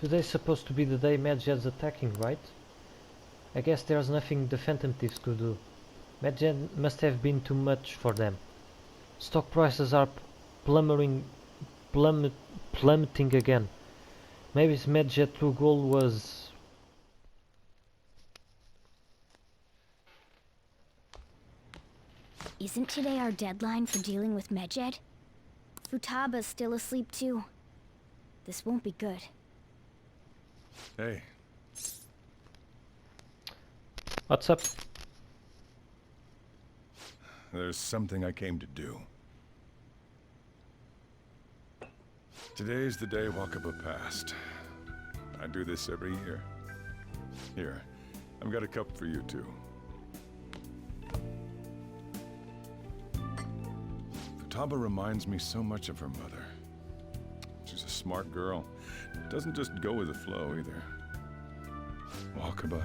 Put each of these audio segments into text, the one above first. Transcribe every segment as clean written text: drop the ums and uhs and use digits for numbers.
Today's supposed to be the day Medjed's attacking, right? I guess there's nothing the Phantom Thieves could do. Medjed must have been too much for them. Stock prices are plummeting again. Maybe Medjed's true goal was... Isn't today our deadline for dealing with Medjed? Futaba's still asleep too. This won't be good. Hey. What's up? There's something I came to do. Today's the day Wakaba passed. I do this every year. Here, I've got a cup for you too. Futaba reminds me so much of her mother. She's a smart girl. Doesn't just go with the flow either. Wakaba,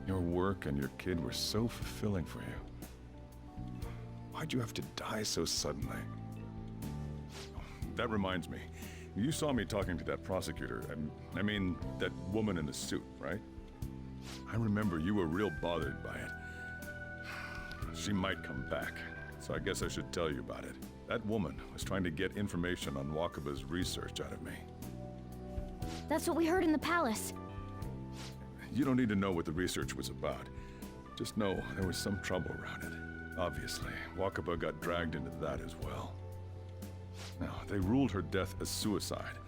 your work and your kid were so fulfilling for you. Why'd you have to die so suddenly? Oh, that reminds me. You saw me talking to that prosecutor. I mean, that woman in the suit, right? I remember you were real bothered by it. She might come back, so I guess I should tell you about it. That woman was trying to get information on Wakaba's research out of me. That's what we heard in the palace. You don't need to know what the research was about. Just know there was some trouble around it. Obviously, Wakaba got dragged into that as well. Now, they ruled her death as suicide.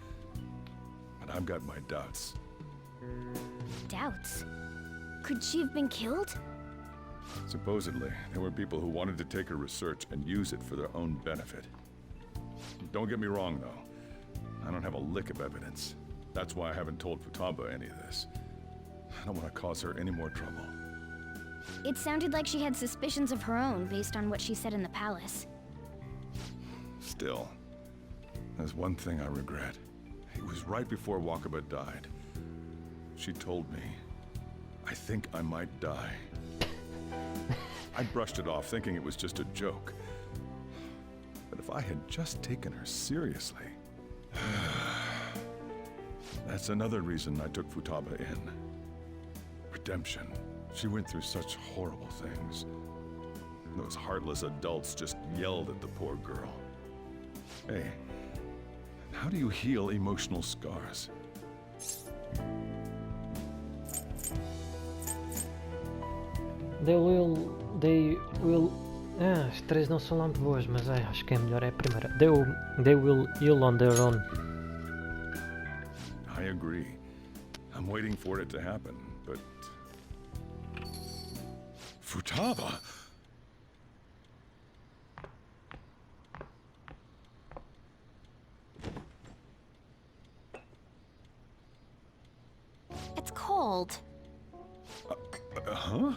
But I've got my doubts. Doubts? Could she have been killed? Supposedly, there were people who wanted to take her research and use it for their own benefit. Don't get me wrong, though. I don't have a lick of evidence. That's why I haven't told Futaba any of this. I don't want to cause her any more trouble. It sounded like she had suspicions of her own based on what she said in the palace. Still, there's one thing I regret. It was right before Wakaba died. She told me, I think I might die. I brushed it off, thinking it was just a joke. But if I had just taken her seriously... That's another reason I took Futaba in. Redemption. She went through such horrible things. Those heartless adults just yelled at the poor girl. Hey, how do you heal emotional scars? They will... as três não são lá muito boas, mas acho que é melhor é a primeira. They will heal on their own. I agree. I'm waiting for it to happen, but... Futaba! It's cold. Huh?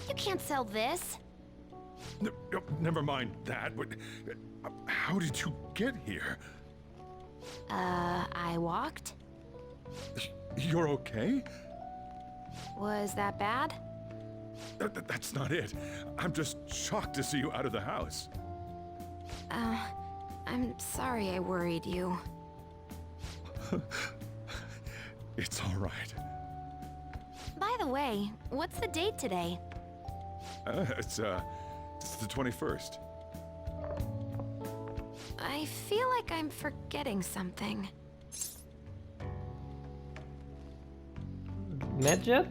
You can't sell this. Never mind that. How did you get here? I walked? You're okay? Was that bad? That's not it. I'm just shocked to see you out of the house. I'm sorry I worried you. It's all right. By the way, what's the date today? It's the 21st. I feel like I'm forgetting something. Medjed?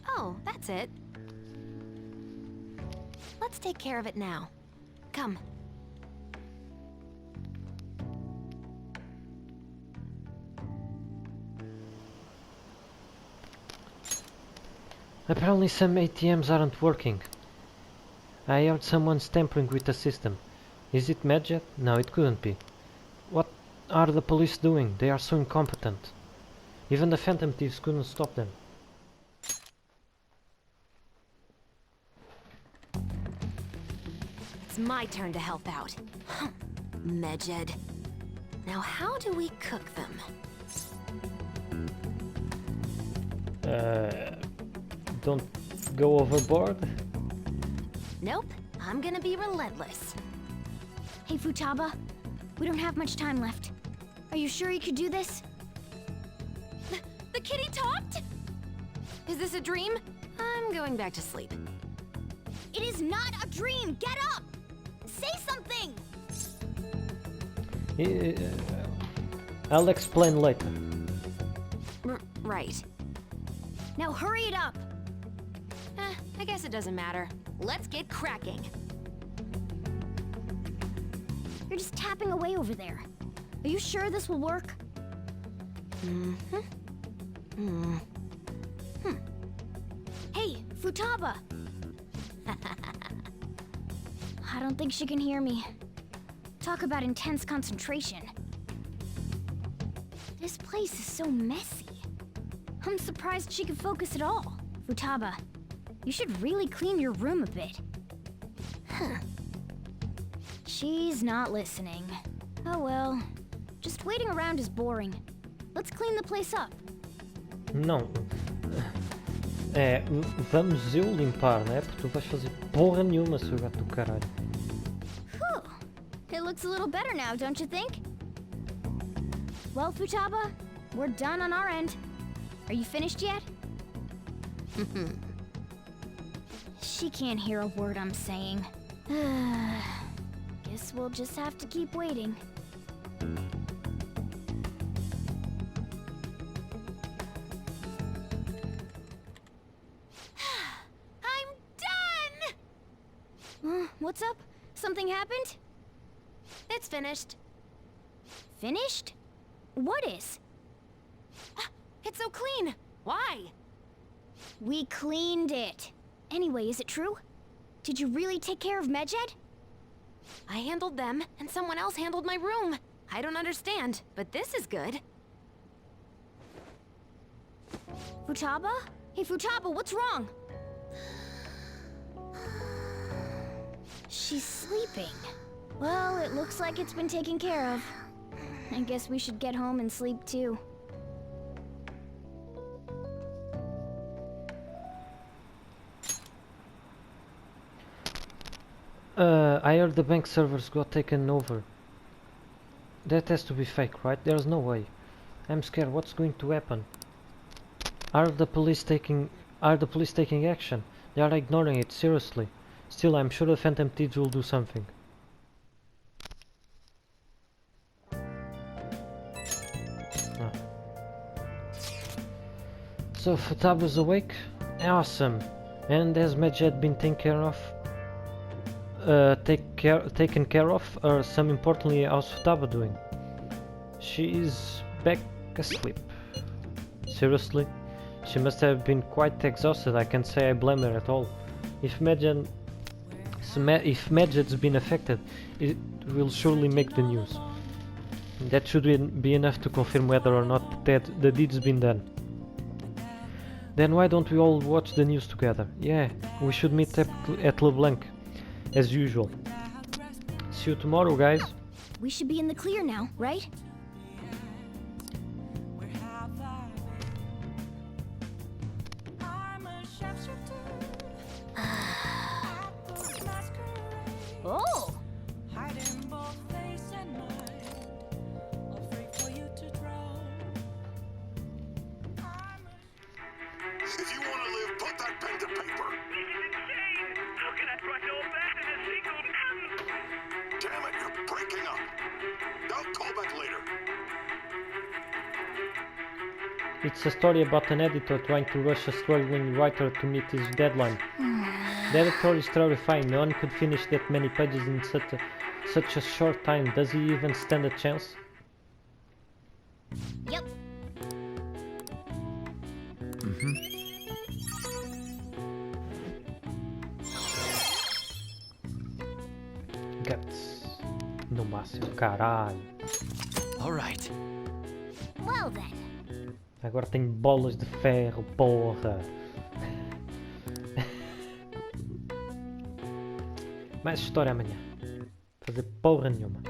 Oh, that's it. Let's take care of it now. Come. Apparently some ATMs aren't working. I heard someone's tampering with the system. Is it Medjed? No, it couldn't be. What are the police doing? They are so incompetent. Even the Phantom Thieves couldn't stop them. It's my turn to help out. Medjed. Now how do we cook them? Don't go overboard. Nope, I'm gonna be relentless. Hey Futaba, we don't have much time left. Are you sure you could do this? The kitty talked? Is this a dream? I'm going back to sleep. It is not a dream! Get up! Say something! I'll explain later. Right. Now hurry it up! I guess it doesn't matter. Let's get cracking. You're just tapping away over there. Are you sure this will work? Hey, Futaba! I don't think she can hear me. Talk about intense concentration. This place is so messy. I'm surprised she could focus at all. Futaba, you should really clean your room a bit. She's not listening. Oh well. Just waiting around is boring. Let's clean the place up. Não. Vamos eu limpar, né? Porque tu vais fazer porra nenhuma, seu gato do caralho. Whew. It looks a little better now, don't you think? Well, Futaba, we're done on our end. Are you finished yet? She can't hear a word I'm saying. Guess we'll just have to keep waiting. I'm done! What's up? Something happened? It's finished. Finished? What is? It's so clean. Why? We cleaned it. Anyway, is it true? Did you really take care of Medjed? I handled them, and someone else handled my room. I don't understand, but this is good. Futaba? Hey, Futaba, what's wrong? She's sleeping. Well, it looks like it's been taken care of. I guess we should get home and sleep too. I heard the bank servers got taken over. That has to be fake, right? There's no way. I'm scared. What's going to happen? Are the police taking action? They are ignoring it, seriously. Still, I'm sure the Phantom Thieves will do something. So Futaba's awake? Awesome. And has Medjed been taken care of? Taken care of, or some importantly, how's Futaba doing? She is back asleep. Seriously? She must have been quite exhausted. I can't say I blame her at all. If Medjed's been affected, it will surely make the news. That should be enough to confirm whether or not the deed's been done. Then why don't we all watch the news together? Yeah, we should meet at LeBlanc, as usual. See you tomorrow, guys. We should be in the clear now, right? Oh! If you want to live, put that pen to paper. This is insane! How can I trust all that in a single... Damn it, you're breaking up. I'll call back later. It's a story about an editor trying to rush a struggling writer to meet his deadline. The editor is terrifying. No one could finish that many pages in such a short time. Does he even stand a chance? Yep. Guts. No máximo, caralho. Alright. Well then. Agora tenho bolas de ferro, porra. Mais história amanhã. Fazer porra nenhuma.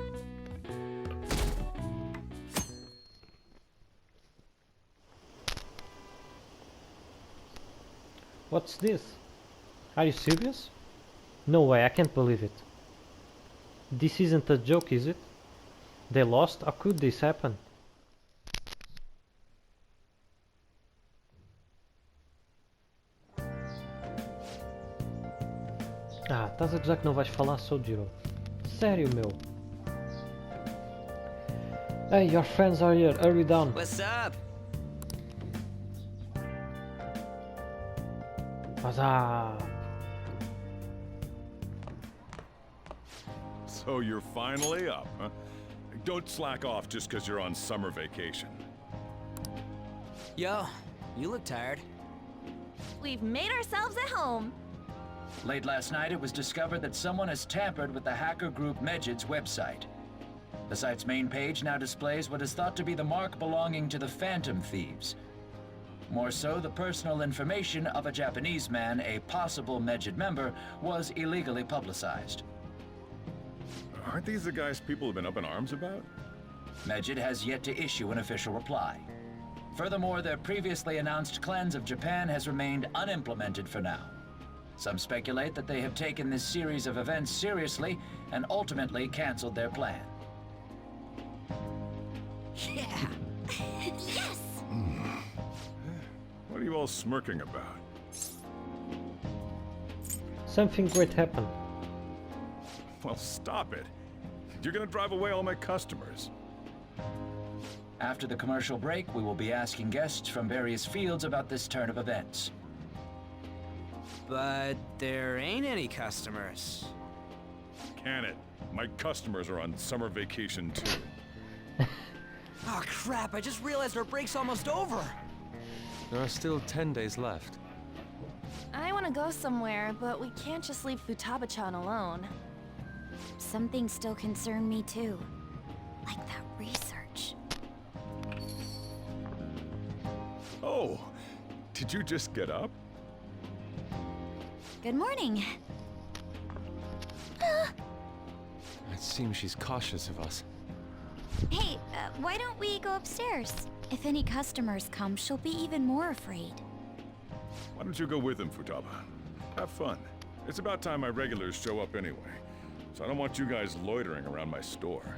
What's this? Are you serious? No way, I can't believe it. This isn't a joke, is it? They lost? How could this happen? Estás a gozar que não vais falar, Sojiro? Sério, meu? Hey, your friends are here. Hurry down. What's up? What's up? So you're finally up, huh? Don't slack off just because you're on summer vacation. Yo, you look tired. We've made ourselves at home. Late last night, it was discovered that someone has tampered with the hacker group Medjid's website. The site's main page now displays what is thought to be the mark belonging to the Phantom Thieves. More so, the personal information of a Japanese man, a possible Medjid member, was illegally publicized. Aren't these the guys people have been up in arms about? Medjid has yet to issue an official reply. Furthermore, their previously announced cleanse of Japan has remained unimplemented for now. Some speculate that they have taken this series of events seriously and ultimately canceled their plan. Yeah. Yes! What are you all smirking about? Something great happened. Well, stop it. You're gonna drive away all my customers. After the commercial break, we will be asking guests from various fields about this turn of events. But there ain't any customers. Can it? My customers are on summer vacation too. Oh crap, I just realized our break's almost over. There are still 10 days left. I want to go somewhere, but we can't just leave Futaba-chan alone. Some things still concern me too. Like that research. Oh, did you just get up? Good morning. It seems she's cautious of us. Hey, why don't we go upstairs? If any customers come, she'll be even more afraid. Why don't you go with them, Futaba? Have fun. It's about time my regulars show up anyway, so I don't want you guys loitering around my store.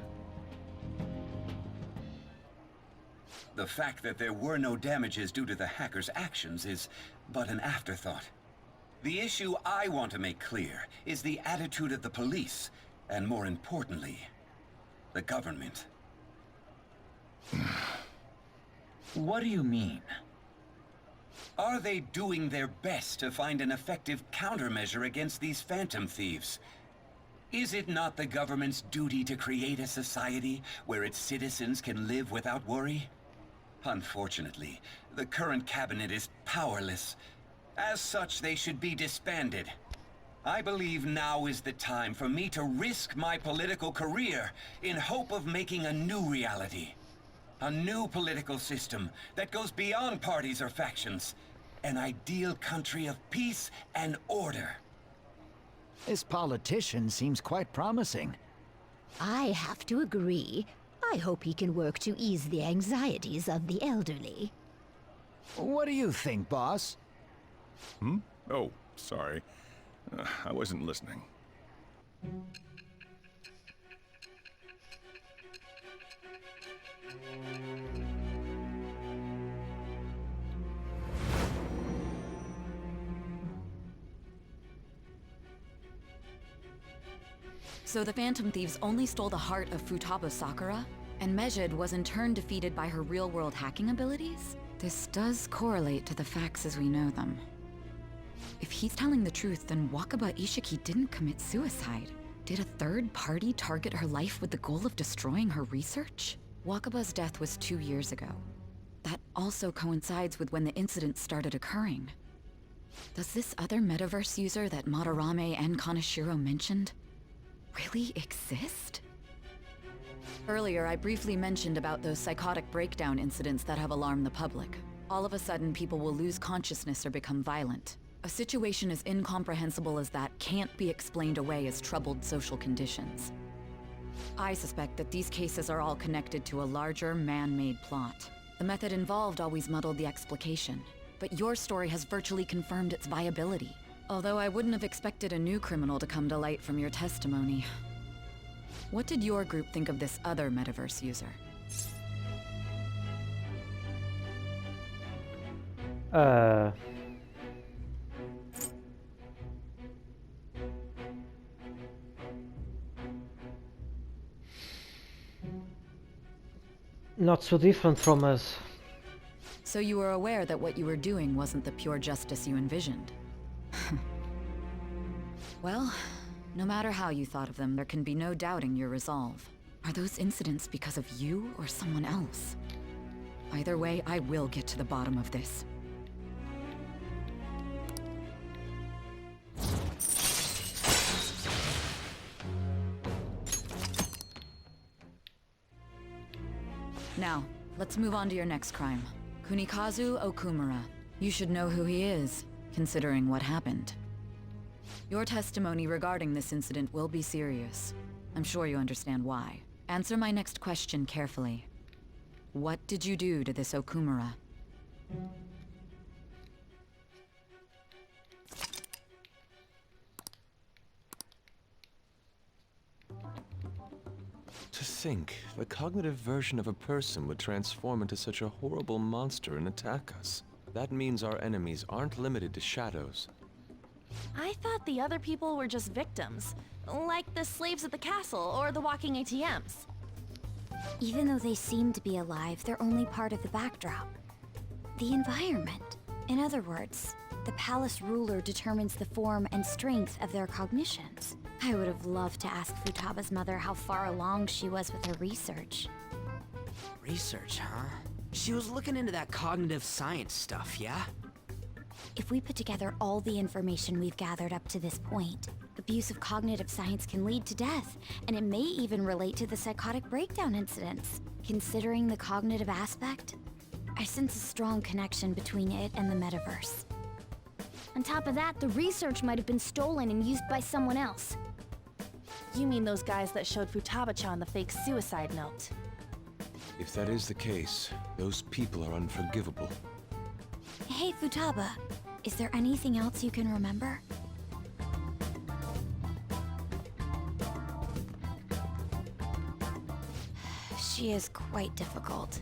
The fact that there were no damages due to the hackers' actions is but an afterthought. The issue I want to make clear is the attitude of the police, and more importantly, the government. What do you mean? Are they doing their best to find an effective countermeasure against these phantom thieves? Is it not the government's duty to create a society where its citizens can live without worry? Unfortunately, the current cabinet is powerless. As such, they should be disbanded. I believe now is the time for me to risk my political career in hope of making a new reality. A new political system that goes beyond parties or factions. An ideal country of peace and order. This politician seems quite promising. I have to agree. I hope he can work to ease the anxieties of the elderly. What do you think, boss? Hmm? Oh, sorry. I wasn't listening. So the Phantom Thieves only stole the heart of Futaba Sakura, and Medjid was in turn defeated by her real-world hacking abilities? This does correlate to the facts as we know them. If he's telling the truth, then Wakaba Ishiki didn't commit suicide. Did a third party target her life with the goal of destroying her research? Wakaba's death was 2 years ago. That also coincides with when the incident started occurring. Does this other metaverse user that Madarame and Kaneshiro mentioned really exist? Earlier, I briefly mentioned about those psychotic breakdown incidents that have alarmed the public. All of a sudden, people will lose consciousness or become violent. A situation as incomprehensible as that can't be explained away as troubled social conditions. I suspect that these cases are all connected to a larger, man-made plot. The method involved always muddled the explication, but your story has virtually confirmed its viability. Although I wouldn't have expected a new criminal to come to light from your testimony. What did your group think of this other metaverse user? not so different from us. So you were aware that what you were doing wasn't the pure justice you envisioned? Well, no matter how you thought of them, there can be no doubting your resolve. Are those incidents because of you or someone else? Either way, I will get to the bottom of this. Now, let's move on to your next crime. Kunikazu Okumura. You should know who he is, considering what happened. Your testimony regarding this incident will be serious. I'm sure you understand why. Answer my next question carefully. What did you do to this Okumura? To think, the cognitive version of a person would transform into such a horrible monster and attack us. That means our enemies aren't limited to shadows. I thought the other people were just victims, like the slaves at the castle or the walking ATMs. Even though they seem to be alive, they're only part of the backdrop. The environment. In other words, the palace ruler determines the form and strength of their cognitions. I would have loved to ask Futaba's mother how far along she was with her research. Research, huh? She was looking into that cognitive science stuff, yeah? If we put together all the information we've gathered up to this point, abuse of cognitive science can lead to death, and it may even relate to the psychotic breakdown incidents. Considering the cognitive aspect, I sense a strong connection between it and the metaverse. On top of that, the research might have been stolen and used by someone else. You mean those guys that showed Futaba-chan the fake suicide note? If that is the case, those people are unforgivable. Hey, Futaba, is there anything else you can remember? She is quite difficult.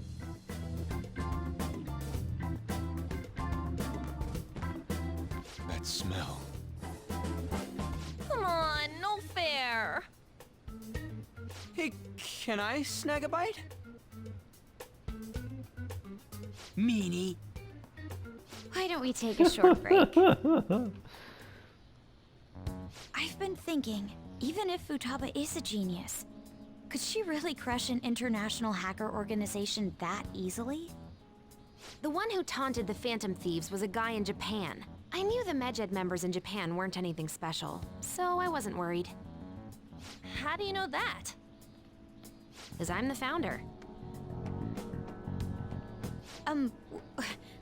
That smell. Come on, no fair. Hey, can I snag a bite? Meanie. Why don't we take a short break? I've been thinking, even if Futaba is a genius, could she really crush an international hacker organization that easily? The one who taunted the Phantom Thieves was a guy in Japan. I knew the Medjed members in Japan weren't anything special, so I wasn't worried. How do you know that? Because I'm the founder.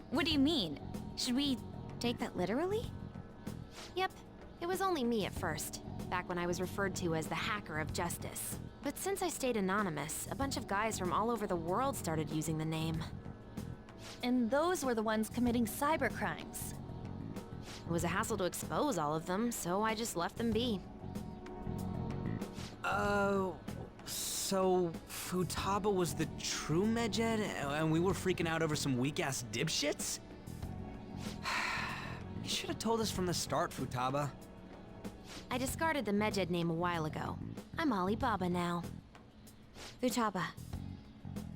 What do you mean? Should we take that literally? Yep, it was only me at first, back when I was referred to as the Hacker of Justice. But since I stayed anonymous, a bunch of guys from all over the world started using the name. And those were the ones committing cybercrimes. It was a hassle to expose all of them, so I just left them be. So Futaba was the true Medjed, and we were freaking out over some weak-ass dipshits? You should have told us from the start, Futaba. I discarded the Medjed name a while ago. I'm Alibaba now. Futaba,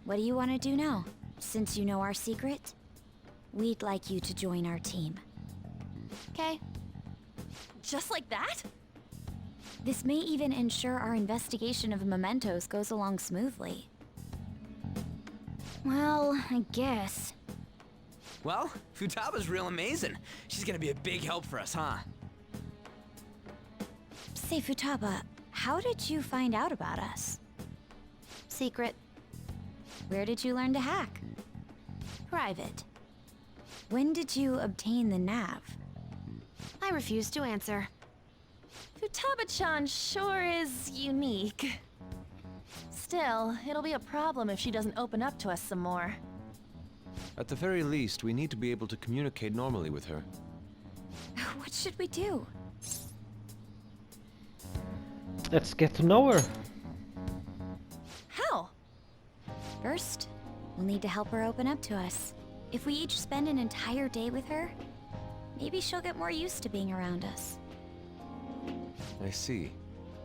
what do you want to do now? Since you know our secret, we'd like you to join our team. Okay. Just like that? This may even ensure our investigation of mementos goes along smoothly. Well, I guess. Well, Futaba's real amazing. She's gonna be a big help for us, huh? Say, Futaba, how did you find out about us? Secret. Where did you learn to hack? Private. When did you obtain the nav? I refuse to answer. Futaba-chan sure is unique. Still, it'll be a problem if she doesn't open up to us some more. At the very least, we need to be able to communicate normally with her. What should we do? Let's get to know her. How? First, we'll need to help her open up to us. If we each spend an entire day with her, maybe she'll get more used to being around us. I see.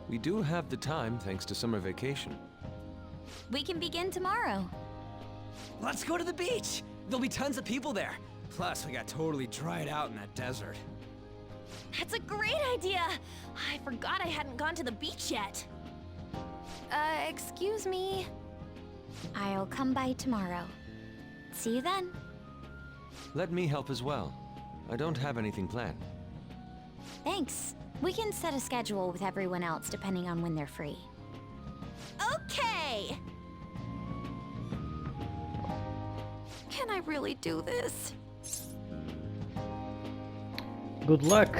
We do have the time thanks to summer vacation. We can begin tomorrow. Let's go to the beach! There'll be tons of people there. Plus, we got totally dried out in that desert. That's a great idea! I forgot I hadn't gone to the beach yet. Excuse me. I'll come by tomorrow. See you then. Let me help as well. I don't have anything planned. Thanks. We can set a schedule with everyone else depending on when they're free. Okay! Can I really do this? Good luck.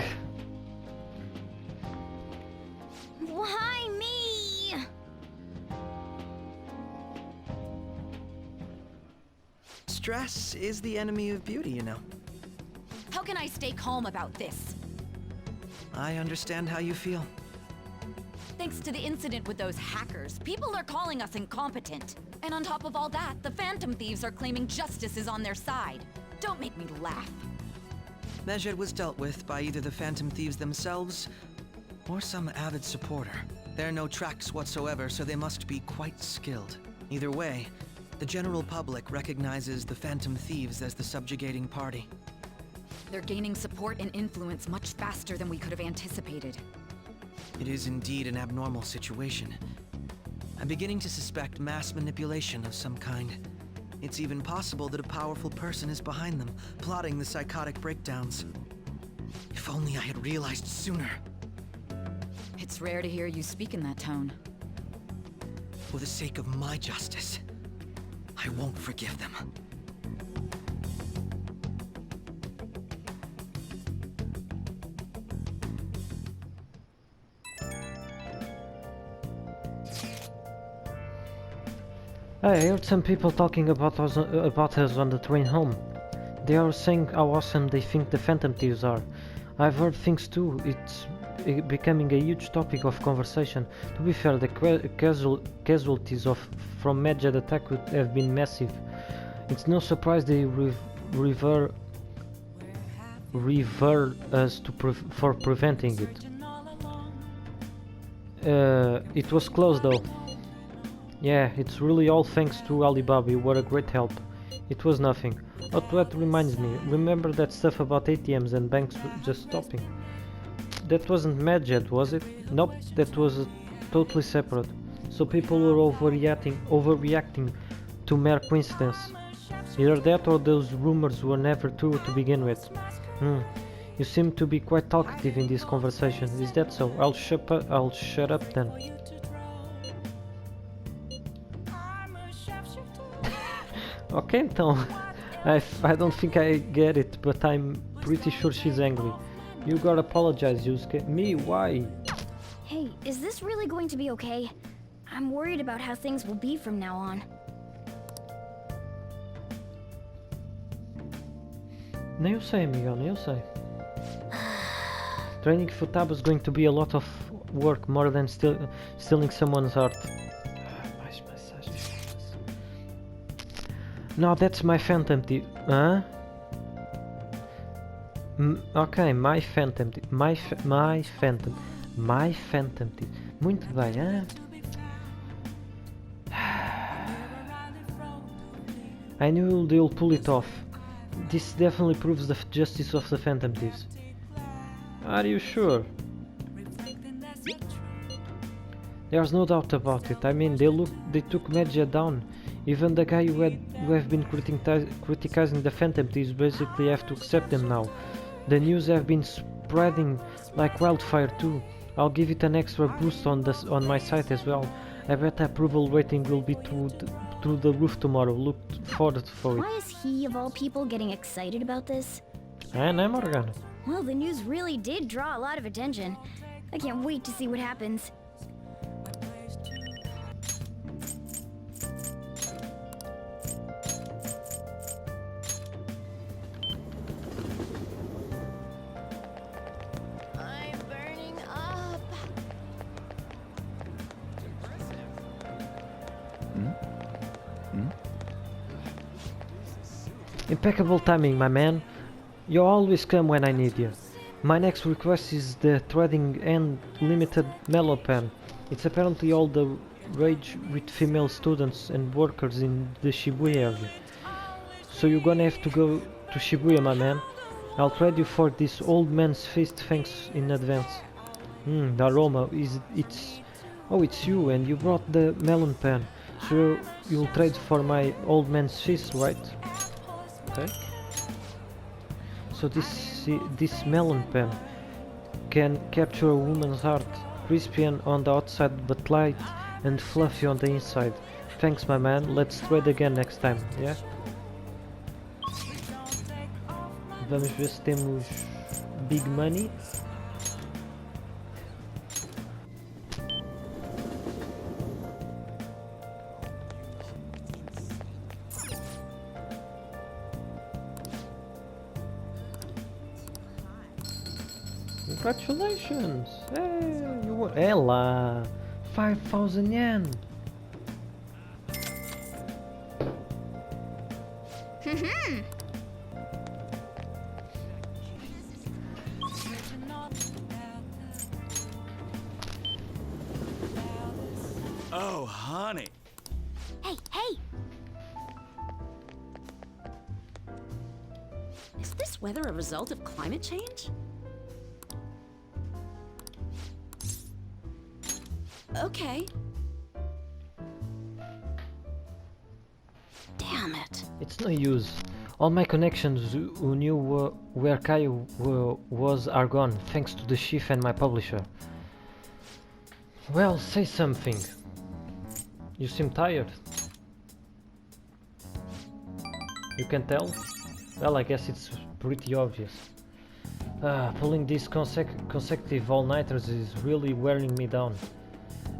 Why me? Stress is the enemy of beauty, you know. How can I stay calm about this? I understand how you feel. Thanks to the incident with those hackers, people are calling us incompetent. And on top of all that, the Phantom Thieves are claiming justice is on their side. Don't make me laugh. Medjed was dealt with by either the Phantom Thieves themselves or some avid supporter. There are no tracks whatsoever, so they must be quite skilled. Either way, the general public recognizes the Phantom Thieves as the subjugating party. They're gaining support and influence much faster than we could have anticipated. It is indeed an abnormal situation. I'm beginning to suspect mass manipulation of some kind. It's even possible that a powerful person is behind them, plotting the psychotic breakdowns. If only I had realized sooner. It's rare to hear you speak in that tone. For the sake of my justice, I won't forgive them. I heard some people talking about us on the train home. They are saying how awesome they think the Phantom Thieves are. I've heard things too. It's becoming a huge topic of conversation. To be fair, the casualties from Medjed attack have been massive. It's no surprise they revere us for preventing it. It was close though. Yeah, it's really all thanks to Alibaba. You were a great help. It was nothing. But that reminds me, remember that stuff about ATMs and banks just stopping? That wasn't Medjed, was it? Nope, that was totally separate. So people were overreacting to mere coincidence. Either that or those rumors were never true to begin with. You seem to be quite talkative in this conversation. Is that so? I'll shut up then. Okay, então. I don't think I get it, but I'm pretty sure she's angry. You gotta apologize, Yusuke. Me? Why? Hey, is this really going to be okay? I'm worried about how things will be from now on. Nem eu sei, Miguel, nem eu sei. Training Futaba is going to be a lot of work, more than stealing someone's heart. No, that's my Phantom Thief. Huh? Ok, my Phantom Thief. My Phantom Thief. Muito bem, hein? I knew they'll pull it off. This definitely proves the justice of the Phantom Thieves. Are you sure? There's no doubt about it. I mean, they took Medjed down. Even the guy who have been criticizing the Phantom Thieves basically have to accept them now. The news have been spreading like wildfire too. I'll give it an extra boost on my site as well. I bet the approval rating will be through the roof tomorrow. Look forward for it. Why is he, of all people, getting excited about this? And I'm Morgana. Well, the news really did draw a lot of attention. I can't wait to see what happens. Impeccable timing, my man. You always come when I need you. My next request is the Threading End Limited Mellow Pen. It's apparently all the rage with female students and workers in the Shibuya area. So you're gonna have to go to Shibuya, my man. I'll trade you for this old man's fist, thanks in advance. The aroma it's you, and you brought the melon pen. So you'll trade for my old man's fist, right? Okay. So this melon pen can capture a woman's heart, crispy on the outside but light and fluffy on the inside. Thanks, my man. Let's trade again next time, yeah? Vamos ver se temos big money. Congratulations! Hey, you won. Ela! 5,000 yen! Oh, honey. Hey, hey! Is this weather a result of climate change? Okay. Damn it. It's no use. All my connections who knew where Caio was are gone, thanks to the chief and my publisher. Well, say something. You seem tired. You can tell? Well, I guess it's pretty obvious. Pulling these consecutive all-nighters is really wearing me down.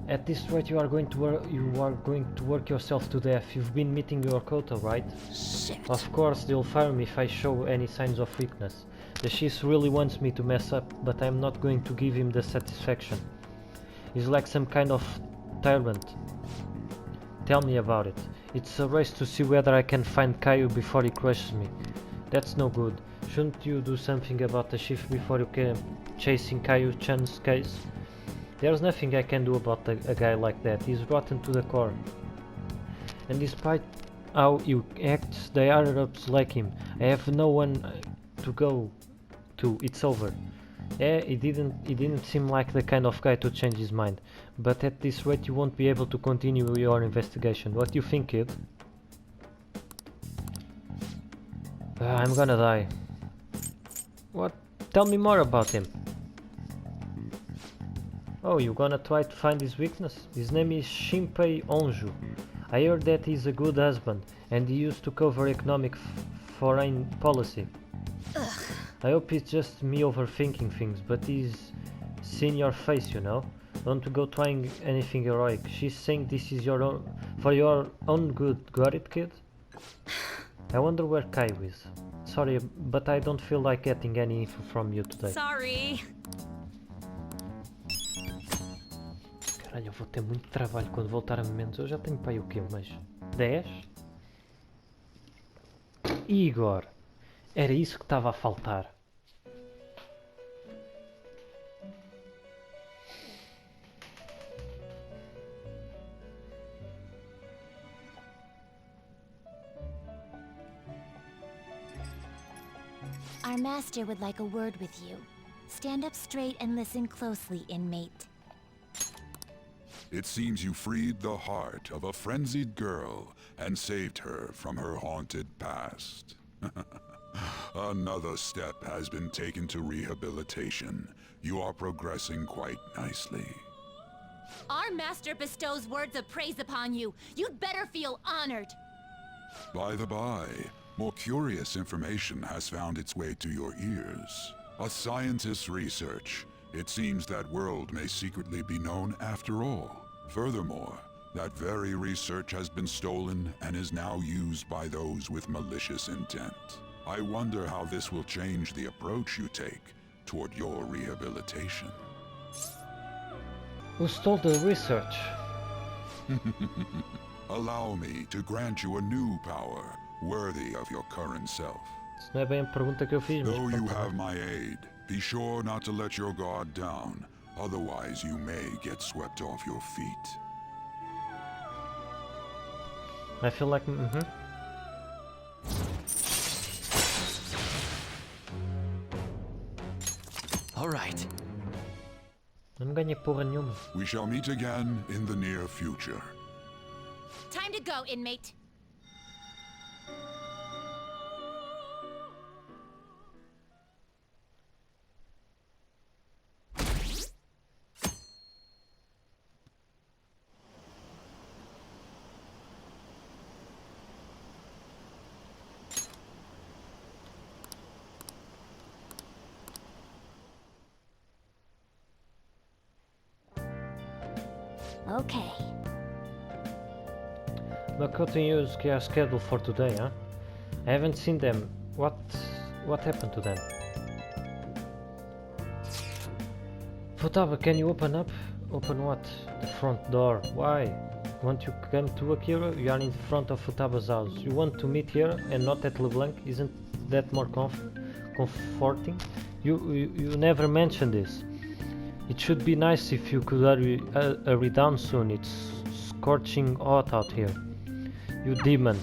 At this rate, you are going to work yourself to death. You've been meeting your quota, right? Shit. Of course, they'll fire me if I show any signs of weakness. The chief really wants me to mess up, but I'm not going to give him the satisfaction. He's like some kind of tyrant. Tell me about it. It's a race to see whether I can find Caio before he crushes me. That's no good. Shouldn't you do something about the chief before you came chasing Caio-chan's case? There's nothing I can do about a guy like that. He's rotten to the core. And despite how he acts, the higher-ups like him. I have no one to go to. It's over. Yeah, he didn't seem like the kind of guy to change his mind. But at this rate you won't be able to continue your investigation. What do you think, kid? I'm gonna die. What? Tell me more about him. Oh, you gonna try to find his weakness? His name is Shinpei Onju. I heard that he's a good husband, and he used to cover economic foreign policy. Ugh. I hope it's just me overthinking things, but he's seen your face, you know? Don't go trying anything heroic. She's saying this is for your own good. Got it, kid? I wonder where Caio is. Sorry, but I don't feel like getting any info from you today. Sorry. Caralho, eu vou ter muito trabalho quando voltar a momentos. Eu já tenho para aí o quê? Mas 10? Igor! Era isso que estava a faltar. Our master would like a word with you. Stand up straight and listen closely, inmate. It seems you freed the heart of a frenzied girl and saved her from her haunted past. Another step has been taken to rehabilitation. You are progressing quite nicely. Our master bestows words of praise upon you. You'd better feel honored. By the by, more curious information has found its way to your ears. A scientist's research. It seems that world may secretly be known after all. Furthermore, that very research has been stolen and is now used by those with malicious intent. I wonder how this will change the approach you take toward your rehabilitation. Who stole the research? Allow me to grant you a new power, worthy of your current self. Isso não é bem a pergunta que eu fiz, mas Though you pronto. have my aid, be sure not to let your guard down. Otherwise, you may get swept off your feet. I feel like... All right. Não ganhei porra nenhuma. We shall meet again in the near future. Time to go, inmate. Okay. Makoto and Yusuke are scheduled for today, huh? I haven't seen them. What happened to them? Futaba, can you open up? Open what? The front door. Why? Want you come to Akira? You are in front of Futaba's house. You want to meet here and not at LeBlanc? Isn't that more comforting? You never mentioned this. It should be nice if you could hurry down soon. It's scorching hot out here. You demon.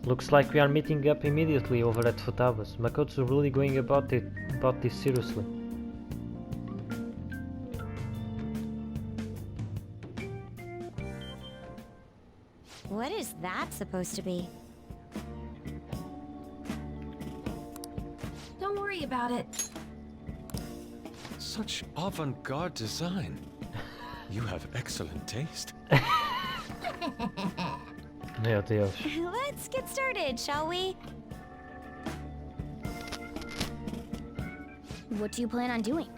Looks like we are meeting up immediately over at Futaba's. Makoto's really going about this seriously. What is that supposed to be? Don't worry about it. Such avant-garde design. You have excellent taste. Meu Deus. Let's get started, shall we? What do you plan on doing?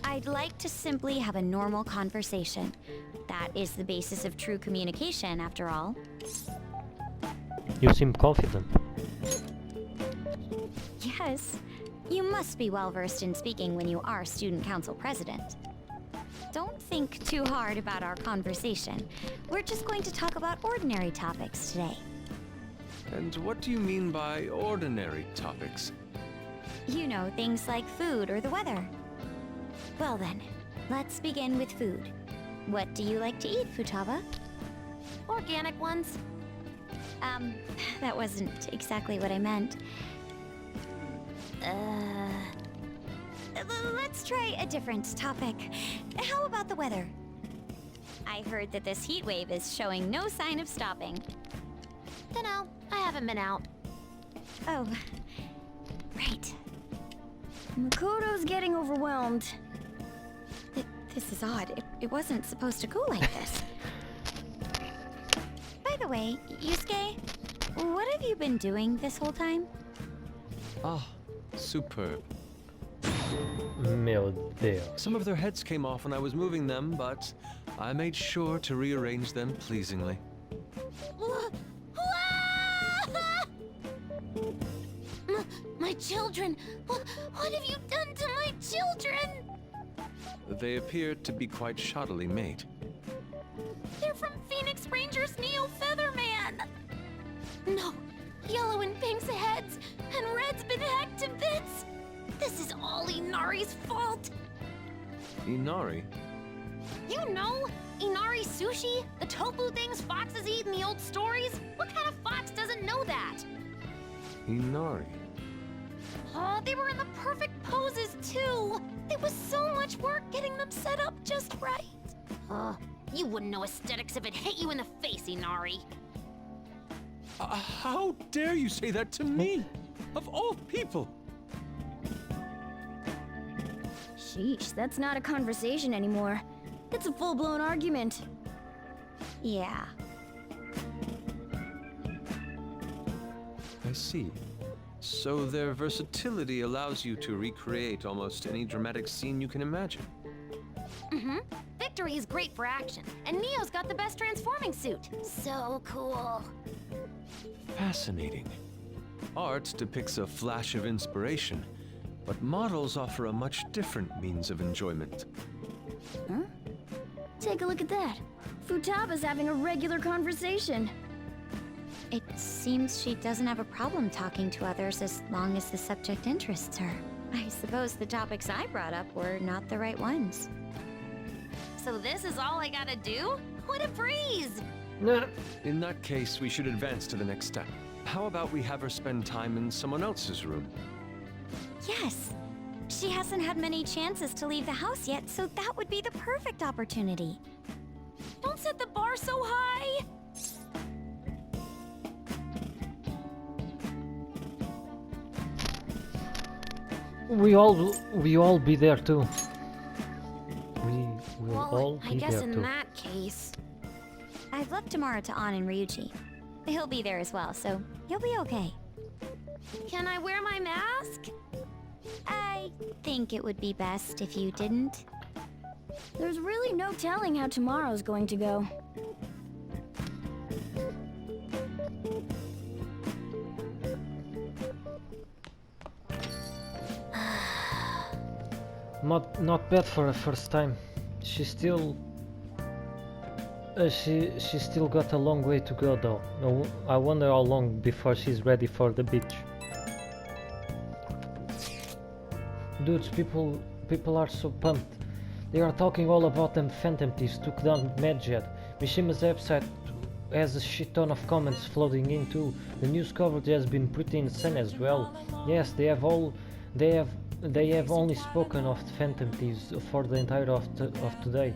I'd like to simply have a normal conversation. That is the basis of true communication, after all. You seem confident. Yes. You must be well versed in speaking when you are student council president. Don't think too hard about our conversation. We're just going to talk about ordinary topics today. And what do you mean by ordinary topics? You know, things like food or the weather. Well then, let's begin with food. What do you like to eat, Futaba? Organic ones. That wasn't exactly what I meant. Let's try a different topic. How about the weather? I heard that this heat wave is showing no sign of stopping. Dunno, I haven't been out. Oh, right. Makoto's getting overwhelmed. This is odd. It wasn't supposed to go like this. By the way, Yusuke, what have you been doing this whole time? Ah, superb. Meu Deus. Some of their heads came off when I was moving them, but I made sure to rearrange them pleasingly. My children! What have you done to my children? They appeared to be quite shoddily made. They're from Phoenix Rangers Neo Featherman! No, Yellow and Pink's heads, and Red's been hacked to bits! This is all Inari's fault! Inari? You know, Inari sushi? The tofu things foxes eat in the old stories? What kind of fox doesn't know that? Inari? Oh, they were in the perfect poses, too! There was so much work getting them set up just right. You wouldn't know aesthetics if it hit you in the face, Inari. How dare you say that to me? Of all people! Sheesh, that's not a conversation anymore. It's a full-blown argument. Yeah. I see. So their versatility allows you to recreate almost any dramatic scene you can imagine. Mm-hmm. Victory is great for action, and Neo's got the best transforming suit. So cool. Fascinating. Art depicts a flash of inspiration, but models offer a much different means of enjoyment. Huh? Take a look at that. Futaba's having a regular conversation. It seems she doesn't have a problem talking to others as long as the subject interests her. I suppose the topics I brought up were not the right ones. So this is all I gotta do? What a breeze! Nah. In that case, we should advance to the next step. How about we have her spend time in someone else's room? Yes. She hasn't had many chances to leave the house yet, so that would be the perfect opportunity. Don't set the bar so high! We all be there too. We will all I be guess there in too. that case... I've left Tamara to An and Ryuji. He'll be there as well, so you'll be okay. Can I wear my mask? I think it would be best if you didn't. There's really no telling how tomorrow's going to go. Not bad for a first time. She still got a long way to go though. No, I wonder how long before she's ready for the beach. Dudes, people are so pumped. They are talking all about them Phantom Thieves took down Medjed. Mishima's website has a shit ton of comments flooding in too. The news coverage has been pretty insane as well. Yes, they have only spoken of Phantom Thieves for the entire of today.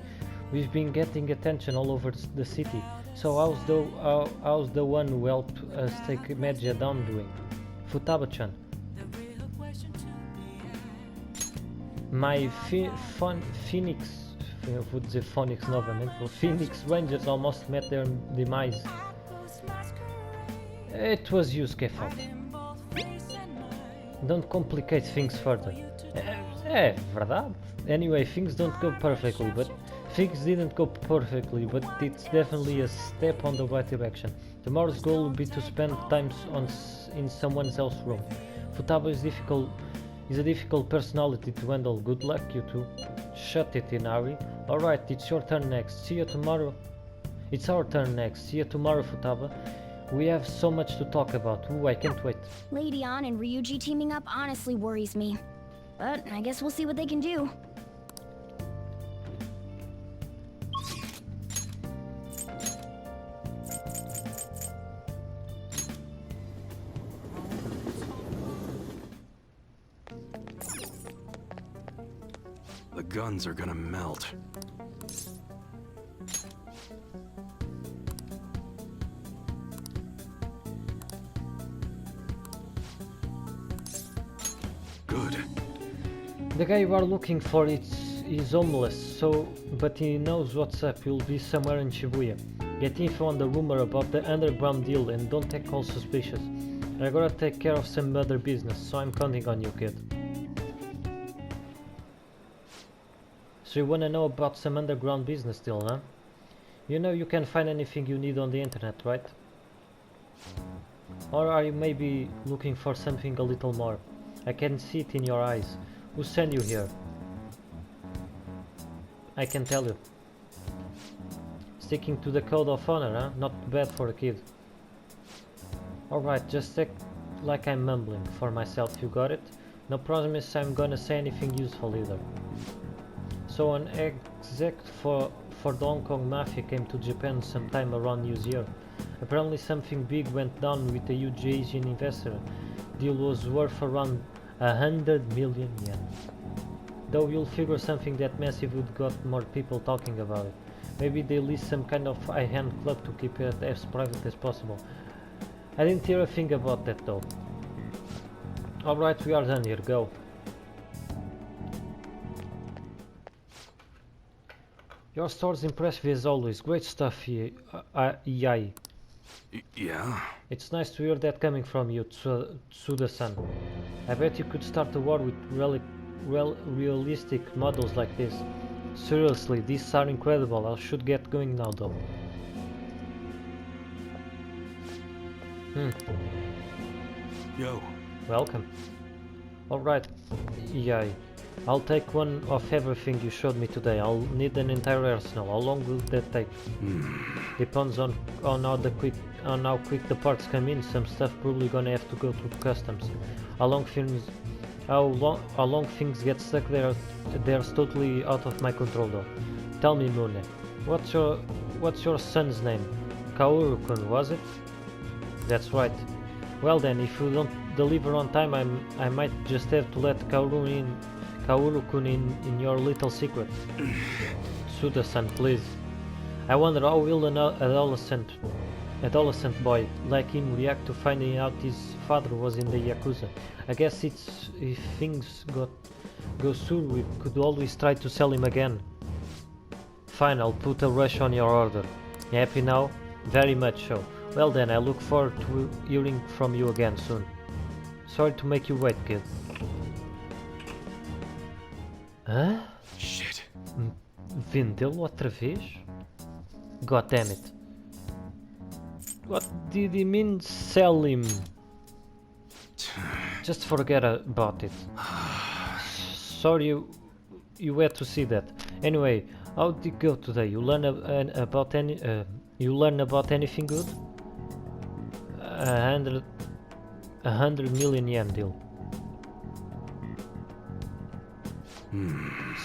We've been getting attention all over the city. So how's the one who helped us take Medjed down doing? Futaba-chan. My Phoenix, vou dizer Phoenix novamente, Phoenix Rangers almost met their demise. It was you, Scaffold. Don't complicate things further. Verdade. Anyway, things didn't go perfectly, but it's definitely a step on the right direction. Tomorrow's goal will be to spend time in someone else's room. Futaba is a difficult personality to handle. Good luck, you two. Shut it, Inari. Alright, it's your turn next. See you tomorrow. It's our turn next. See you tomorrow, Futaba. We have so much to talk about. Ooh, I can't wait. Lady An and Ryuji teaming up honestly worries me. But I guess we'll see what they can do. The guns are gonna melt. Good. The guy you are looking for is homeless, but he knows what's up. He'll be somewhere in Shibuya. Get info on the rumor about the underground deal and don't take all suspicious. I gotta take care of some other business, so I'm counting on you, kid. So you wanna know about some underground business deal, huh? You know you can find anything you need on the internet, right? Or are you maybe looking for something a little more? I can see it in your eyes. Who sent you here? I can tell you. Sticking to the code of honor, huh? Not bad for a kid. Alright, just act like I'm mumbling for myself, you got it? No promise I'm gonna say anything useful either. So an exec for the Hong Kong Mafia came to Japan sometime around New Year. Apparently something big went down with a huge Asian investor. Deal was worth around 100 million yen. Though you'll figure something that massive would got more people talking about it. Maybe they list some kind of high-hand club to keep it as private as possible. I didn't hear a thing about that though. Alright, we are done here, go. Your store's impressive as always, great stuff, Yai. Yeah? It's nice to hear that coming from you, Tsuda-san. I bet you could start a war with realistic models like this. Seriously, these are incredible. I should get going now though. Yo. Welcome. Alright, Yai. I'll take one of everything you showed me today. I'll need an entire arsenal. How long will that take? Depends on how quick the parts come in. Some stuff probably gonna have to go through customs. How long things get stuck there, there's totally out of my control though. Tell me, Mune, what's your son's name? Kaoru-kun, was it? That's right. Well then, if you don't deliver on time, I might just have to let Kaoru-kun in your little secret. Suda-san, please. I wonder how will an adolescent boy like him react to finding out his father was in the Yakuza. I guess if things go sour, we could always try to sell him again. Fine, I'll put a rush on your order. Happy now? Very much so. Well then, I look forward to hearing from you again soon. Sorry to make you wait, kid. Hã? Shit. Vendê-lo outra vez? God damn it. What did he mean sell him? Just forget about it. Sorry you had to see that. Anyway, how did it go today? You learn about anything good? 100 million yen deal.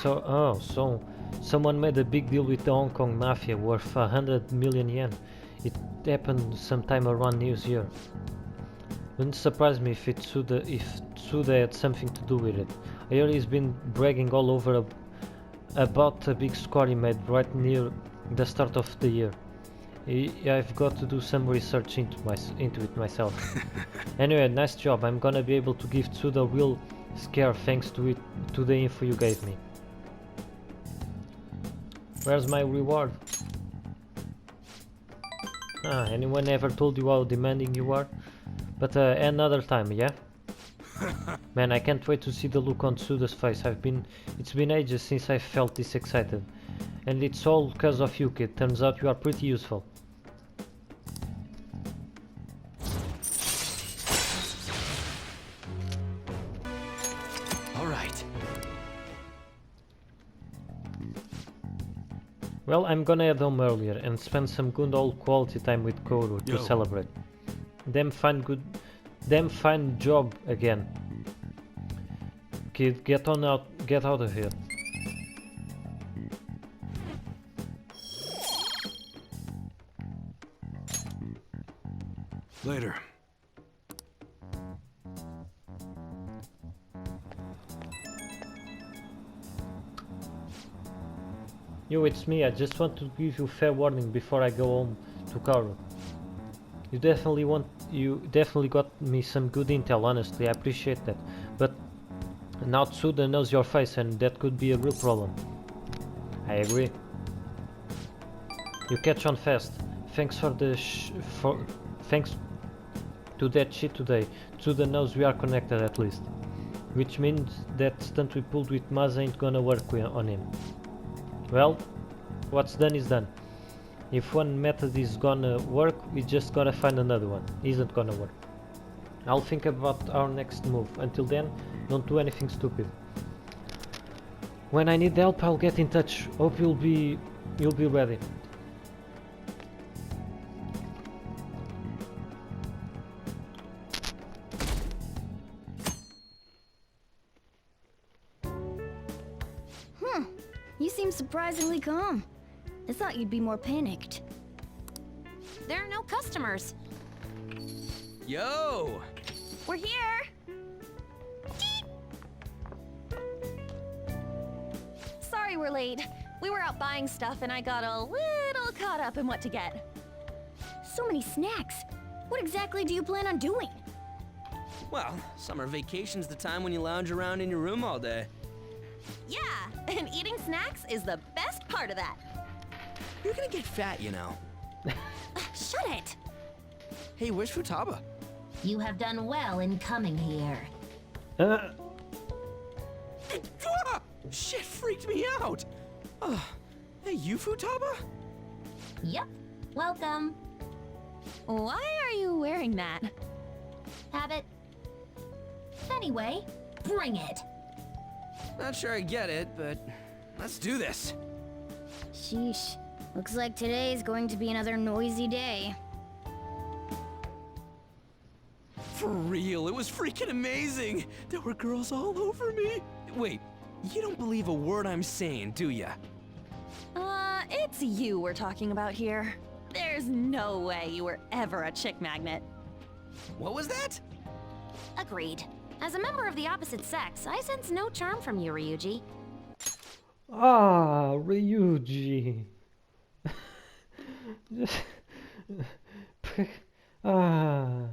So someone made a big deal with the Hong Kong mafia worth 100 million yen. It happened sometime around New Year. Wouldn't surprise me if Tsuda had something to do with it. I heard he's been bragging all over about a big score he made right near the start of the year. I've got to do some research into it myself. Anyway, nice job. I'm gonna be able to give Tsuda a real scare thanks to the info you gave me. Where's my reward? Anyone ever told you how demanding you are? But another time, yeah? Man, I can't wait to see the look on Tsuda's face. It's been ages since I felt this excited. And it's all because of you, kid. Turns out you are pretty useful. Alright. Well, I'm gonna head home earlier and spend some good old quality time with Koru to celebrate. Damn fine job again. Kid, get out of here. Later. Yo, it's me. I just want to give you fair warning before I go home to Kaoru. You definitely got me some good intel, honestly. I appreciate that. But now Tsuda knows your face and that could be a real problem. I agree. You catch on fast. Thanks thanks to that shit today. Tsuda knows we are connected at least. Which means that stunt we pulled with Maz ain't gonna work on him. Well, what's done is done. If one method is gonna work, we just gotta find another one. Isn't gonna work. I'll think about our next move. Until then, don't do anything stupid. When I need help, I'll get in touch. Hope you'll be ready. You seem surprisingly calm. I thought you'd be more panicked. There are no customers. Yo! We're here! Sorry we're late. We were out buying stuff and I got a little caught up in what to get. So many snacks. What exactly do you plan on doing? Well, summer vacation's the time when you lounge around in your room all day. Yeah, and eating snacks is the best part of that. You're gonna get fat, you know. Shut it! Hey, where's Futaba? You have done well in coming here. Shit freaked me out! Hey, you Futaba? Yep. Welcome. Why are you wearing that? Habit. Anyway, bring it. Not sure I get it, but let's do this. Sheesh. Looks like today's going to be another noisy day. For real, it was freaking amazing! There were girls all over me! Wait, you don't believe a word I'm saying, do ya? It's you we're talking about here. There's no way you were ever a chick magnet. What was that? Agreed. As a member of the opposite sex, I sense no charm from you, Ryuji. Ah, Ryuji. Porquê- Ah,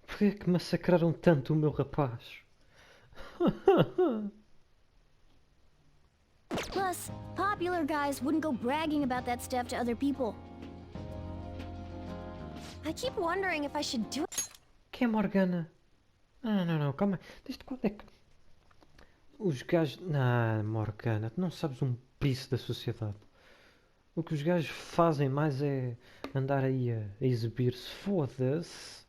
porquê que massacraram tanto o meu rapaz? Plus, popular guys wouldn't go bragging about that stuff to other people. I keep wondering if I should do it. Que é Morgana? Ah, não, calma. Desde quando é que os gajos... Não, Morgana, tu não sabes um piso da sociedade. O que os gajos fazem mais é andar aí a exibir-se. Foda-se.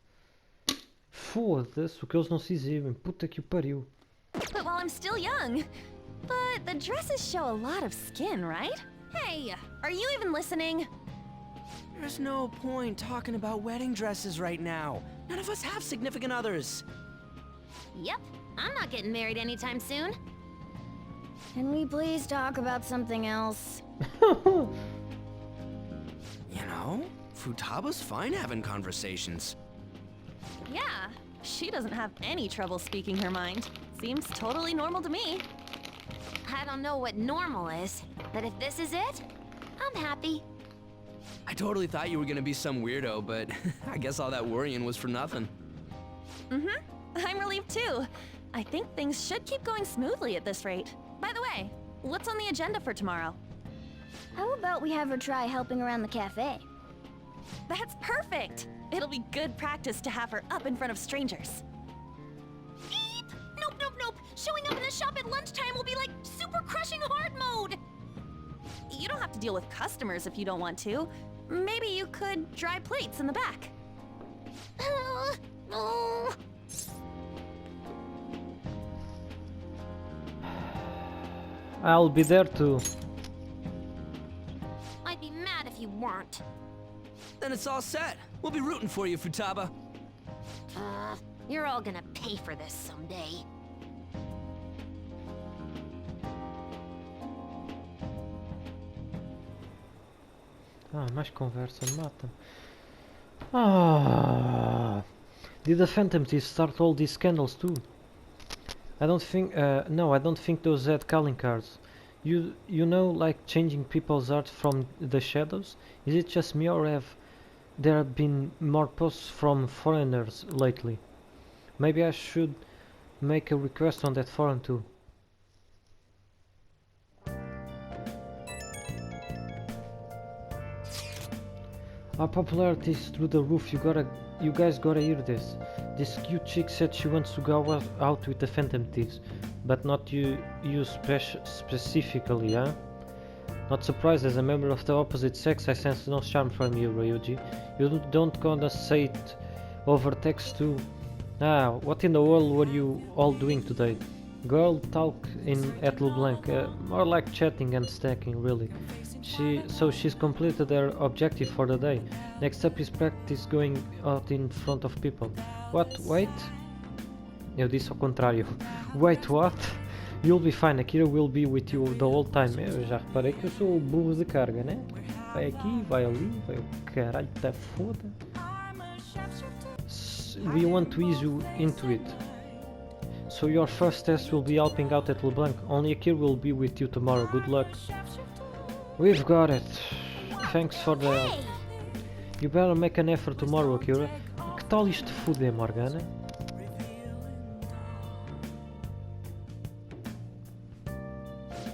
Foda-se, o que eles não se exibem. Puta que o pariu. But while I'm still young. But the dresses show a lot of skin, right? Hey, are you even listening? There's no point talking about wedding dresses right now. None of us have significant others. Yep, I'm not getting married anytime soon. Can we please talk about something else? You know, Futaba's fine having conversations. Yeah, she doesn't have any trouble speaking her mind. Seems totally normal to me. I don't know what normal is, but if this is it, I'm happy. I totally thought you were gonna be some weirdo, but I guess all that worrying was for nothing. I'm relieved too. I think things should keep going smoothly at this rate. By the way, what's on the agenda for tomorrow? How about we have her try helping around the cafe? That's perfect! It'll be good practice to have her up in front of strangers. Eep! Nope. Showing up in the shop at lunchtime will be like super crushing hard mode. You don't have to deal with customers if you don't want to. Maybe you could dry plates in the back. Oh. I'll be there too. I'd be mad if you weren't. Then it's all set. We'll be rooting for you, Futaba. You're all gonna pay for this someday. Ah, mais conversa, mata. Ah, did the Phantom Thieves start all these scandals too? I don't think. No, I don't think those had calling cards. You know, like changing people's art from the shadows. Is it just me, or have there been more posts from foreigners lately? Maybe I should make a request on that forum too. Our popularity is through the roof. You guys gotta hear this. This cute chick said she wants to go out with the Phantom Thieves, but not you specifically, huh? Not surprised, as a member of the opposite sex, I sense no charm from you, Ryuji. You don't gonna say it over text too. Ah, what in the world were you all doing today? Girl talk at LeBlanc, more like chatting and stacking, really. So she's completed her objective for the day. Next up is practice going out in front of people. What? Wait? Eu disse ao contrário. Wait, what? You'll be fine, Akira will be with you the whole time. Eu já reparei que eu sou o burro de carga, né? Vai aqui, vai ali, vai o caralho da foda. We want to ease you into it. So your first test will be helping out at LeBlanc. Only Akira will be with you tomorrow. Good luck. We've got it. Thanks for the help. You better make an effort tomorrow, Akira. Que tal isto foder, Morgana?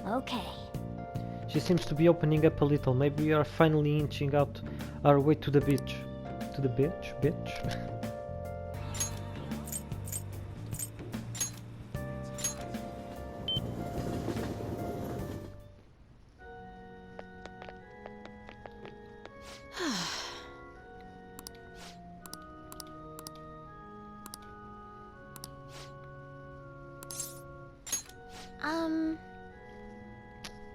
Okay. She seems to be opening up a little. Maybe we are finally inching out our way to the beach. To the beach? Bitch?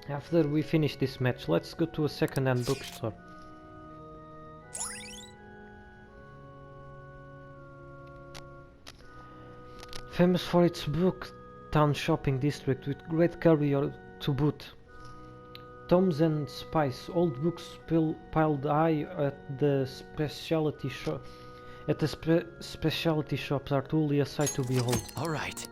After we finish this match, let's go to a second-hand bookstore. Famous for its book town shopping district with great career to boot. Tomes and spice, old books piled high at the specialty shop. At the specialty shops are truly a sight to behold. All right.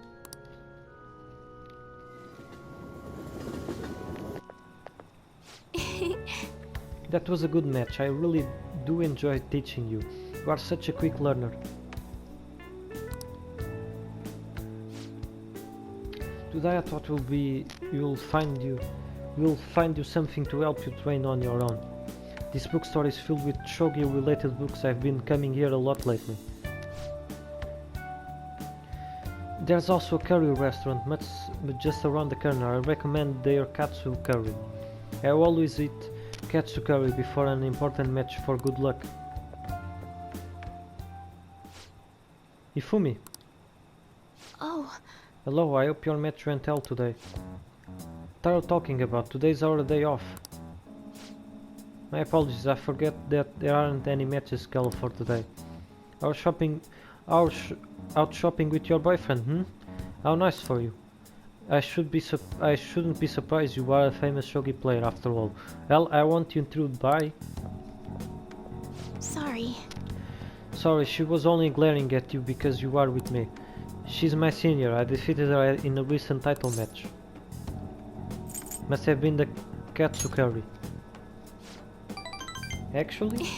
That was a good match. I really do enjoy teaching you. You are such a quick learner. Today I thought we'll find you something to help you train on your own. This bookstore is filled with shogi related books. I've been coming here a lot lately. There's also a curry restaurant much just around the corner. I recommend their katsu curry. I always eat katsu curry before an important match for good luck. Ifumi. Oh. Hello, I hope your match went well today. What are you talking about? Today's our day off. My apologies, I forget that there aren't any matches scheduled for today. Out shopping with your boyfriend, How nice for you. I shouldn't be surprised. You are a famous shogi player after all. Well, I want you to bye. Sorry. Sorry, she was only glaring at you because you are with me. She's my senior. I defeated her in a recent title match. Must have been the katsu curry. Actually?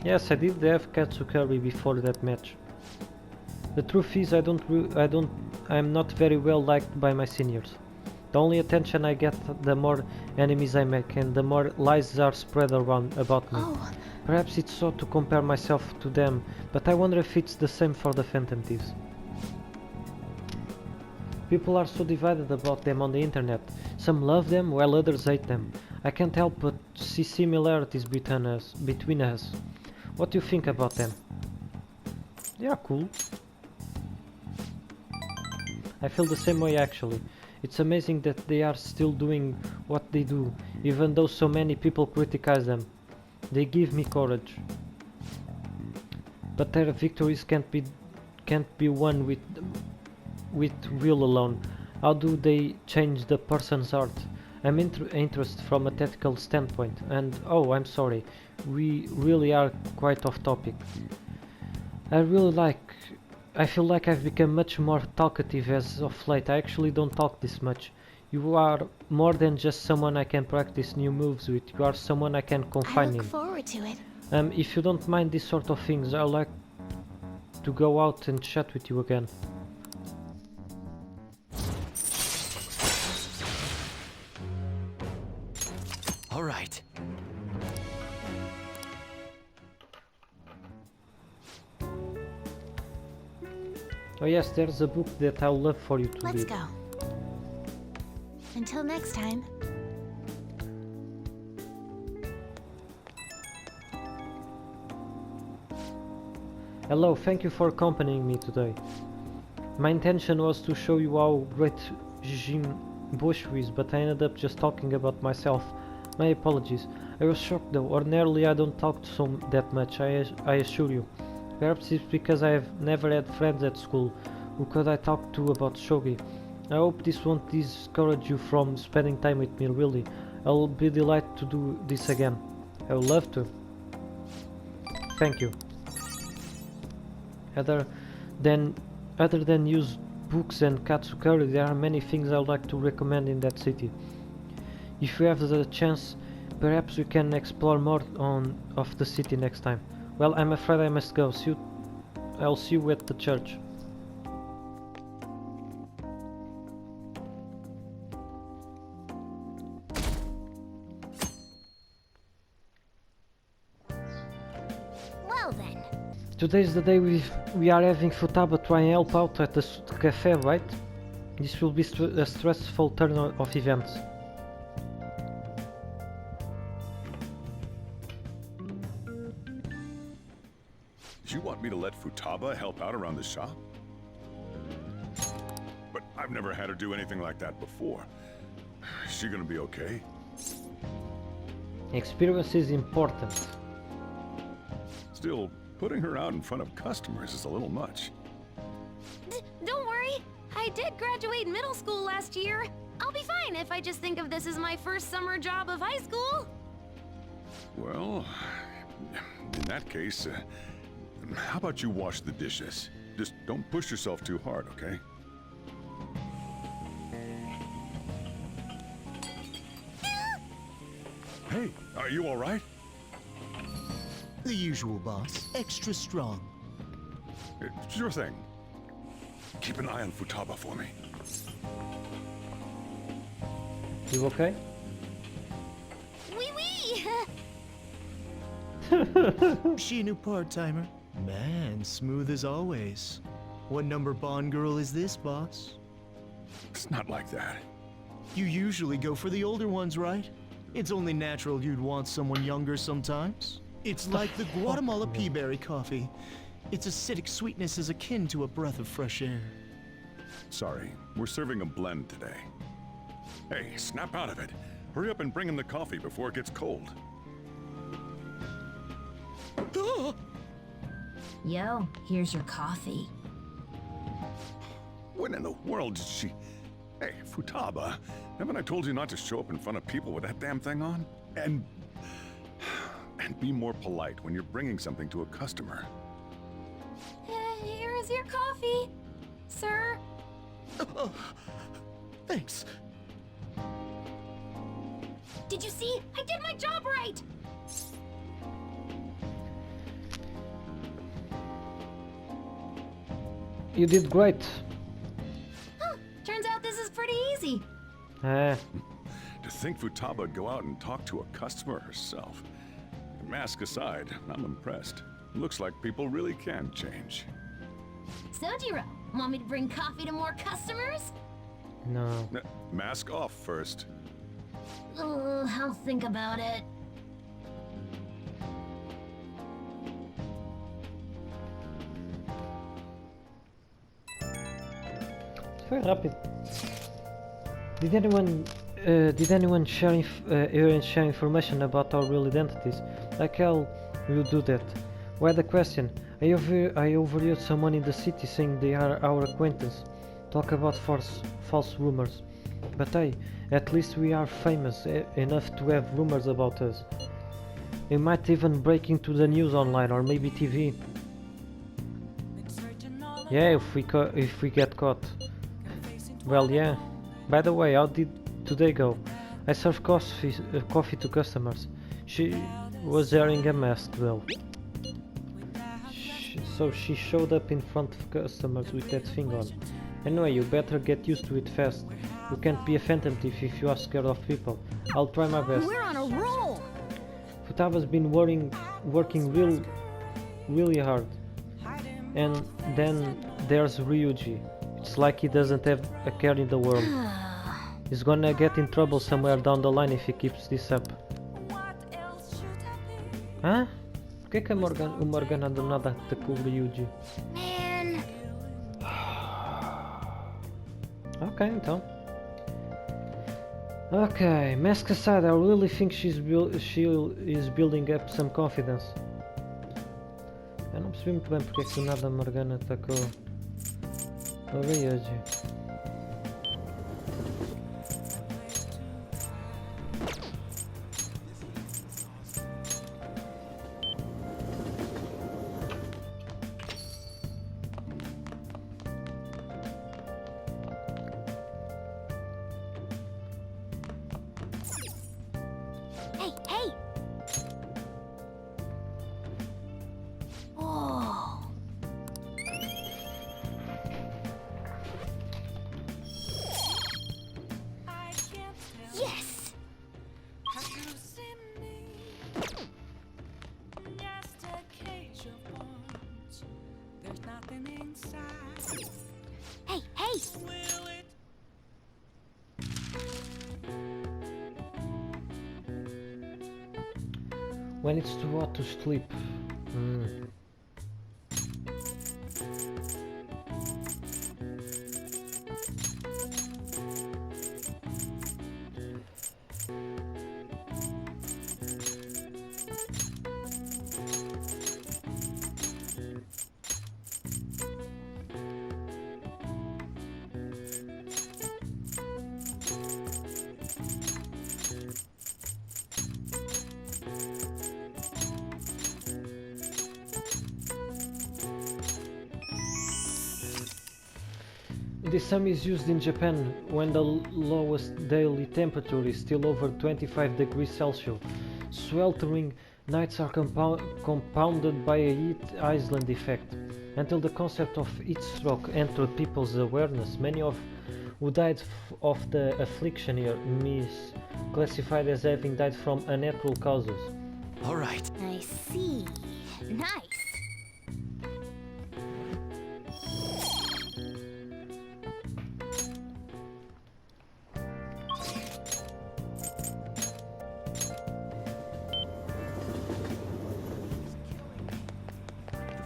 Yes, I did have katsu curry before that match. The truth is, I'm not very well liked by my seniors. The only attention I get, the more enemies I make, and the more lies are spread around about me. Oh. Perhaps it's so to compare myself to them, but I wonder if it's the same for the Phantom Thieves. People are so divided about them on the internet. Some love them while others hate them. I can't help but see similarities between us. What do you think about them? They are cool. I feel the same way actually. It's amazing that they are still doing what they do, even though so many people criticize them. They give me courage. But their victories can't be won with will alone. How do they change the person's heart? I'm interested from a tactical standpoint, and oh, I'm sorry, we really are quite off topic. I feel like I've become much more talkative as of late. I actually don't talk this much. You are more than just someone I can practice new moves with. You are someone I can confide in. I look forward to it. If you don't mind these sort of things, I'd like to go out and chat with you again. All right. Oh yes, there's a book that I'd love for you to read. Let's go. Until next time. Hello, thank you for accompanying me today. My intention was to show you how great Jim Bush is, but I ended up just talking about myself. My apologies. I was shocked though. Ordinarily I don't talk that much, I assure you. Perhaps it's because I have never had friends at school who could I talk to about shogi. I hope this won't discourage you from spending time with me, really. I'll be delighted to do this again. I would love to. Thank you. Other than used books and katsukuri, there are many things I would like to recommend in that city. If you have the chance, perhaps we can explore more of the city next time. Well, I'm afraid I must go. I'll see you at the church. Well then. Today's the day we are having Futaba try and help out at the cafe, right? This will be a stressful turn of events. You want me to let Futaba help out around the shop? But I've never had her do anything like that before. Is she gonna be okay? Experience is important. Still, putting her out in front of customers is a little much. Don't worry. I did graduate middle school last year. I'll be fine if I just think of this as my first summer job of high school. Well, in that case, how about you wash the dishes? Just don't push yourself too hard, okay? Hey, are you all right? The usual, boss. Extra strong. Sure thing. Keep an eye on Futaba for me. You okay? Wee wee! She a new part-timer? Man, smooth as always. What number Bond girl is this, boss? It's not like that. You usually go for the older ones, right? It's only natural you'd want someone younger sometimes. It's like the Guatemala peaberry coffee. Its acidic sweetness is akin to a breath of fresh air. Sorry, we're serving a blend today. Hey, snap out of it. Hurry up and bring him the coffee before it gets cold. Yo, here's your coffee. When in the world did she... Hey, Futaba, haven't I told you not to show up in front of people with that damn thing on? And be more polite when you're bringing something to a customer. Here is your coffee, sir. Thanks. Did you see? I did my job right! You did great. Huh, turns out this is pretty easy. To think Futaba would go out and talk to a customer herself. Mask aside, I'm impressed. Looks like people really can change. Sojiro, want me to bring coffee to more customers? No. Mask off first. I'll think about it. It's very rapid. Did anyone share share information about our real identities? Like how you do that? Why the question? I overheard someone in the city saying they are our acquaintance. Talk about false rumors. But hey, at least we are famous enough to have rumors about us. We might even break into the news online or maybe TV. Yeah, if we get caught. Well, yeah. By the way, how did today go? I served coffee to customers. She was wearing a mask though. So she showed up in front of customers with that thing on. Anyway, you better get used to it fast. You can't be a phantom thief if you are scared of people. I'll try my best. We're on a roll! Futaba's been working really hard. And then there's Ryuji. It's like he doesn't have a care in the world. He's gonna get in trouble somewhere down the line if he keeps this up. Hã? Por que o Morgana do nada atacou o Ryuji? Man. Ok, então. Ok, mask aside, I really think she is building up some confidence. Eu não percebi muito bem porque é que do nada a Morgana atacou o Ryuji. Hey, hey! Oh. Yes! Hey, hey! When it's too hot to sleep. This sum is used in Japan when the lowest daily temperature is still over 25 degrees Celsius. Sweltering nights are compounded by a heat island effect. Until the concept of heat stroke entered people's awareness, many of who died of the affliction here is classified as having died from unnatural causes. All right. I see. Nice.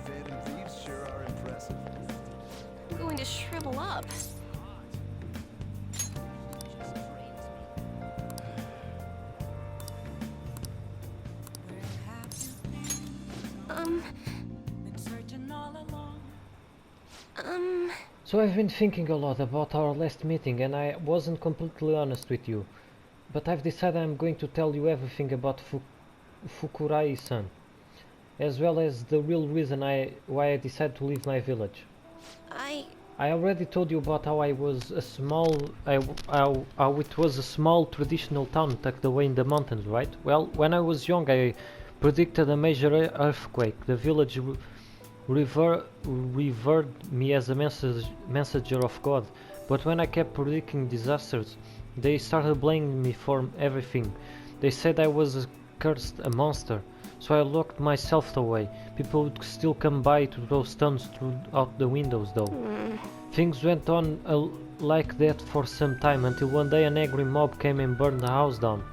Phantom thieves sure are impressive. I'm going to shrivel up. So I've been thinking a lot about our last meeting and I wasn't completely honest with you. But I've decided I'm going to tell you everything about Fukurai-san, as well as the real reason why I decided to leave my village. I already told you about how it was a small traditional town tucked away in the mountains, right? Well, when I was young I predicted a major earthquake. The village revered me as a messenger of God, but when I kept predicting disasters, they started blaming me for everything. They said I was cursed, a monster, so I locked myself away. People would still come by to throw stones out the windows though. Things went on like that for some time until one day an angry mob came and burned the house down.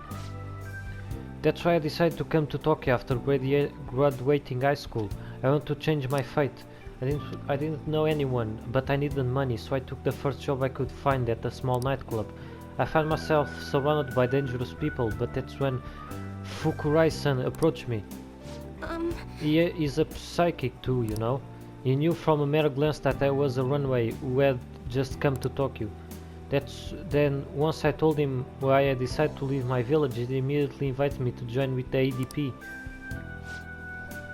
That's why I decided to come to Tokyo after graduating high school. I want to change my fate. I didn't know anyone, but I needed money, so I took the first job I could find at a small nightclub. I found myself surrounded by dangerous people, but that's when Fukurai-san approached me. He is a psychic too, you know. He knew from a mere glance that I was a runaway who had just come to Tokyo. Then once I told him why I decided to leave my village, he immediately invited me to join with the ADP.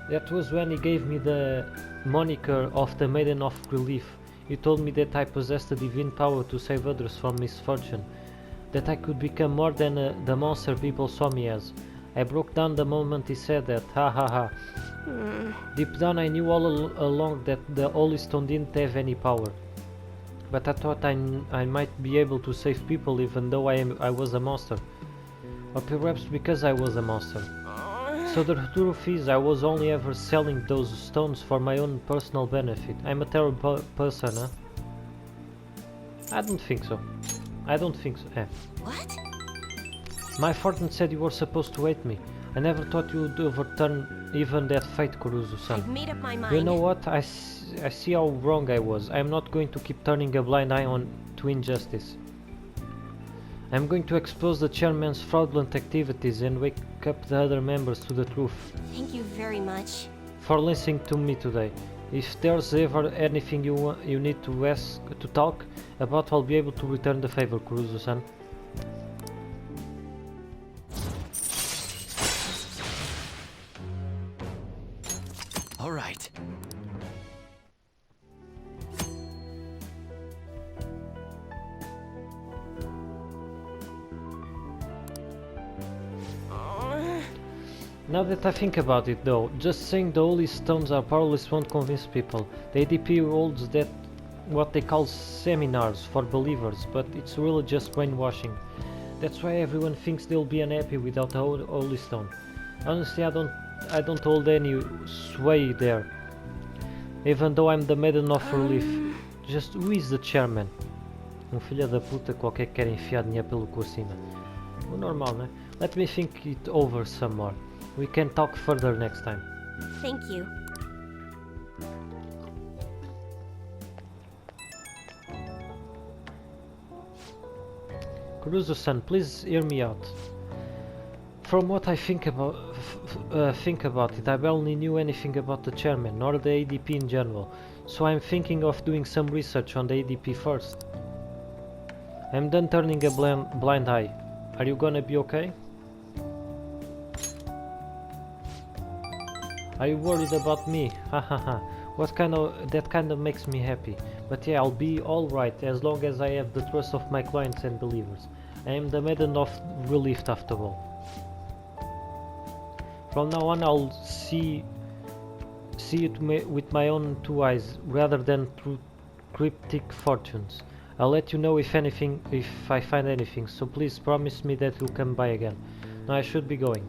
That was when he gave me the moniker of the Maiden of Relief. He told me that I possessed a divine power to save others from misfortune, that I could become more than the monster people saw me as. I broke down the moment he said that, ha ha ha. Deep down I knew all along that the Holy Stone didn't have any power. But I thought I might be able to save people even though I was a monster. Or perhaps because I was a monster. So the truth is, I was only ever selling those stones for my own personal benefit. I'm a terrible person, huh? I don't think so. What? My fortune said you were supposed to hate me. I never thought you would overturn even that fate, Kuruzu-san. I've made up my mind. You know what? I see how wrong I was. I'm not going to keep turning a blind eye to injustice. I'm going to expose the chairman's fraudulent activities and wake up the other members to the truth. Thank you very much. For listening to me today. If there's ever anything you need to talk about, I'll be able to return the favor, Kuruzu-san. All right. Now that I think about it though, just saying the holy stones are powerless won't convince people. The ADP holds that what they call seminars for believers, but it's really just brainwashing. That's why everyone thinks they'll be unhappy without the holy stone. Honestly, I don't hold any sway there. Even though I'm the Maiden of Relief. Just who is the chairman? Filho da puta qualquer que quer enfiar dinheiro pelo cu acima. O normal, né? Let me think it over some more. We can talk further next time. Thank you. Kuruzu-san, please hear me out. From what I think about it, I barely knew anything about the chairman, nor the ADP in general, so I'm thinking of doing some research on the ADP first. I'm done turning a blind eye. Are you gonna be okay? Are you worried about me? Hahaha. That kind of makes me happy. But yeah, I'll be alright as long as I have the trust of my clients and believers. I am the maiden of relief after all. From now on I'll see it with my own two eyes rather than through cryptic fortunes. I'll let you know if I find anything, so please promise me that you'll come by again. Now I should be going.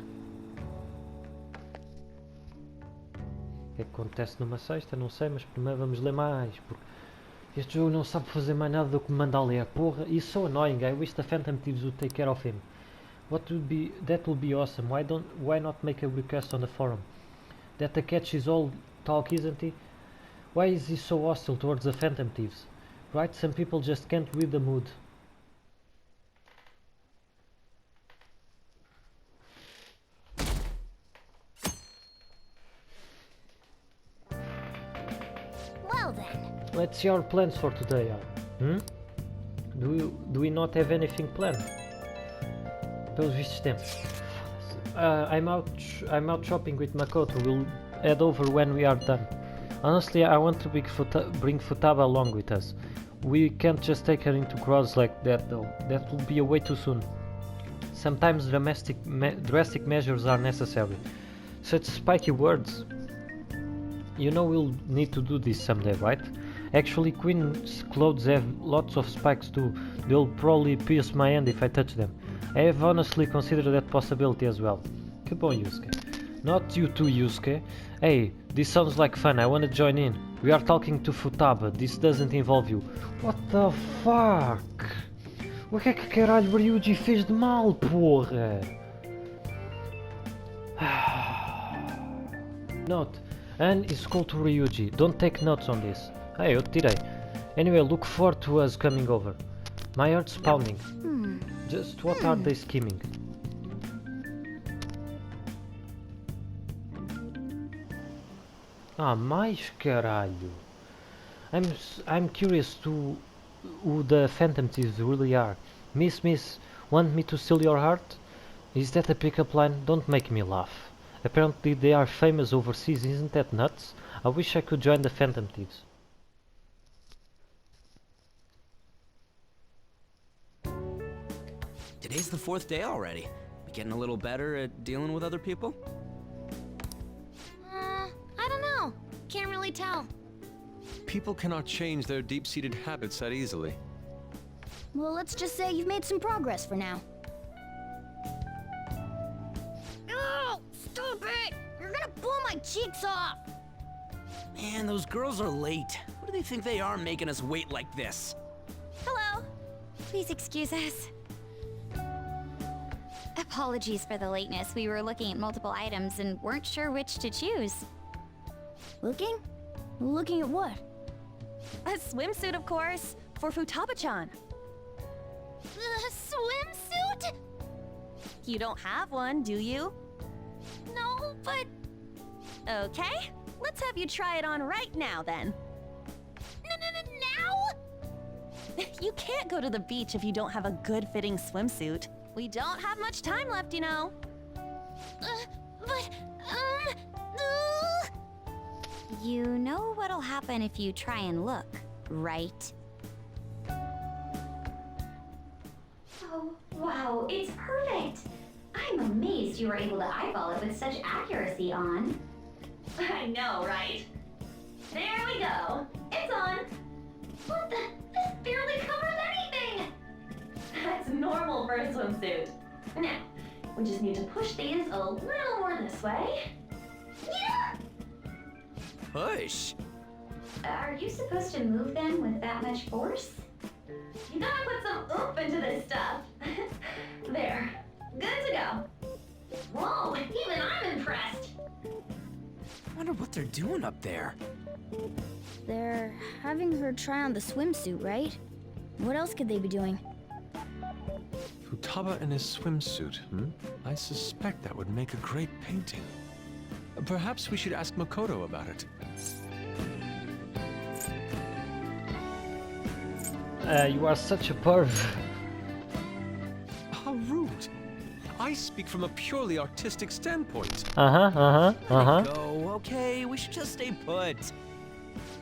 O que é que acontece numa sexta? Não sei, mas primeiro vamos ler mais, porque este jogo não sabe fazer mais nada do que me mandar ler. Porra, it's so annoying. I wish the Phantom Thieves would take care of him. That would be awesome. Why not make a request on the forum? That the catch is all talk, isn't he? Why is he so hostile towards the Phantom Thieves? Right? Some people just can't read the mood. Well then. Let's see our plans for today, Al. Do we not have anything planned? Pelos vistos temos. I'm out shopping with Makoto. We'll head over when we are done. Honestly, I want to bring Futaba along with us. We can't just take her into Cross like that though. That will be way too soon. Sometimes drastic measures are necessary. Such spiky words. You know we'll need to do this someday, right? Actually, Queen's clothes have lots of spikes too. They'll probably pierce my hand if I touch them. I have honestly considered that possibility as well. Que bom, Yusuke. Not you too, Yusuke. Hey, this sounds like fun. I want to join in. We are talking to Futaba. This doesn't involve you. What the fuck? O que é que caralho o Ryuji fez de mal, porra? Note. Anne is cool to Ryuji. Don't take notes on this. Hey, eu tirei. Anyway, look forward to us coming over. My heart's pounding. Just what are they scheming? Ah, mais caralho. I'm curious to who the Phantom Thieves really are. Miss, want me to steal your heart? Is that a pickup line? Don't make me laugh. Apparently they are famous overseas, isn't that nuts? I wish I could join the Phantom Thieves. Today's the 4th day already. Getting a little better at dealing with other people? I don't know. Can't really tell. People cannot change their deep-seated habits that easily. Well, let's just say you've made some progress for now. Oh, stop it! You're gonna blow my cheeks off! Man, those girls are late. What do they think they are making us wait like this? Hello. Please excuse us. Apologies for the lateness. We were looking at multiple items and weren't sure which to choose. Looking? Looking at what? A swimsuit, of course, for Futaba-chan. A swimsuit? You don't have one, do you? No, but... Okay, let's have you try it on right now, then. Now? You can't go to the beach if you don't have a good-fitting swimsuit. We don't have much time left, you know. You know what'll happen if you try and look, right? Oh, wow, it's perfect! I'm amazed you were able to eyeball it with such accuracy on. I know, right? There we go. It's on. What the? This barely covers anything! That's normal for a swimsuit. Now, we just need to push these a little more this way. Yeah! Push? Are you supposed to move them with that much force? You gotta put some oomph into this stuff. There. Good to go. Whoa, even I'm impressed. I wonder what they're doing up there. They're having her try on the swimsuit, right? What else could they be doing? Futaba in his swimsuit, I suspect that would make a great painting. Perhaps we should ask Makoto about it. You are such a perv. How rude. I speak from a purely artistic standpoint. Uh-huh. Go, okay, we should just stay put.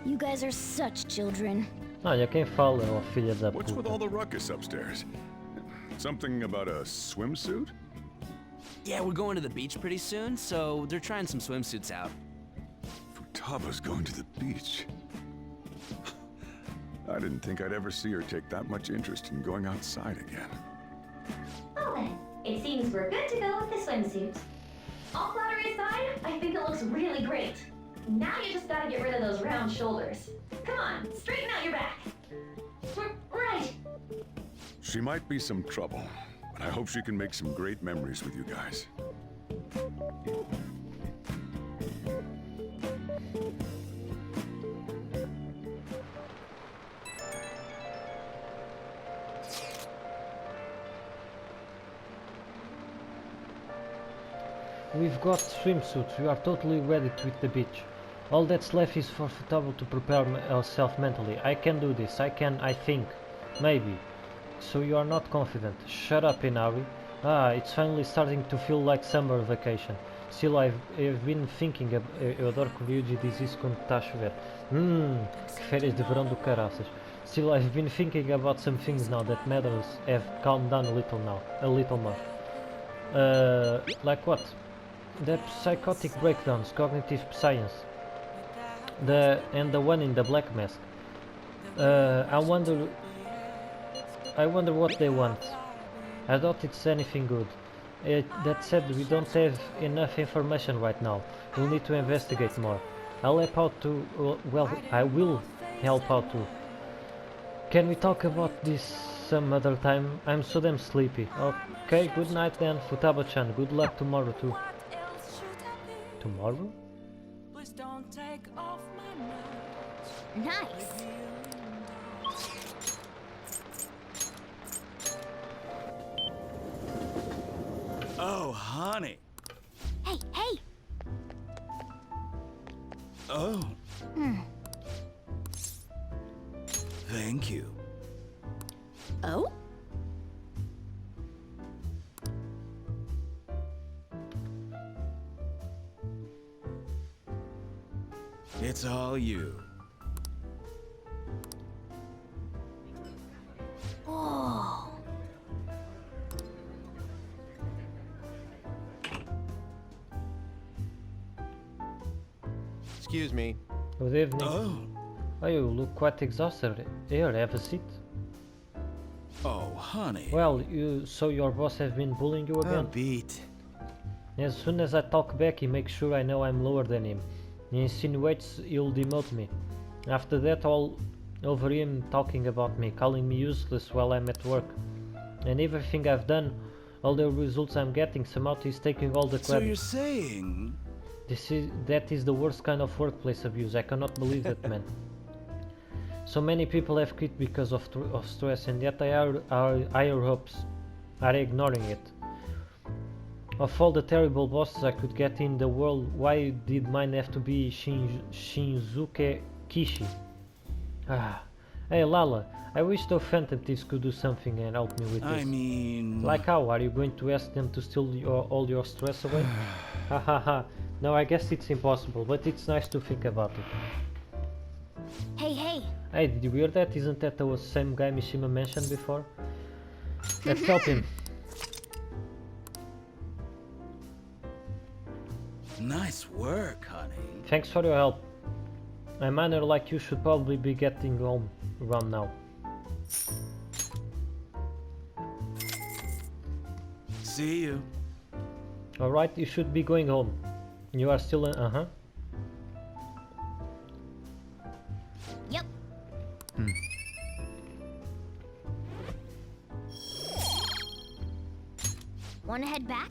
You guys are such children. Olha, quem fala, ó filha da What's with all puta. the ruckus upstairs? Something about a swimsuit? Yeah, we're going to the beach pretty soon, so they're trying some swimsuits out. Futaba's going to the beach. I didn't think I'd ever see her take that much interest in going outside again. Well then, it seems we're good to go with the swimsuit. All flattery aside, I think it looks really great. Now you just gotta get rid of those round shoulders. Come on, straighten out your back. Right. She might be some trouble, but I hope she can make some great memories with you guys. We've got swimsuits, we are totally ready to hit the beach. All that's left is for Futaba to prepare herself mentally. I can do this, I think. Maybe. So you are not confident. Shut up, Inari. Ah, it's finally starting to feel like summer vacation. Still, I've been thinking... Eu adoro que o Ryuji diz isso quando está a chover. Que férias de verão do caraças. Still, I've been thinking about some things now that matters have calmed down a little more. Like what? The psychotic breakdowns, cognitive science. And the one in the black mask. I wonder what they want. I doubt it's anything good. That said, we don't have enough information right now. We'll need to investigate more. I'll help out too. Well, I will help out too. Can we talk about this some other time? I'm so damn sleepy. Okay, good night then, Futaba-chan. Good luck tomorrow too. Tomorrow? Nice. Oh, honey. Hey, hey! Oh. Thank you. Oh? It's all you. Oh. Excuse me. Good evening. Oh, you look quite exhausted. Here, have a seat. Oh, honey. Well, so your boss has been bullying you again? Beat. As soon as I talk back, he makes sure I know I'm lower than him. He insinuates he'll demote me. After that, all over him talking about me, calling me useless while I'm at work. And everything I've done, all the results I'm getting, somehow he's taking all the credit. So you're saying... That is the worst kind of workplace abuse. I cannot believe it, man. So many people have quit because of stress, and yet our higher hopes are ignoring it. Of all the terrible bosses I could get in the world, why did mine have to be Shinzuke Kishi? Hey Lala, I wish the Phantom Thieves could do something and help me with this. I mean... Like how? Are you going to ask them to steal all your stress away? Hahaha. No, I guess it's impossible, but it's nice to think about it. Hey, hey! Hey, did you hear that? Isn't that the same guy Mishima mentioned before? Let's help him. Nice work, honey. Thanks for your help. A miner like you should probably be getting home around now. See you. Alright, you should be going home. You are still in... Yep. Wanna head back?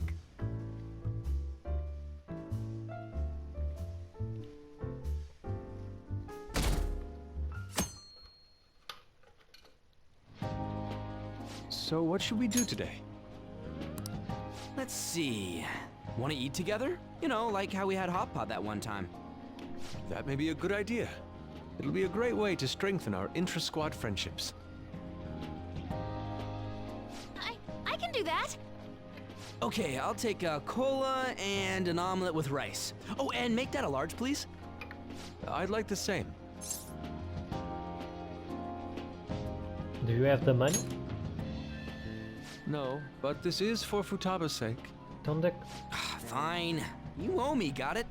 So what should we do today? Let's see. Want to eat together? You know, like how we had hot pot that one time. That may be a good idea. It'll be a great way to strengthen our intra-squad friendships. I can do that. Okay, I'll take a cola and an omelet with rice. Oh, and make that a large, please. I'd like the same. Do you have the money? No, but this is for Futaba's sake. Don't they... Fine. You owe me, got it?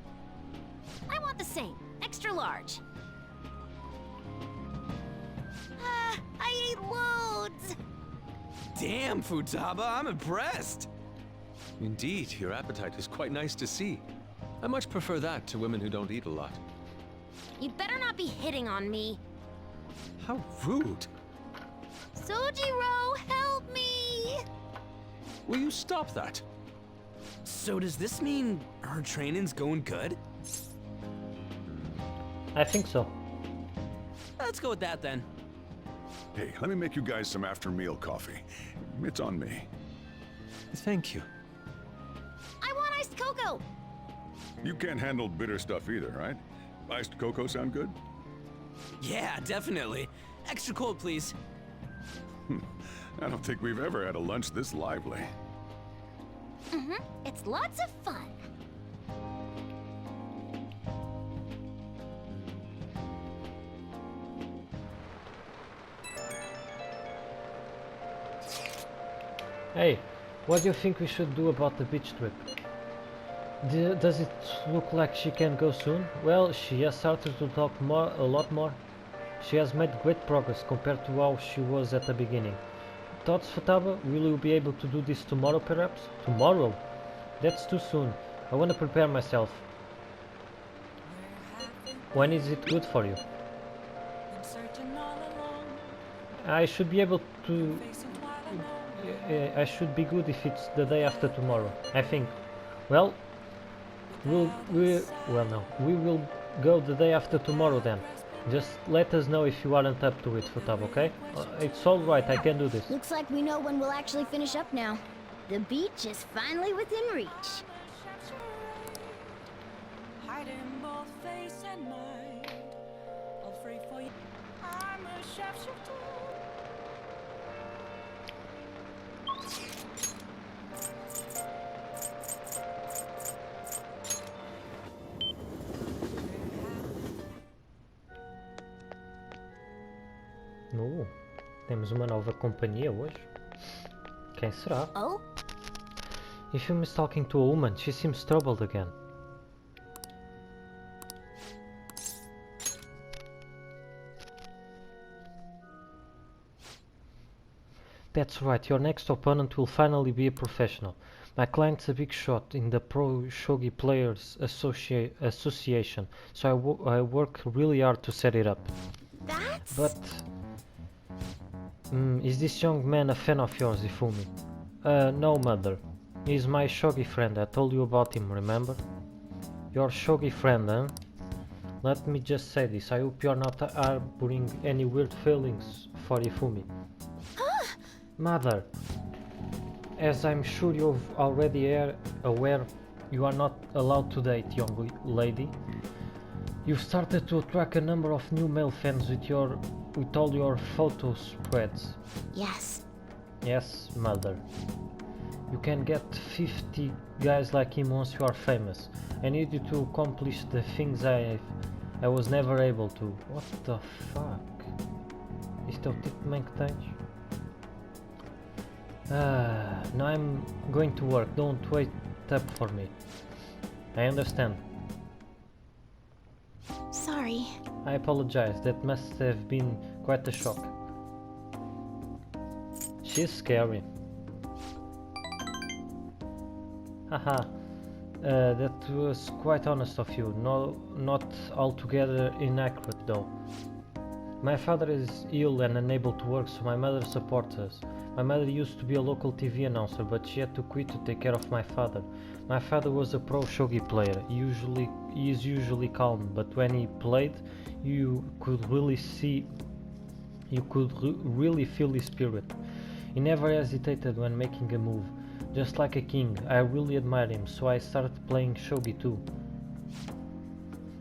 I want the same. Extra large. I ate loads! Damn, Futaba, I'm impressed. Indeed, your appetite is quite nice to see. I much prefer that to women who don't eat a lot. You better not be hitting on me. How rude! Sojiro, help me! Will you stop that? So does this mean her training's going good? I think so. Let's go with that then. Hey, let me make you guys some after-meal coffee. It's on me. Thank you. I want iced cocoa! You can't handle bitter stuff either, right? Iced cocoa sound good? Yeah, definitely. Extra cold, please. I don't think we've ever had a lunch this lively. It's lots of fun. Hey, what do you think we should do about the beach trip? Does it look like she can go soon? Well, she has started to talk a lot more. She has made great progress compared to how she was at the beginning. Thoughts, Futaba? Will you be able to do this tomorrow, perhaps? Tomorrow? That's too soon. I want to prepare myself. When is it good for you? I should be able to... I should be good if it's the day after tomorrow, I think. Well, we will go the day after tomorrow then. Just let us know if you aren't up to it, Futaba, okay? It's alright, I can do this. Looks like we know when we'll actually finish up now. The beach is finally within reach. Hiding both face and mind. All free for you. I'm a shapeshifter. Temos uma nova companhia hoje. Quem será? Oh? Ifum is talking to a woman. She seems troubled again. That's right, your next opponent will finally be a professional. My client's a big shot in the Pro Shogi Players Association, so I work really hard to set it up. But... is this young man a fan of yours, Ifumi? No, mother. He's my shogi friend. I told you about him, remember? Your shogi friend, huh? Let me just say this. I hope you're not harboring any weird feelings for Ifumi. Mother, as I'm sure you're already aware, you are not allowed to date, young lady. You've started to attract a number of new male fans with all your photo spreads. Yes. Yes, mother. You can get 50 guys like him once you are famous. I need you to accomplish the things I was never able to. What the fuck? Isto é o tipo também que tens? Now I'm going to work. Don't wait up for me. I understand. Sorry. I apologize. That must have been quite a shock. She's scary. Haha. That was quite honest of you. No, not altogether inaccurate though. My father is ill and unable to work, so my mother supports us. My mother used to be a local TV announcer, but she had to quit to take care of my father. My father was a pro shogi player. He is usually calm, but when he played, you could really feel his spirit. He never hesitated when making a move, just like a king. I really admired him, so I started playing shogi too.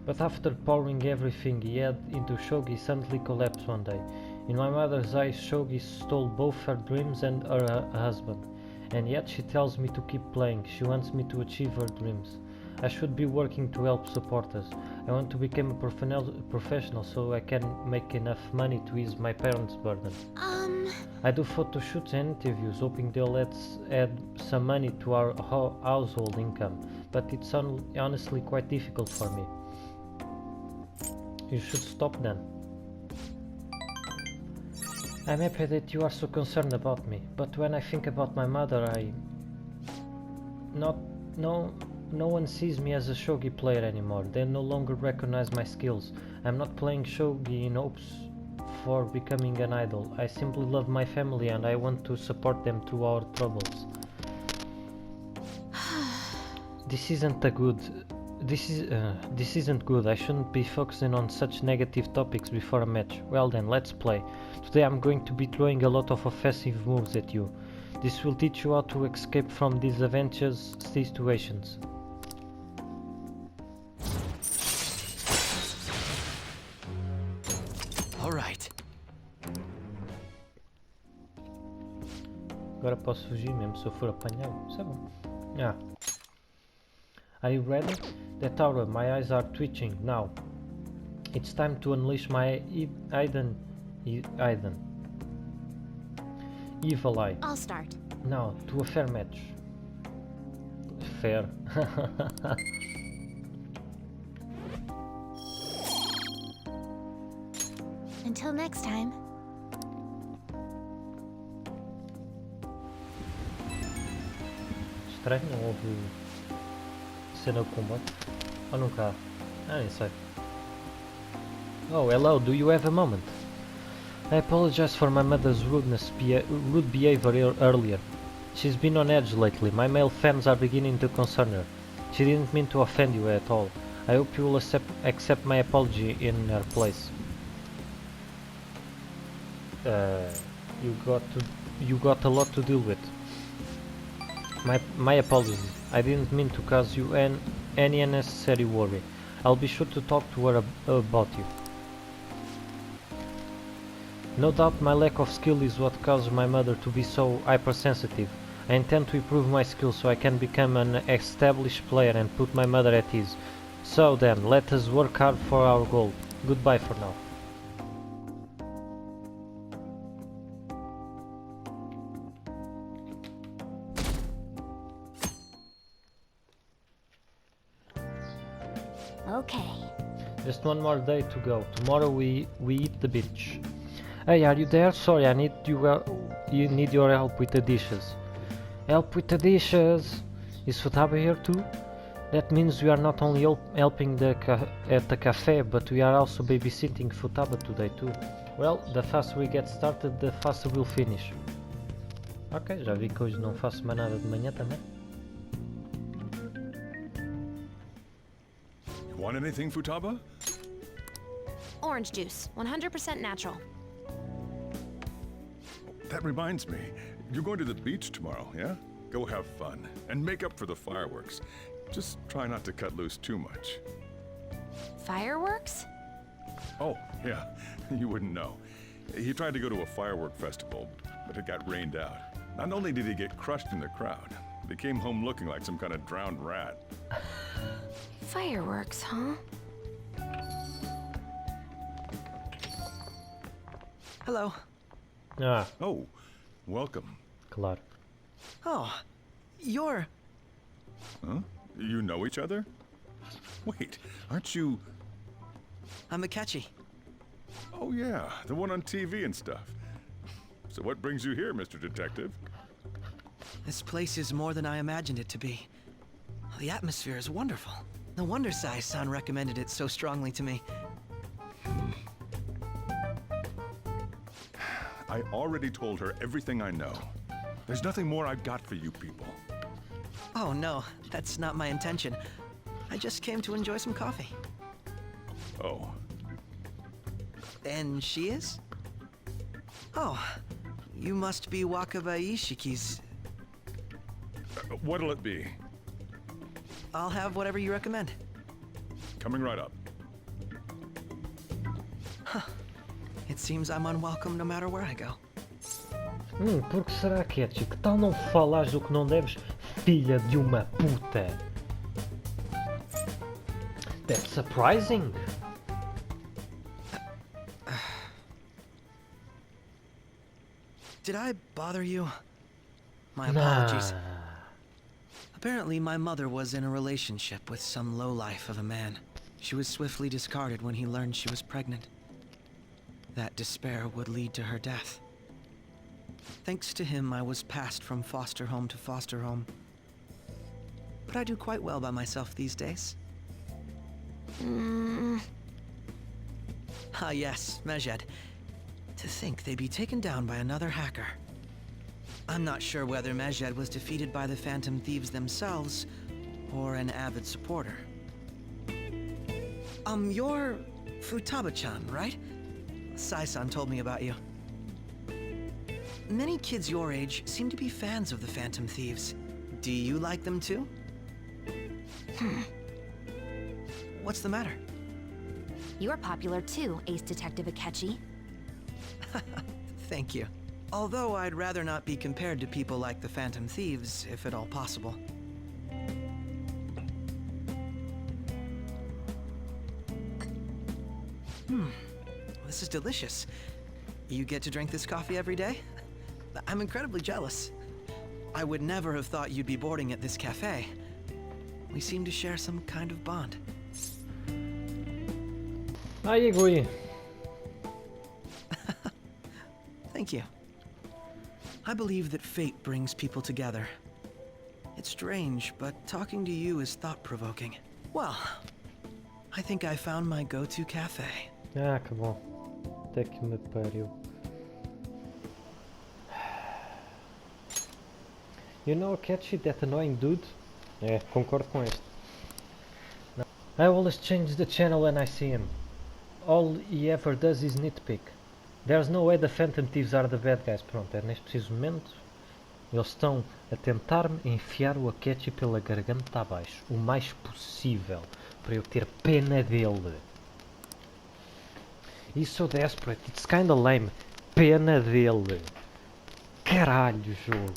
But after pouring everything he had into shogi, he suddenly collapsed one day. In my mother's eyes, shogi stole both her dreams and her husband. And yet she tells me to keep playing. She wants me to achieve her dreams. I should be working to help supporters. I want to become a professional so I can make enough money to ease my parents' burden. I do photo shoots and interviews, hoping they'll let's add some money to our household income, but it's honestly quite difficult for me. You should stop then. I'm happy that you are so concerned about me, but when I think about my mother, no one sees me as a shogi player anymore. They no longer recognize my skills. I'm not playing shogi in hopes for becoming an idol. I simply love my family and I want to support them through our troubles. This isn't good. I shouldn't be focusing on such negative topics before a match. Well then, let's play. Today I'm going to be throwing a lot of offensive moves at you. This will teach you how to escape from these adventurous situations. Alright. Agora posso fugir mesmo se eu for apanhado. Isso é bom. Are you ready? That aura, my eyes are twitching now. It's time to unleash my evil eye. I'll start. Now, to a fair match. Fair. Until next time. Estranho, não houve cena de combate. Ou nunca há? Nem sei. Oh, hello, do you have a moment? I apologize for my mother's rude behavior earlier. She's been on edge lately. My male fans are beginning to concern her. She didn't mean to offend you at all. I hope you will accept my apology in her place. You got a lot to deal with. My apologies. I didn't mean to cause you any unnecessary worry. I'll be sure to talk to her about you. No doubt my lack of skill is what caused my mother to be so hypersensitive. I intend to improve my skills so I can become an established player and put my mother at ease. So then, let us work hard for our goal. Goodbye for now. Okay. Just one more day to go. Tomorrow we eat the beach. Hey, are you there? Sorry, I need you need your help with the dishes. Help with the dishes. Is Futaba here too? That means we are not only helping at the cafe, but we are also babysitting Futaba today too. Well, the faster we get started, the faster we'll finish. Ok, já vi que hoje não faço mais nada de manhã também. Want anything, Futaba? Orange juice, 100% natural. That reminds me, you're going to the beach tomorrow, yeah? Go have fun, and make up for the fireworks. Just try not to cut loose too much. Fireworks? Oh, yeah, you wouldn't know. He tried to go to a firework festival, but it got rained out. Not only did he get crushed in the crowd, but he came home looking like some kind of drowned rat. Fireworks, huh? Hello. Ah. Oh, welcome. Claro. Oh, you're... Huh? You know each other? Wait, aren't you... I'm Akechi. Oh yeah, the one on TV and stuff. So what brings you here, Mr. Detective? This place is more than I imagined it to be. The atmosphere is wonderful. No wonder Sai-san recommended it so strongly to me. I already told her everything I know. There's nothing more I've got for you people. Oh no, that's not my intention. I just came to enjoy some coffee. Oh. And she is? Oh, you must be Wakaba Ishiki's... What'll it be? I'll have whatever you recommend. Coming right up. Huh. It seems I'm unwelcome no matter where I go. Por que será, Ketchy? Que tal não falares o que não deves, filha de uma puta? That's surprising. Did I bother you? My apologies. Nah. Apparently, my mother was in a relationship with some lowlife of a man. She was swiftly discarded when he learned she was pregnant. That despair would lead to her death. Thanks to him, I was passed from foster home to foster home. But I do quite well by myself these days. Ah yes, Mejed. To think they'd be taken down by another hacker. I'm not sure whether Mejed was defeated by the Phantom Thieves themselves, or an avid supporter. You're Futaba-chan, right? Sai-san told me about you. Many kids your age seem to be fans of the Phantom Thieves. Do you like them too? What's the matter? You're popular too, Ace Detective Akechi. Thank you. Although I'd rather not be compared to people like the Phantom Thieves, if at all possible. This is delicious. You get to drink this coffee every day? I'm incredibly jealous. I would never have thought you'd be boarding at this cafe. We seem to share some kind of bond. I agree. Thank you. I believe that fate brings people together. It's strange, but talking to you is thought-provoking. Well, I think I found my go-to cafe. Ah, que bom. Até que me pariu. You know, Akechi, that annoying dude? É, concordo com este. No. I always change the channel when I see him. All he ever does is nitpick. There's no way the Phantom Thieves are the bad guys. Pronto, é neste preciso momento. Eles estão a tentar-me enfiar o Akechi pela garganta abaixo. O mais possível. Para eu ter pena dele. He's so desperate. It's kinda lame. Pena dele. Caralho, jogo.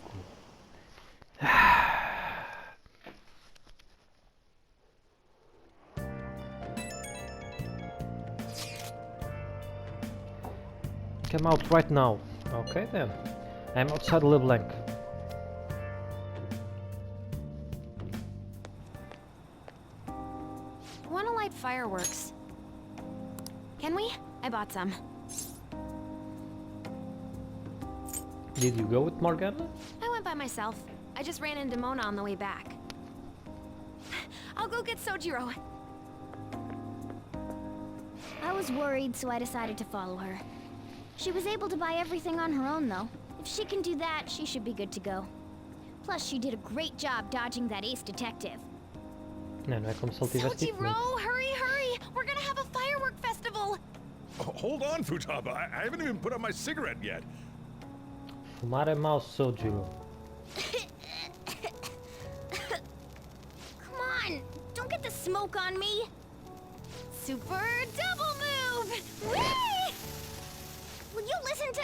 Come out right now. Okay then. I'm outside LeBlanc. Wanna light fireworks? Can we? I bought some. Did you go with Morgana? I went by myself. I just ran into Mona on the way back. I'll go get Sojiro. I was worried, so I decided to follow her. She was able to buy everything on her own, though. If she can do that, she should be good to go. Plus, she did a great job dodging that Ace Detective. Não, não é como se ele tivesse dito muito. Sojiro, hurry, hurry! We're gonna have a firework festival! Hold on, Futaba. I haven't even put out my cigarette yet. Fumar é mau, Sojiro. Come on! Don't get the smoke on me! Super double move! Whee! Will you listen to...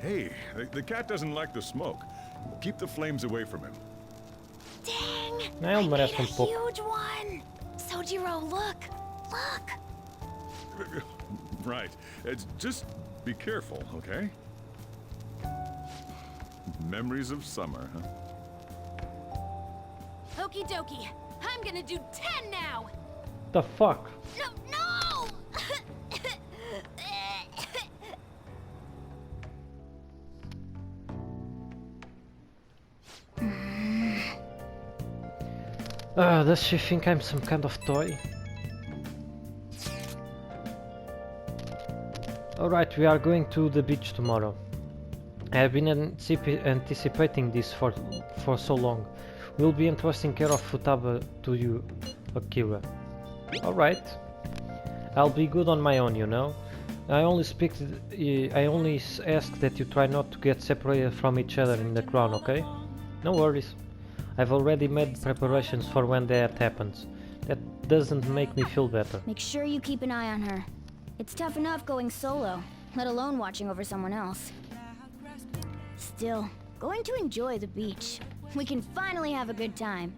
Hey, the cat doesn't like the smoke. Keep the flames away from him. Dang! Não, ele merece a pouco. huge one! Sojiro, look! Look! Right. Just be careful, okay? Memories of summer, huh? Okie dokie. I'm gonna do 10 now! The fuck? No! Does she think I'm some kind of toy? Alright, we are going to the beach tomorrow. I have been anticipating this for so long. We'll be entrusting care of Futaba to you, Akira. Alright. I'll be good on my own, you know. I only ask that you try not to get separated from each other in the crown, okay? No worries. I've already made preparations for when that happens. That doesn't make me feel better. Make sure you keep an eye on her. It's tough enough going solo, let alone watching over someone else. Still, going to enjoy the beach. We can finally have a good time.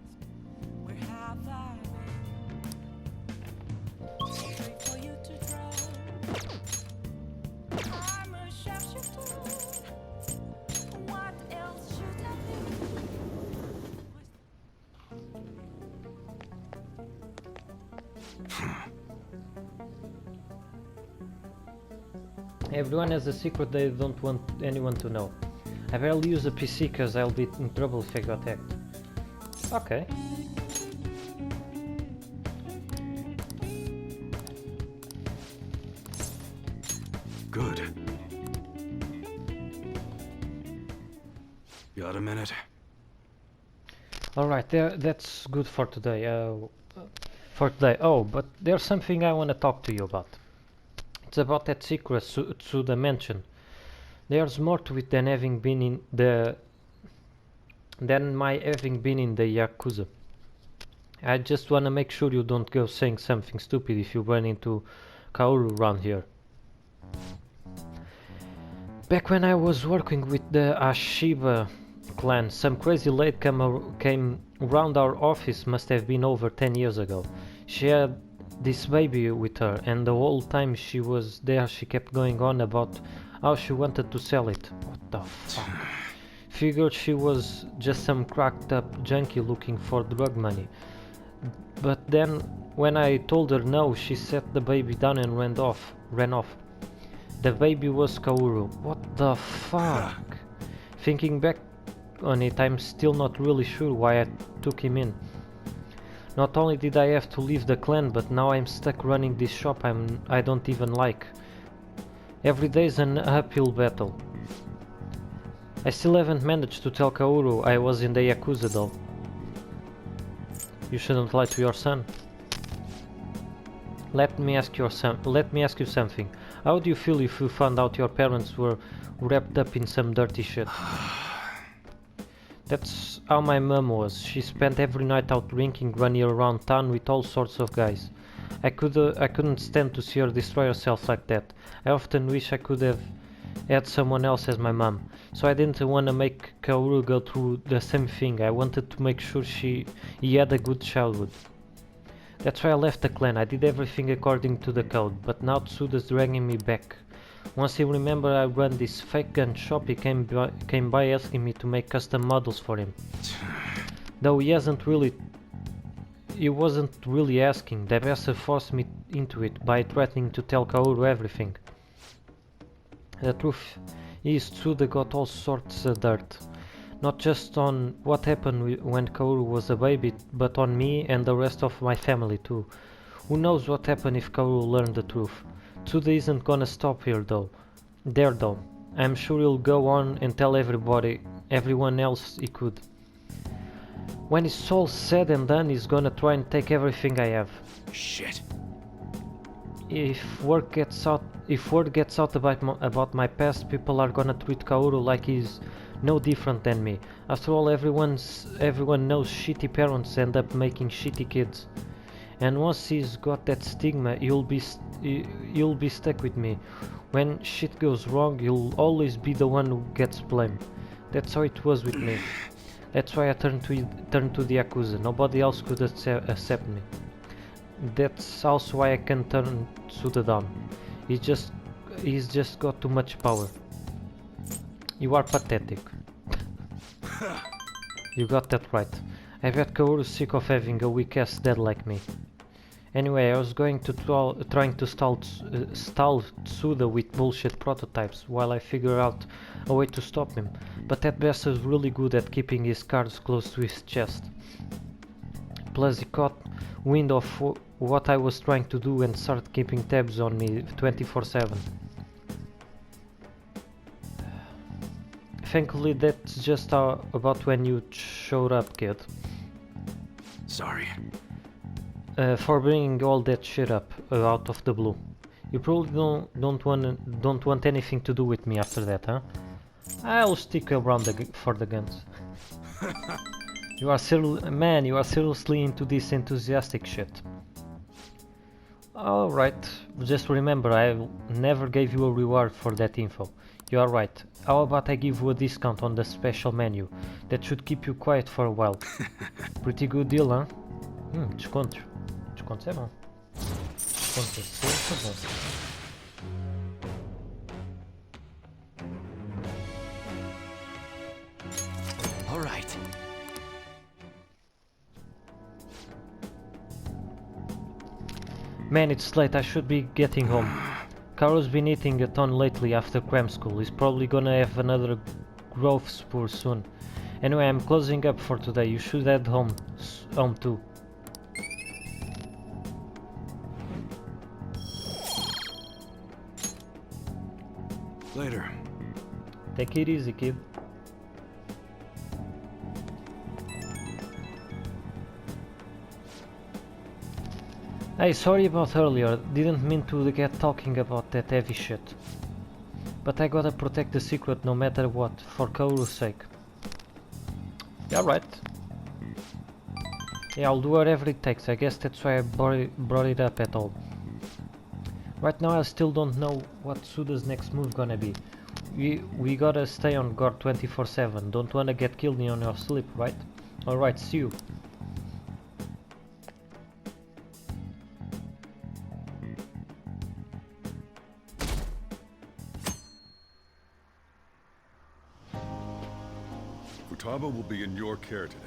Everyone has a secret they don't want anyone to know. I barely use a PC cause I'll be in trouble if I got hacked. Okay. Good. Got a minute? Alright, that's good for today. Oh, but there's something I want to talk to you about. It's about that secret to the mansion. There's more to it than having been in the than my having been in the Yakuza. I just want to make sure you don't go saying something stupid if you run into Kaoru around here. Back when I was working with the Ashiba clan, some crazy lady came around our office. Must have been over 10 years ago. She had this baby with her, and the whole time she was there she kept going on about how she wanted to sell it. What the fuck? Figured she was just some cracked up junkie looking for drug money. But then when I told her no, she set the baby down and ran off. The baby was Kaoru. What the fuck? Thinking back on it, I'm still not really sure why I took him in. Not only did I have to leave the clan, but now I'm stuck running this shop I don't even like. Every day's an uphill battle. I still haven't managed to tell Kaoru I was in the Yakuza though. You shouldn't lie to your son. Let me ask you something. How do you feel if you found out your parents were wrapped up in some dirty shit? That's how my mum was. She spent every night out drinking, running around town with all sorts of guys. I couldn't stand to see her destroy herself like that. I often wish I could have had someone else as my mum. So I didn't want to make Kaoru go through the same thing. I wanted to make sure he had a good childhood. That's why I left the clan. I did everything according to the code, but now Tsuda's dragging me back. Once he remembered I run this fake gun shop, he came by asking me to make custom models for him. Though he wasn't really asking. The bastard forced me into it by threatening to tell Kaoru everything. The truth is, Tsuda got all sorts of dirt. Not just on what happened when Kaoru was a baby, but on me and the rest of my family too. Who knows what happened if Kaoru learned the truth. Tsuda isn't gonna stop here though. I'm sure he'll go on and tell everyone else he could. When it's all said and done, he's gonna try and take everything I have. Shit. If word gets out about my past, people are gonna treat Kaoru like he's no different than me. After all, everyone knows shitty parents end up making shitty kids. And once he's got that stigma, you'll be stuck with me. When shit goes wrong, you'll always be the one who gets blamed. That's how it was with me. That's why I turned to the Yakuza. Nobody else could accept me. That's also why I can turn Tsuda down. He's just got too much power. You are pathetic. You got that right. I bet Kaoru's sick of having a weak-ass dad like me. Anyway, I was trying to stall Tsuda with bullshit prototypes while I figure out a way to stop him. But that bastard's really good at keeping his cards close to his chest. Plus he caught wind of what I was trying to do and started keeping tabs on me 24/7. Thankfully that's just about when you showed up, kid. Sorry. For bringing all that shit up out of the blue. You probably don't want anything to do with me after that, huh? I'll stick around for the guns. You are seriously into this enthusiastic shit. Alright, just remember I never gave you a reward for that info. You are right. How about I give you a discount on the special menu? That should keep you quiet for a while. Pretty good deal, huh? Descontos. Descontos é bom. Descontos é sempre bom. All right. Man, it's late, I should be getting home. Carl's been eating a ton lately after cram school. He's probably gonna have another growth spur soon. Anyway, I'm closing up for today. You should head home too. Later. Take it easy, kid. Hey, sorry about earlier. Didn't mean to get talking about that heavy shit. But I gotta protect the secret no matter what, for Kauru's sake. Yeah, right. Yeah, I'll do whatever it takes. I guess that's why I brought it up at all. Right now I still don't know what Suda's next move gonna be. We gotta stay on guard 24/7. Don't wanna get killed on your sleep, right? Alright, see you. Futaba will be in your care today.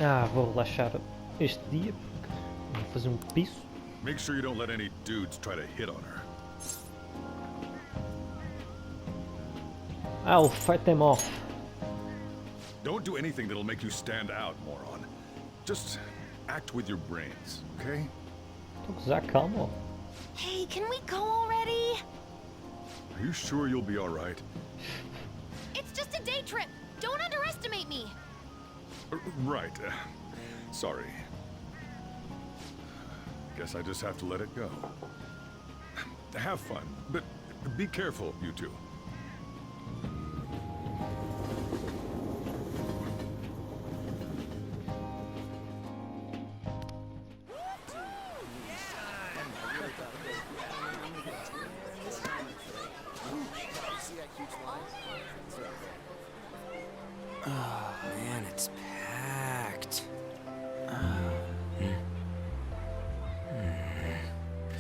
Ah, vou relaxar este dia. Vou fazer piso. Make sure you don't let any dudes try to hit on her. I'll fight them off. Don't do anything that'll make you stand out, moron. Just act with your brains, okay? Zach, calma. Hey, can we go already? Are you sure you'll be alright? It's just a day trip. Don't underestimate me. Right. Sorry. Guess I just have to let it go. Have fun, but be careful, you two. Oh man, it's packed.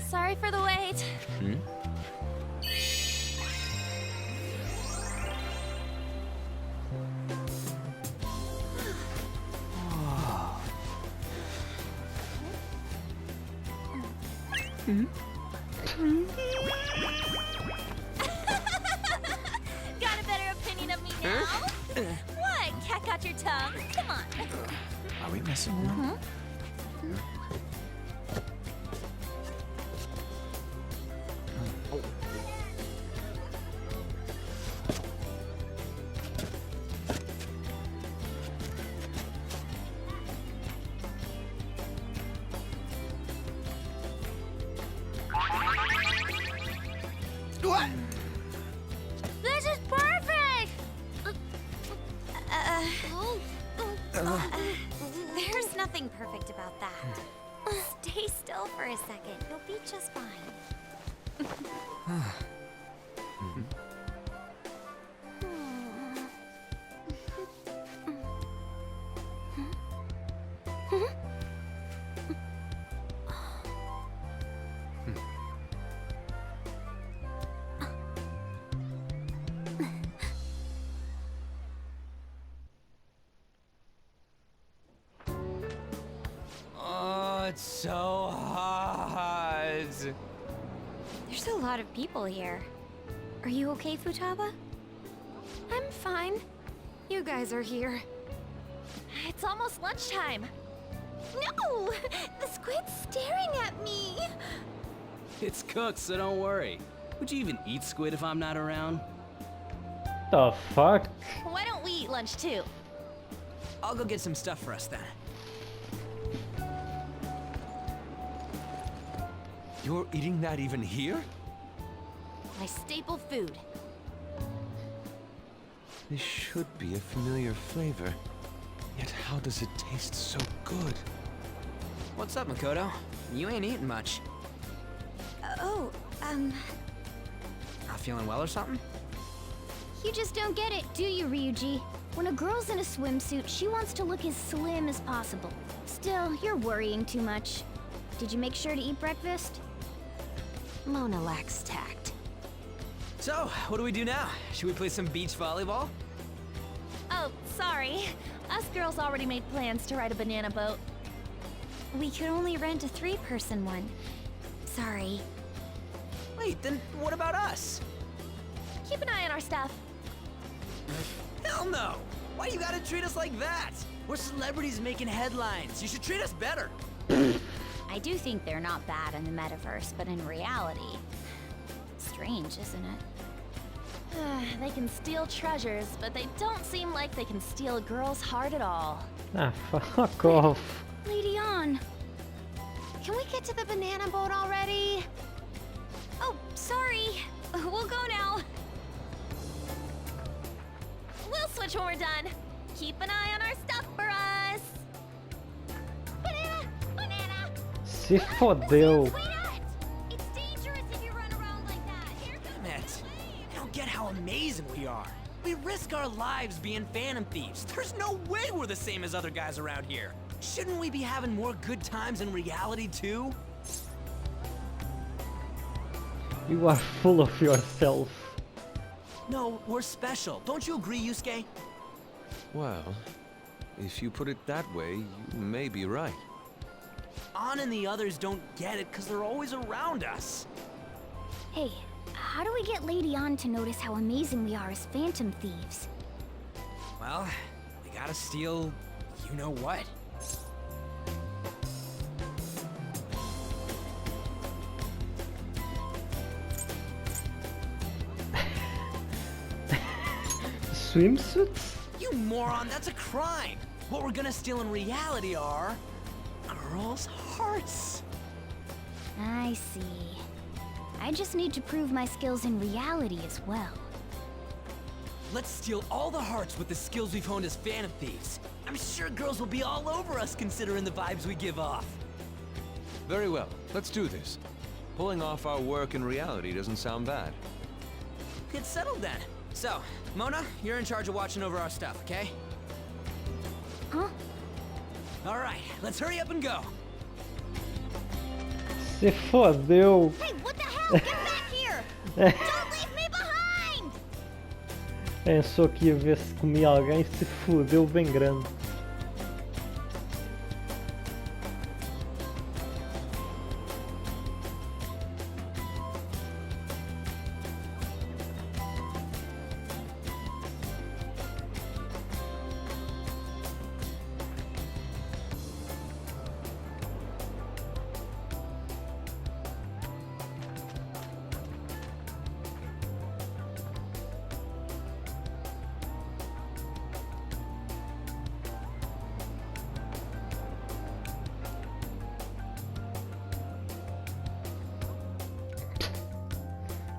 Sorry for the wait. Got a better opinion of me now? What? Cat got your tongue? Come on. Are we messing around? What? This is perfect! There's nothing perfect about that. Stay still for a second. You'll be just fine. Oh, it's so hot. There's a lot of people here. Are you okay, Futaba? I'm fine. You guys are here. It's almost lunchtime. No! The squid's staring at me! It's cooked, so don't worry. Would you even eat squid if I'm not around? The fuck? Why don't we eat lunch too? I'll go get some stuff for us then. You're eating that even here? My staple food. This should be a familiar flavor. Yet how does it taste so good? What's up, Makoto? You ain't eating much. Not feeling well or something? You just don't get it, do you, Ryuji? When a girl's in a swimsuit, she wants to look as slim as possible. Still, you're worrying too much. Did you make sure to eat breakfast? Mona lacks tact. So, what do we do now? Should we play some beach volleyball? Oh, sorry. Us girls already made plans to ride a banana boat. We could only rent a 3-person one. Sorry. Wait, then what about us? Keep an eye on our stuff. Hell no! Why you gotta treat us like that? We're celebrities making headlines. You should treat us better. I do think they're not bad in the metaverse, but in reality... Strange, isn't it? They can steal treasures, but they don't seem like they can steal a girl's heart at all. Ah, fuck off. Lady On. Can we get to the banana boat already? Oh, sorry. We'll go now. We'll switch when we're done. Keep an eye on our stuff for us. Banana! Banana! Se fodeu. It's dangerous if you run around like that. Here comes Damn it. I don't get how amazing we are. We risk our lives being phantom thieves. There's no way we're the same as other guys around here. Shouldn't we be having more good times in reality too? You are full of yourself. No, we're special. Don't you agree, Yusuke? Well, if you put it that way, you may be right. An and the others don't get it because they're always around us. Hey, how do we get Lady On to notice how amazing we are as phantom thieves? Well, we gotta steal you know what. Swimsuits? You moron, that's a crime! What we're gonna steal in reality are... girls' hearts! I see. I just need to prove my skills in reality as well. Let's steal all the hearts with the skills we've honed as phantom thieves. I'm sure girls will be all over us considering the vibes we give off. Very well, let's do this. Pulling off our work in reality doesn't sound bad. Get settled then. So, Mona, you're in charge of watching over our stuff, okay? Huh? All right, let's hurry up and go. Se fodeu. Hey, what the hell? Get back here! Don't leave me behind! Pensou que ia ver se comia alguém, se fodeu bem grande.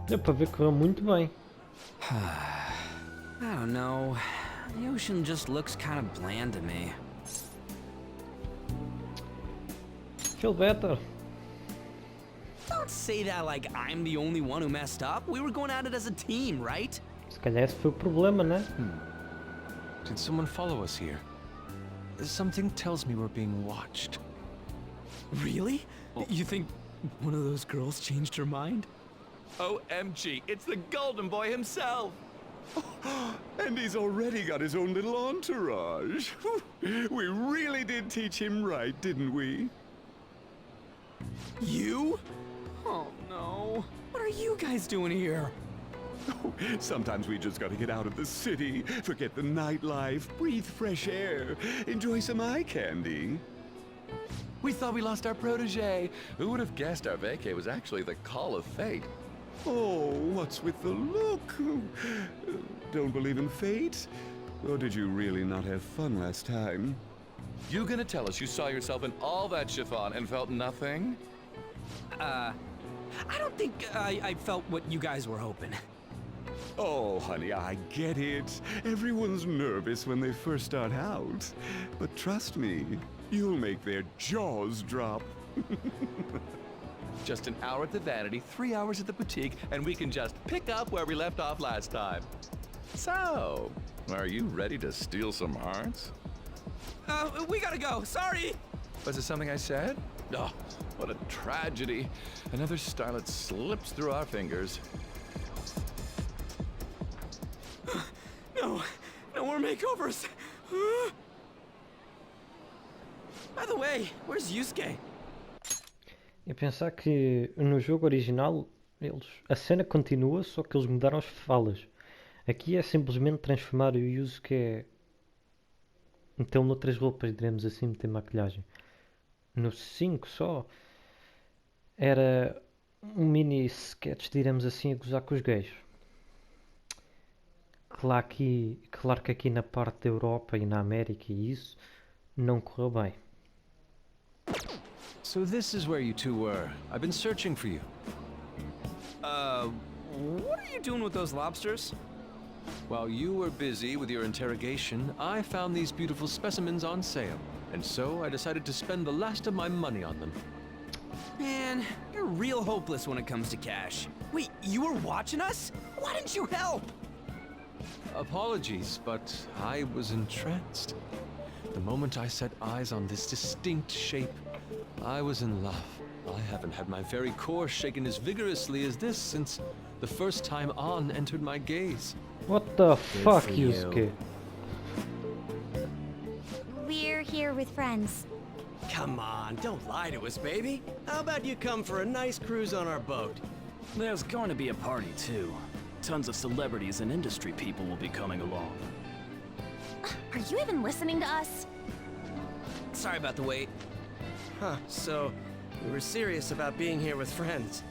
Deu pra ver que correu muito bem. I don't know. The ocean just looks kind of bland to me. Feel better. Don't say that like I'm the only one who messed up. We were going at it as a team, right? Se calhar esse foi o problema, né? Did someone follow us here? Something tells me we're being watched. Really? You think one of those girls changed her mind? OMG, it's the Golden Boy himself! And he's already got his own little entourage. We really did teach him right, didn't we? You? Oh no. What are you guys doing here? Sometimes we just gotta get out of the city, forget the nightlife, breathe fresh air, enjoy some eye candy. We thought we lost our protege. Who would have guessed our vacay was actually the call of fate? Oh, what's with the look? Don't believe in fate? Or did you really not have fun last time? You gonna tell us you saw yourself in all that chiffon and felt nothing? I don't think I felt what you guys were hoping. Oh, honey, I get it. Everyone's nervous when they first start out. But trust me, you'll make their jaws drop. Just an hour at the Vanity, 3 hours at the boutique, and we can just pick up where we left off last time. So, are you ready to steal some hearts? We gotta go. Sorry. Was it something I said? Oh, what a tragedy. Another starlet slips through our fingers. No more makeovers. By the way, where's Yusuke? E pensar que no jogo original a cena continua, só que eles mudaram as falas. Aqui é simplesmente transformar o Yusuke, metê-lo noutras roupas, diremos assim, meter maquilhagem. No 5 só era um mini sketch, diremos assim, a gozar com os gays. Claro que aqui na parte da Europa e na América e isso não correu bem. So this is where you two were. I've been searching for you. What are you doing with those lobsters? While you were busy with your interrogation, I found these beautiful specimens on sale. And so I decided to spend the last of my money on them. Man, you're real hopeless when it comes to cash. Wait, you were watching us? Why didn't you help? Apologies, but I was entranced. The moment I set eyes on this distinct shape, I was in love. I haven't had my very core shaken as vigorously as this since the first time An entered my gaze. What the fuck, Yusuke? We're here with friends. Come on, don't lie to us, baby. How about you come for a nice cruise on our boat? There's going to be a party, too. Tons of celebrities and industry people will be coming along. Are you even listening to us? Sorry about the wait. Huh, so we were serious about being here with friends.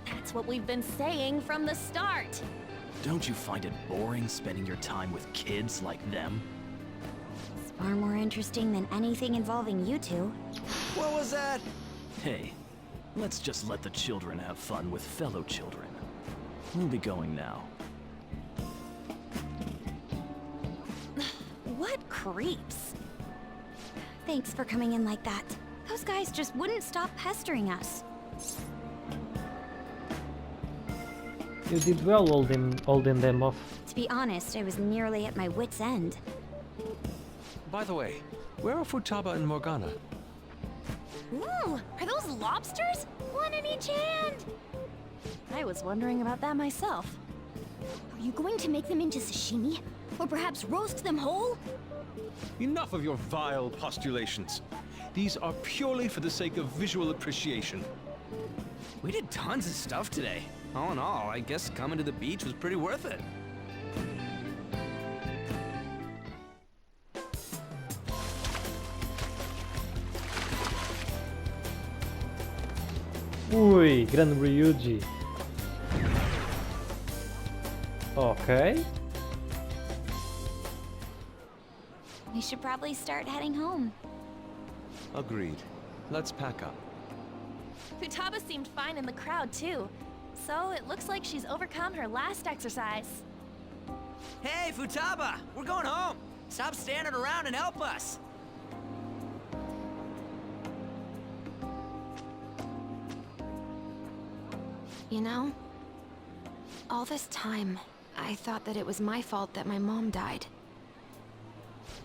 That's what we've been saying from the start. Don't you find it boring spending your time with kids like them? It's far more interesting than anything involving you two. What was that? Hey, let's just let the children have fun with fellow children. We'll be going now. What creeps. Thanks for coming in like that. Those guys just wouldn't stop pestering us. You did well holding them off. To be honest, I was nearly at my wit's end. By the way, where are Futaba and Morgana? Ooh, are those lobsters? One in each hand! I was wondering about that myself. Are you going to make them into sashimi? Or perhaps roast them whole? Enough of your vile postulations. These are purely for the sake of visual appreciation. We did tons of stuff today. All in all, I guess coming to the beach was pretty worth it. Ui, grande Ryuji. Okay. We should probably start heading home. Agreed. Let's pack up. Futaba seemed fine in the crowd, too. So it looks like she's overcome her last exercise. Hey, Futaba! We're going home! Stop standing around and help us! You know, all this time, I thought that it was my fault that my mom died.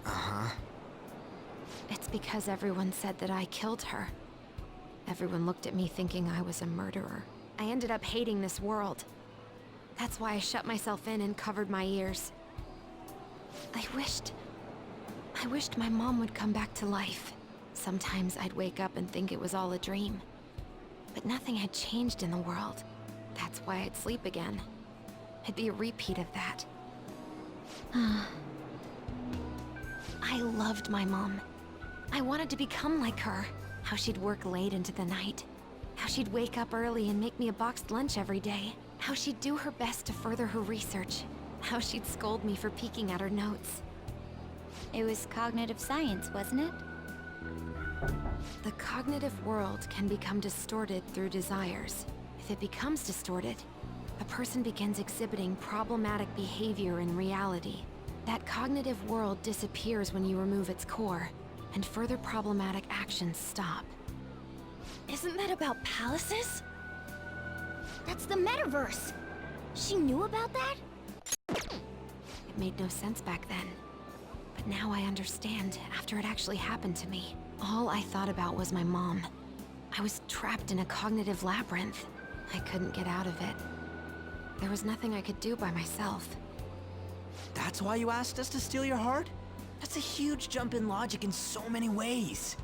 Uh-huh. It's because everyone said that I killed her. Everyone looked at me thinking I was a murderer. I ended up hating this world. That's why I shut myself in and covered my ears. I wished my mom would come back to life. Sometimes I'd wake up and think it was all a dream. But nothing had changed in the world. That's why I'd sleep again. It'd be a repeat of that. I loved my mom. I wanted to become like her. How she'd work late into the night. How she'd wake up early and make me a boxed lunch every day. How she'd do her best to further her research. How she'd scold me for peeking at her notes. It was cognitive science, wasn't it? The cognitive world can become distorted through desires. If it becomes distorted, a person begins exhibiting problematic behavior in reality. That cognitive world disappears when you remove its core, and further problematic actions stop. Isn't that about palaces? That's the metaverse! She knew about that? It made no sense back then. But now I understand, after it actually happened to me. All I thought about was my mom. I was trapped in a cognitive labyrinth. I couldn't get out of it. There was nothing I could do by myself. That's why you asked us to steal your heart? That's a huge jump in logic in so many ways.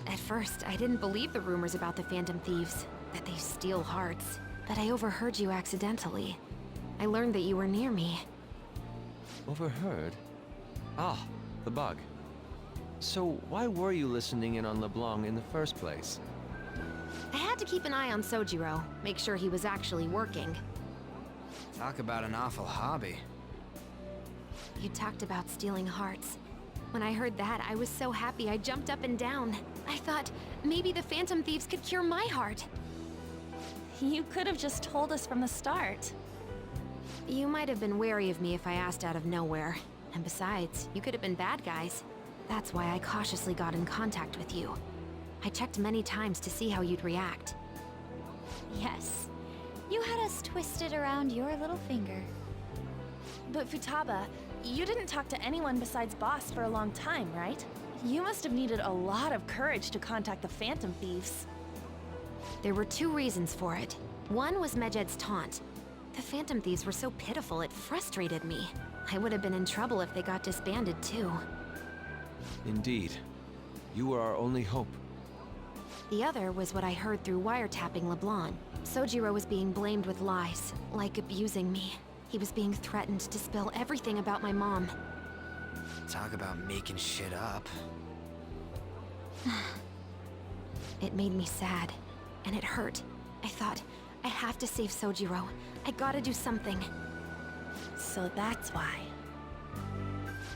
At first, I didn't believe the rumors about the Phantom Thieves, that they steal hearts. But I overheard you accidentally. I learned that you were near me. Overheard? Ah, the bug. So why were you listening in on LeBlanc in the first place? I had to keep an eye on Sojiro, make sure he was actually working. Talk about an awful hobby. You talked about stealing hearts. When I heard that, I was so happy I jumped up and down. I thought, maybe the Phantom Thieves could cure my heart. You could have just told us from the start. You might have been wary of me if I asked out of nowhere. And besides, you could have been bad guys. That's why I cautiously got in contact with you. I checked many times to see how you'd react. Yes. You had us twisted around your little finger. But Futaba, you didn't talk to anyone besides Boss for a long time, right? You must have needed a lot of courage to contact the Phantom Thieves. There were two reasons for it. One was Medjed's taunt. The Phantom Thieves were so pitiful it frustrated me. I would have been in trouble if they got disbanded too. Indeed. You were our only hope. The other was what I heard through wiretapping LeBlanc. Sojiro was being blamed with lies, like abusing me. He was being threatened to spill everything about my mom. Talk about making shit up. It made me sad, and it hurt. I thought, I have to save Sojiro. I gotta do something. So that's why.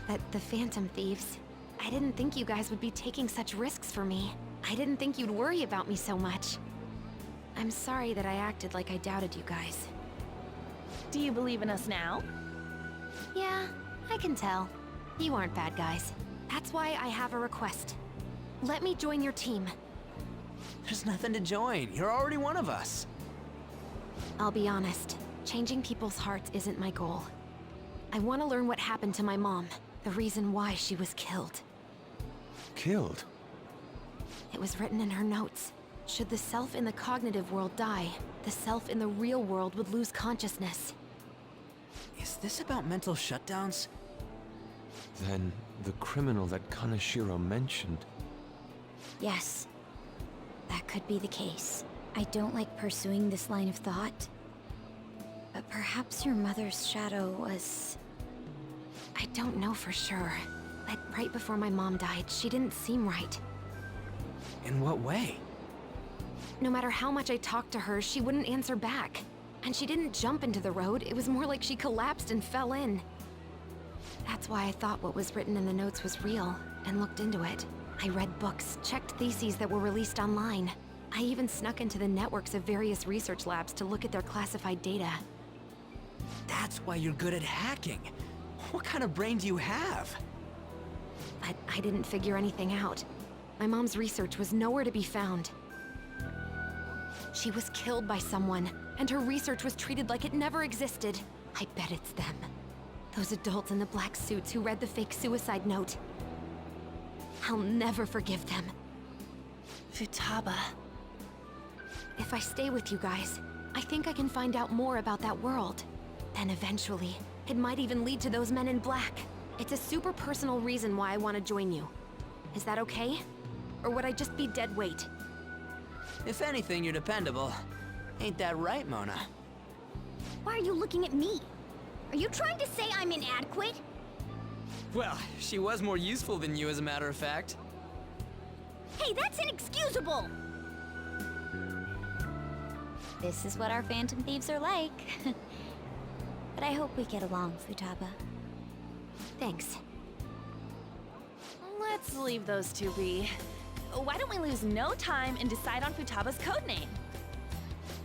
That the Phantom Thieves. I didn't think you guys would be taking such risks for me. I didn't think you'd worry about me so much. I'm sorry that I acted like I doubted you guys. Do you believe in us now? Yeah, I can tell. You aren't bad guys. That's why I have a request. Let me join your team. There's nothing to join. You're already one of us. I'll be honest. Changing people's hearts isn't my goal. I want to learn what happened to my mom. The reason why she was killed. Killed? It was written in her notes. Should the self in the cognitive world die, the self in the real world would lose consciousness. Is this about mental shutdowns? Then the criminal that Kaneshiro mentioned. Yes. That could be the case. I don't like pursuing this line of thought. But perhaps your mother's shadow was... I don't know for sure. But right before my mom died, she didn't seem right. In what way? No matter how much I talked to her, she wouldn't answer back. And she didn't jump into the road, it was more like she collapsed and fell in. That's why I thought what was written in the notes was real, and looked into it. I read books, checked theses that were released online. I even snuck into the networks of various research labs to look at their classified data. That's why you're good at hacking. What kind of brain do you have? But I didn't figure anything out. My mom's research was nowhere to be found. She was killed by someone, and her research was treated like it never existed. I bet it's them. Those adults in the black suits who read the fake suicide note. I'll never forgive them. Futaba. If I stay with you guys, I think I can find out more about that world. Then eventually, it might even lead to those men in black. It's a super personal reason why I want to join you. Is that okay? Or would I just be dead weight? If anything, you're dependable. Ain't that right, Mona? Why are you looking at me? Are you trying to say I'm inadequate? Well, she was more useful than you, as a matter of fact. Hey, that's inexcusable! This is what our Phantom Thieves are like. But I hope we get along, Futaba. Thanks. Let's leave those two be. Why don't we lose no time and decide on Futaba's codename?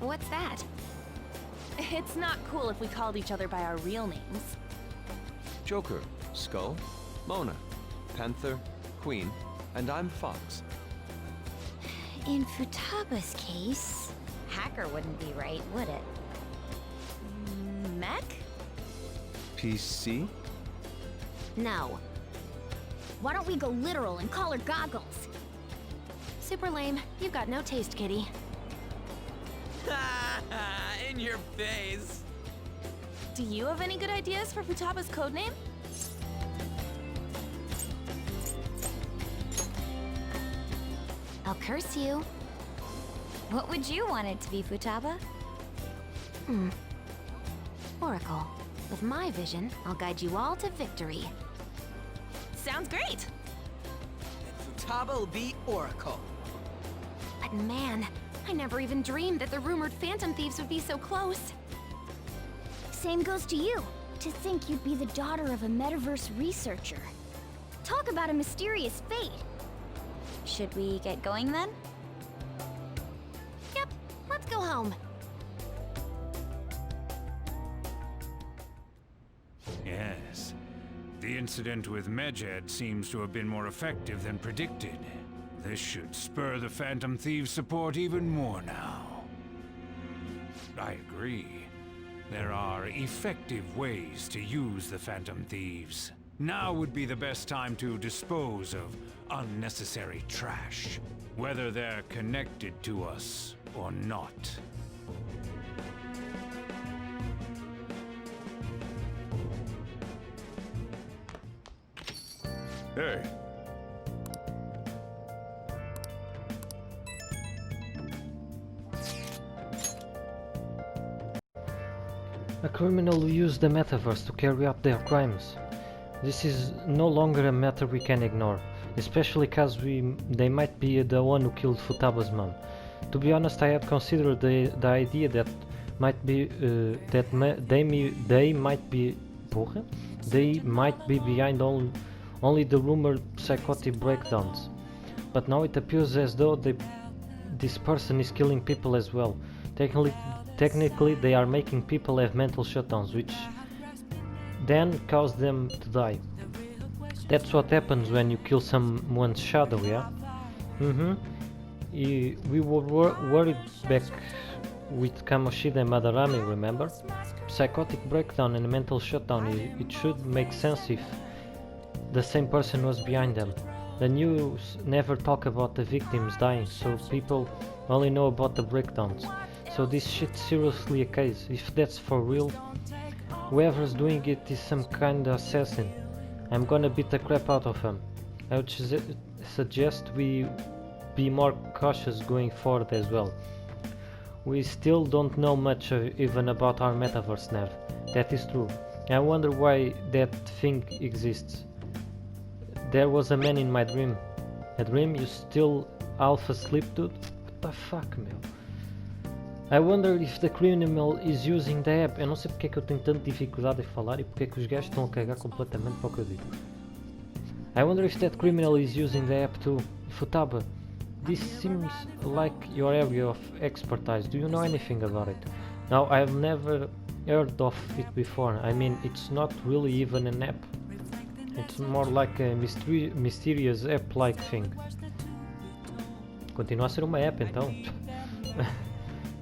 What's that? It's not cool if we called each other by our real names. Joker, Skull, Mona, Panther, Queen, and I'm Fox. In Futaba's case, hacker wouldn't be right, would it? Mech? PC? No. Why don't we go literal and call her Goggles? Super lame. You've got no taste, kitty. In your face. Do you have any good ideas for Futaba's codename? I'll curse you. What would you want it to be, Futaba? Oracle. With my vision, I'll guide you all to victory. Sounds great! Futaba will be Oracle. But man, I never even dreamed that the rumored Phantom Thieves would be so close. Same goes to you. To think you'd be the daughter of a metaverse researcher. Talk about a mysterious fate. Should we get going then? Yep, let's go home. Yes. The incident with Medjed seems to have been more effective than predicted. This should spur the Phantom Thieves' support even more now. I agree. There are effective ways to use the Phantom Thieves. Now would be the best time to dispose of unnecessary trash, whether they're connected to us or not. Hey. A criminal who used the metaverse to carry out their crimes. This is no longer a matter we can ignore, especially because they might be the one who killed Futaba's mom. To be honest, I had considered the idea that they might be behind only the rumored psychotic breakdowns. But now it appears as though this person is killing people as well. Technically, they are making people have mental shutdowns, which then cause them to die. That's what happens when you kill someone's shadow, yeah? We were worried back with Kamoshida and Madarame, remember? Psychotic breakdown and mental shutdown, it should make sense if the same person was behind them. The news never talk about the victims dying, so people only know about the breakdowns. So this shit's seriously a case. If that's for real, whoever's doing it is some kind of assassin. I'm gonna beat the crap out of him. I would suggest we be more cautious going forward as well. We still don't know much even about our metaverse, Nev. That is true. I wonder why that thing exists. There was a man in my dream. A dream? You still half asleep, dude? What the fuck, meu? I wonder if the criminal is using the app. Eu não sei porque é que eu tenho tanta dificuldade em falar e porque é que os gajos estão a cagar completamente para o que eu digo. I wonder if that criminal is using the app too. Futaba, this seems like your area of expertise. Do you know anything about it? Now, I've never heard of it before. I mean, it's not really even an app. It's more like a mysterious app-like thing. Continua a ser uma app, então.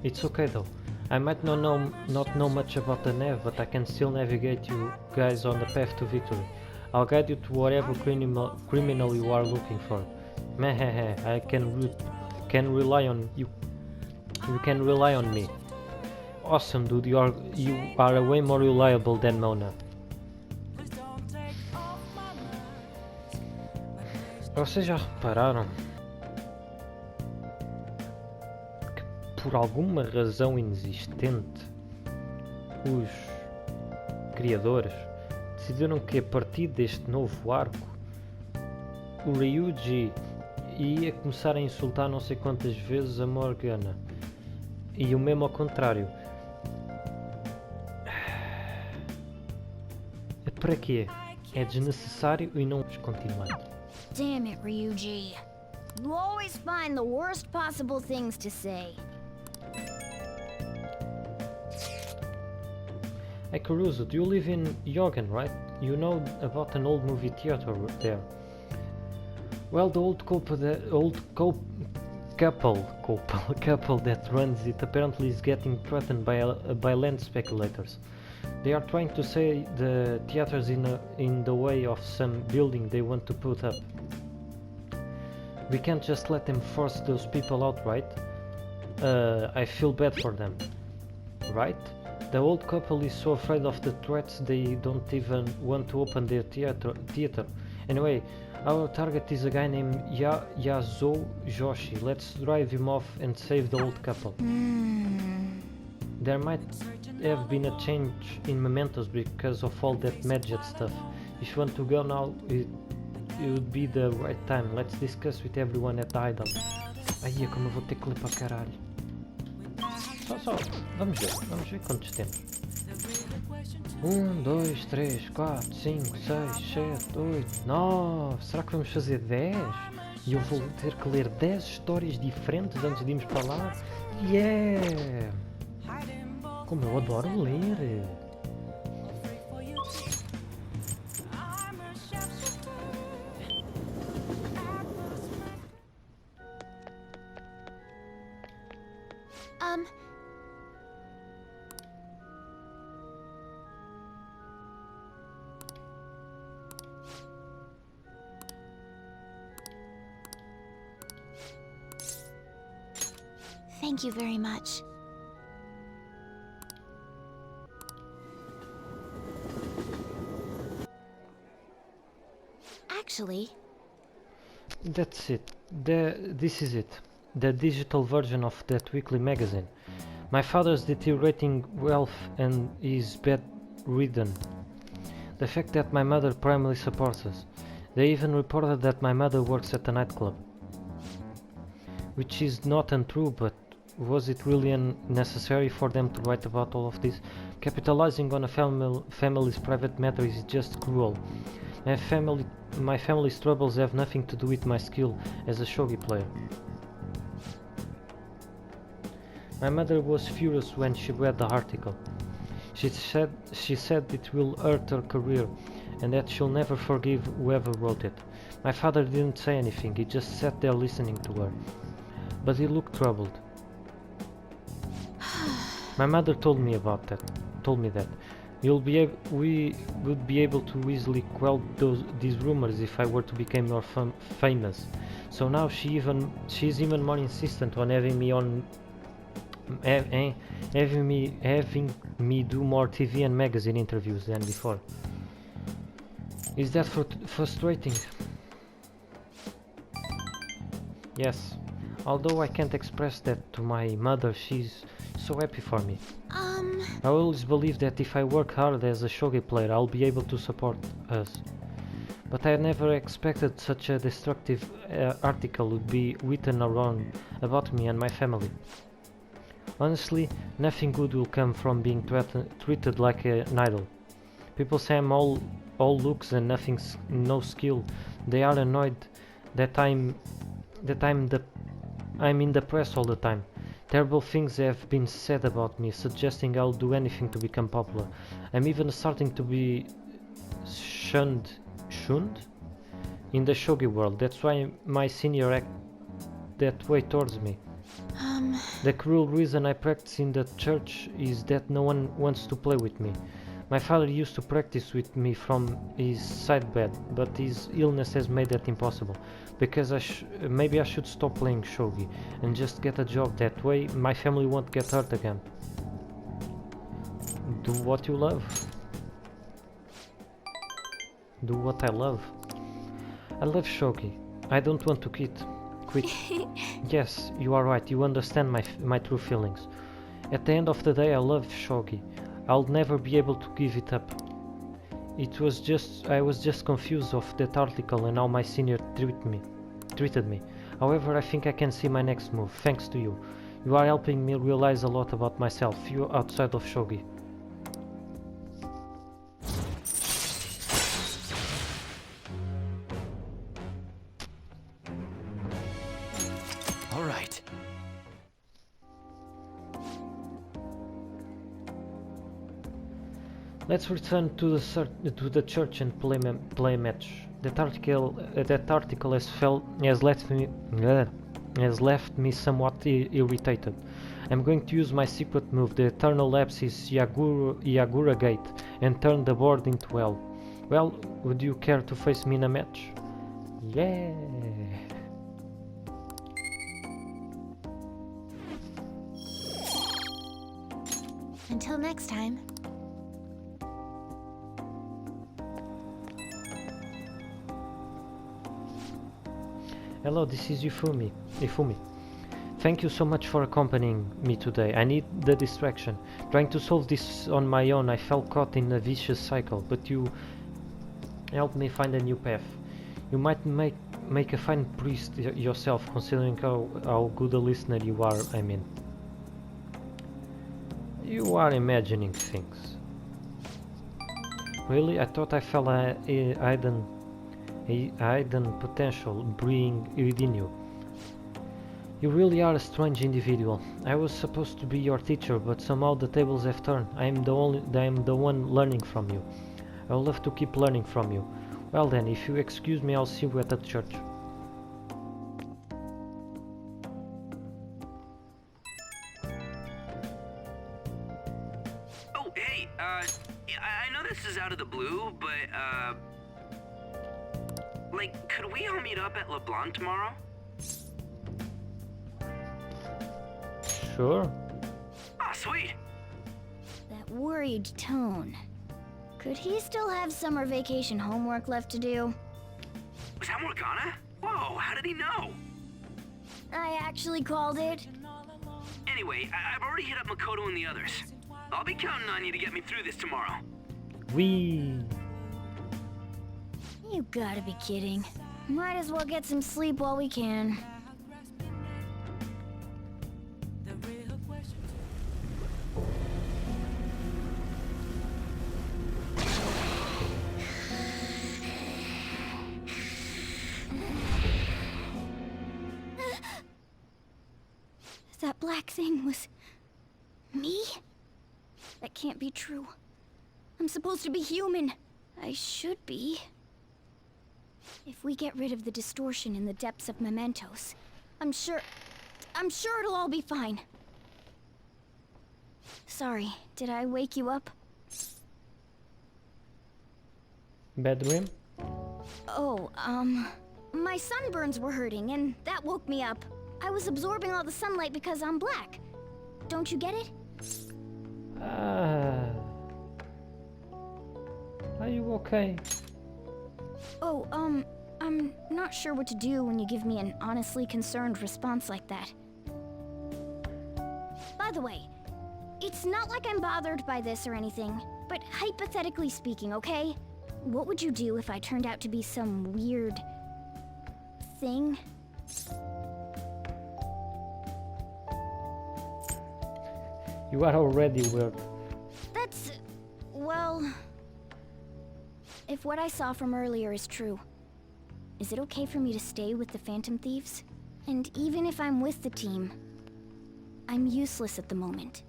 It's okay though. I might not know much about the Nev, but I can still navigate you guys on the path to victory. I'll guide you to whatever criminal you are looking for. Meh, I can rely on you. You can rely on me. Awesome, dude. You are way more reliable than Mona. Vocês já repararam que por alguma razão inexistente os criadores decidiram que a partir deste novo arco o Ryuji ia começar a insultar não sei quantas vezes a Morgana e o mesmo ao contrário. Para quê? É desnecessário e não continuar. Damn it, Ryuji. You always find the worst possible things to say. Hey Caruso, do you live in Yogan, right? You know about an old movie theater there. Well, the old couple that runs it apparently is getting threatened by land speculators. They are trying to say the theater's in the way of some building they want to put up. We can't just let them force those people out, right? I feel bad for them. Right? The old couple is so afraid of the threats they don't even want to open their theater. Anyway, Our target is a guy named Yazo Joshi. Let's drive him off and save the old couple. There might have been a change in mementos because of all that Medjet stuff. If you want to go now, it would be the right time. Let's discuss with everyone at the hideout. Aí, como eu vou ter que ler para caralho. Só, vamos ver quantos temos. 1, 2, 3, 4, 5, 6, 7, 8, 9. Será que vamos fazer 10? E eu vou ter que ler 10 histórias diferentes antes de irmos para lá? Yeah! Como eu adoro ler! Thank you very much. Actually... That's it. This is it. The digital version of that weekly magazine. My father's deteriorating health and is bedridden. The fact that my mother primarily supports us. They even reported that my mother works at a nightclub. Which is not untrue, but was it really unnecessary for them to write about all of this? Capitalizing on a family's private matter is just cruel. My family's troubles have nothing to do with my skill as a shogi player. My mother was furious when she read the article. She said it will hurt her career and that she'll never forgive whoever wrote it. My father didn't say anything, he just sat there listening to her. But he looked troubled. My mother told me that. We would be able to easily quell these rumors if I were to become more famous. So now she's even more insistent on having me do more TV and magazine interviews than before. Is that frustrating? Yes. Although I can't express that to my mother, she's so happy for me. I always believe that if I work hard as a shogi player, I'll be able to support us. But I never expected such a destructive article would be written around about me and my family. Honestly, nothing good will come from being treated like an idol. People say I'm all looks and no skill. They are annoyed that I'm in the press all the time. Terrible things have been said about me, suggesting I'll do anything to become popular. I'm even starting to be shunned in the shogi world. That's why my senior act that way towards me. The cruel reason I practice in the church is that no one wants to play with me. My father used to practice with me from his side bed, but his illness has made that impossible. Because maybe I should stop playing shogi and just get a job. That way my family won't get hurt again. Do what you love. Do what I love. I love shogi. I don't want to quit. Yes, you are right. You understand my true feelings. At the end of the day, I love shogi. I'll never be able to give it up. I was just confused of that article and how my senior treated me. However, I think I can see my next move, thanks to you. You are helping me realize a lot about myself, you outside of shogi. All right. Let's return to the church and play a match. That article has left me somewhat irritated. I'm going to use my secret move, the Eternal Lapsis Yagura Gate, and turn the board into hell. Well, would you care to face me in a match? Yeah! Until next time. Hello, this is Ifumi. Thank you so much for accompanying me today. I need the distraction. Trying to solve this on my own, I felt caught in a vicious cycle, but you helped me find a new path. You might make a fine priest yourself, considering how good a listener you are, I mean. You are imagining things. Really? I thought I felt a hidden potential brewing within you. You really are a strange individual. I was supposed to be your teacher, but somehow the tables have turned. I am the one learning from you. I would love to keep learning from you. Well then, if you excuse me, I'll see you at the church. Oh, hey, I know this is out of the blue, but, like, could we all meet up at LeBlanc tomorrow? Sure. Ah, sweet. That worried tone. Could he still have summer vacation homework left to do? Was that Morgana? Whoa, how did he know? I actually called it. Anyway, I've already hit up Makoto and the others. I'll be counting on you to get me through this tomorrow. Wee. You gotta be kidding. Might as well get some sleep while we can. That black thing was... me? That can't be true. I'm supposed to be human. I should be. If we get rid of the distortion in the depths of mementos, I'm sure it'll all be fine. Sorry, did I wake you up? Bad dream? Oh, my sunburns were hurting and that woke me up. I was absorbing all the sunlight because I'm black. Don't you get it? Are you okay? Oh, I'm not sure what to do when you give me an honestly concerned response like that. By the way, it's not like I'm bothered by this or anything, but hypothetically speaking, okay? What would you do if I turned out to be some weird... thing? You are already weird. That's... well... If what I saw from earlier is true, is it okay for me to stay with the Phantom Thieves? And even if I'm with the team, I'm useless at the moment.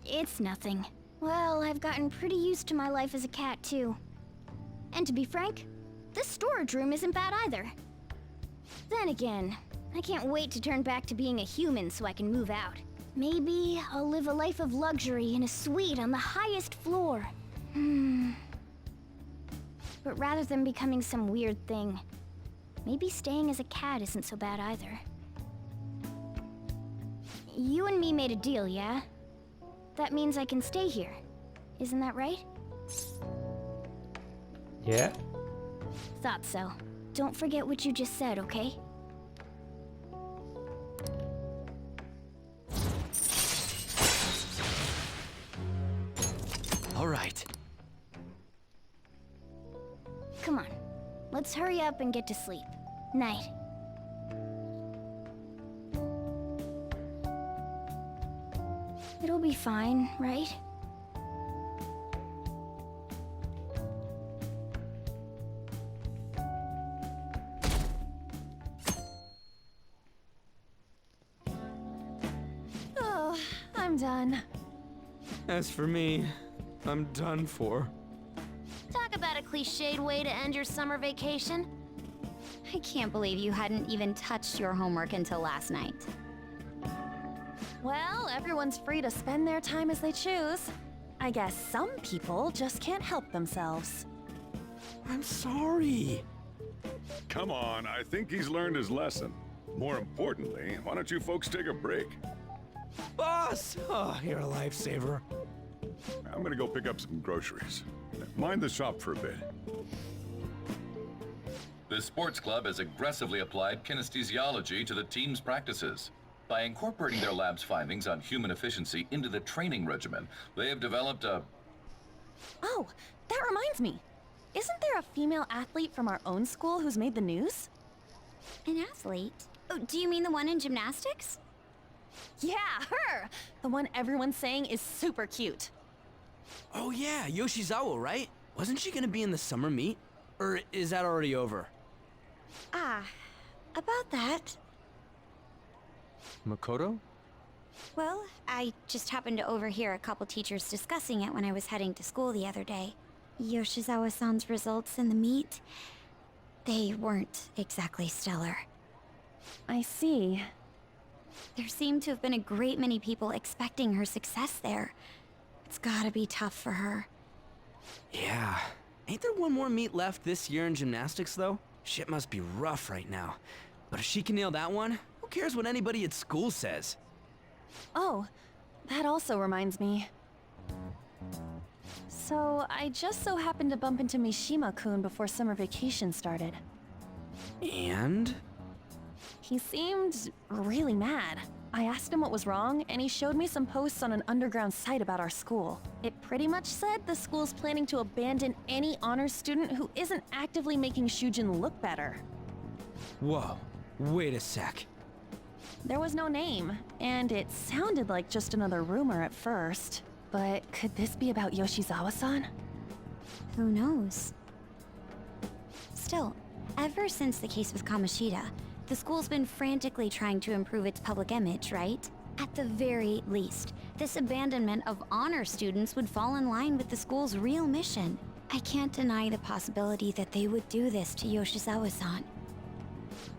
It's nothing. Well, I've gotten pretty used to my life as a cat, too. And to be frank, this storage room isn't bad either. Then again, I can't wait to turn back to being a human so I can move out. Maybe I'll live a life of luxury in a suite on the highest floor. But rather than becoming some weird thing, maybe staying as a cat isn't so bad either. You and me made a deal, yeah? That means I can stay here. Isn't that right? Yeah. Thought so. Don't forget what you just said, okay? All right. Come on. Let's hurry up and get to sleep. Night. It'll be fine, right? Oh, I'm done. As for me, I'm done for. Talk about a cliched way to end your summer vacation. I can't believe you hadn't even touched your homework until last night. Well, everyone's free to spend their time as they choose. I guess some people just can't help themselves. I'm sorry. Come on, I think he's learned his lesson. More importantly, why don't you folks take a break? Boss! Oh, you're a lifesaver. I'm gonna go pick up some groceries. Mind the shop for a bit. The sports club has aggressively applied kinesthesiology to the team's practices. By incorporating their lab's findings on human efficiency into the training regimen, they have developed a... Oh, that reminds me. Isn't there a female athlete from our own school who's made the news? An athlete? Oh, do you mean the one in gymnastics? Yeah, her! The one everyone's saying is super cute. Oh yeah, Yoshizawa, right? Wasn't she gonna be in the summer meet? Or is that already over? Ah, about that. Makoto? Well, I just happened to overhear a couple teachers discussing it when I was heading to school the other day. Yoshizawa-san's results in the meet, they weren't exactly stellar. I see. There seemed to have been a great many people expecting her success there. It's gotta be tough for her. Yeah. Ain't there one more meet left this year in gymnastics, though? Shit must be rough right now. But if she can nail that one, who cares what anybody at school says? Oh, that also reminds me. So, I just so happened to bump into Mishima-kun before summer vacation started. And? He seemed really mad. I asked him what was wrong, and he showed me some posts on an underground site about our school. It pretty much said the school's planning to abandon any honors student who isn't actively making Shujin look better. Whoa, wait a sec. There was no name, and it sounded like just another rumor at first. But could this be about Yoshizawa-san? Who knows? Still, ever since the case with Kamoshida, the school's been frantically trying to improve its public image, right? At the very least, this abandonment of honor students would fall in line with the school's real mission. I can't deny the possibility that they would do this to Yoshizawa-san.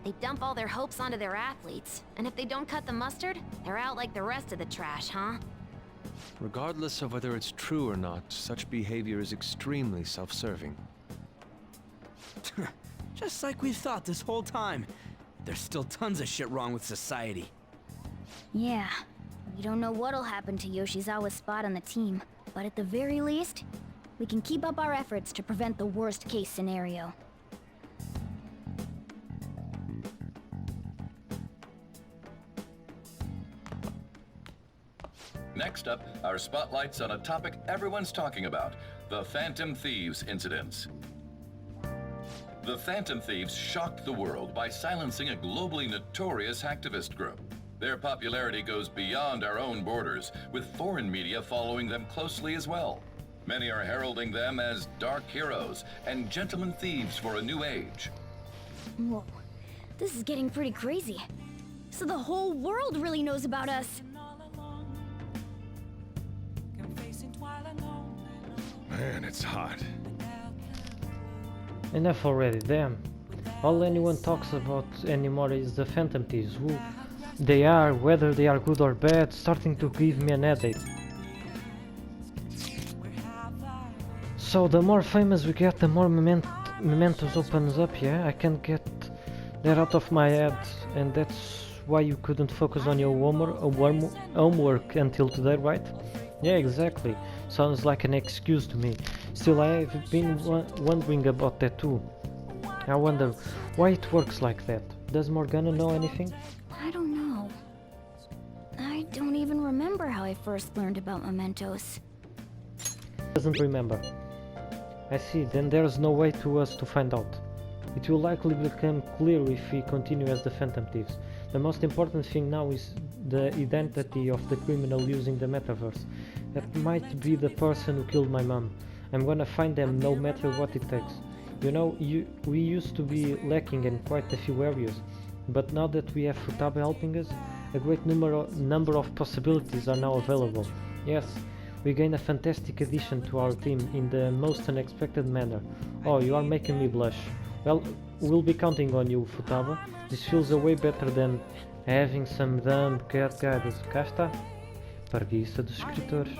They dump all their hopes onto their athletes, and if they don't cut the mustard, they're out like the rest of the trash, huh? Regardless of whether it's true or not, such behavior is extremely self-serving. Just like we thought this whole time. There's still tons of shit wrong with society. Yeah, we don't know what'll happen to Yoshizawa's spot on the team, but at the very least, we can keep up our efforts to prevent the worst-case scenario. Next up, our spotlight's on a topic everyone's talking about, the Phantom Thieves incidents. The Phantom Thieves shocked the world by silencing a globally notorious hacktivist group. Their popularity goes beyond our own borders, with foreign media following them closely as well. Many are heralding them as dark heroes and gentlemen thieves for a new age. Whoa, this is getting pretty crazy. So the whole world really knows about us. Man, it's hot. Enough already, damn. All anyone talks about anymore is the Phantom Thieves, who they are, whether they are good or bad, starting to give me an headache. So the more famous we get, the more mementos opens up, yeah? I can't get that out of my head, and that's why you couldn't focus on your homework until today, right? Yeah, exactly. Sounds like an excuse to me. Still, I've been wondering about that too. I wonder why it works like that. Does Morgana know anything? I don't know. I don't even remember how I first learned about mementos. Doesn't remember. I see, then there's no way to us to find out. It will likely become clear if we continue as the Phantom Thieves. The most important thing now is the identity of the criminal using the metaverse. That might be the person who killed my mom. I'm gonna find them no matter what it takes. You know, we used to be lacking in quite a few areas, but now that we have Futaba helping us, a great number of possibilities are now available. Yes, we gain a fantastic addition to our team in the most unexpected manner. Oh, you are making me blush. Well, we'll be counting on you, Futaba. This feels a way better than having some dumb cat guidance. Cá está. Preguiça dos escritores.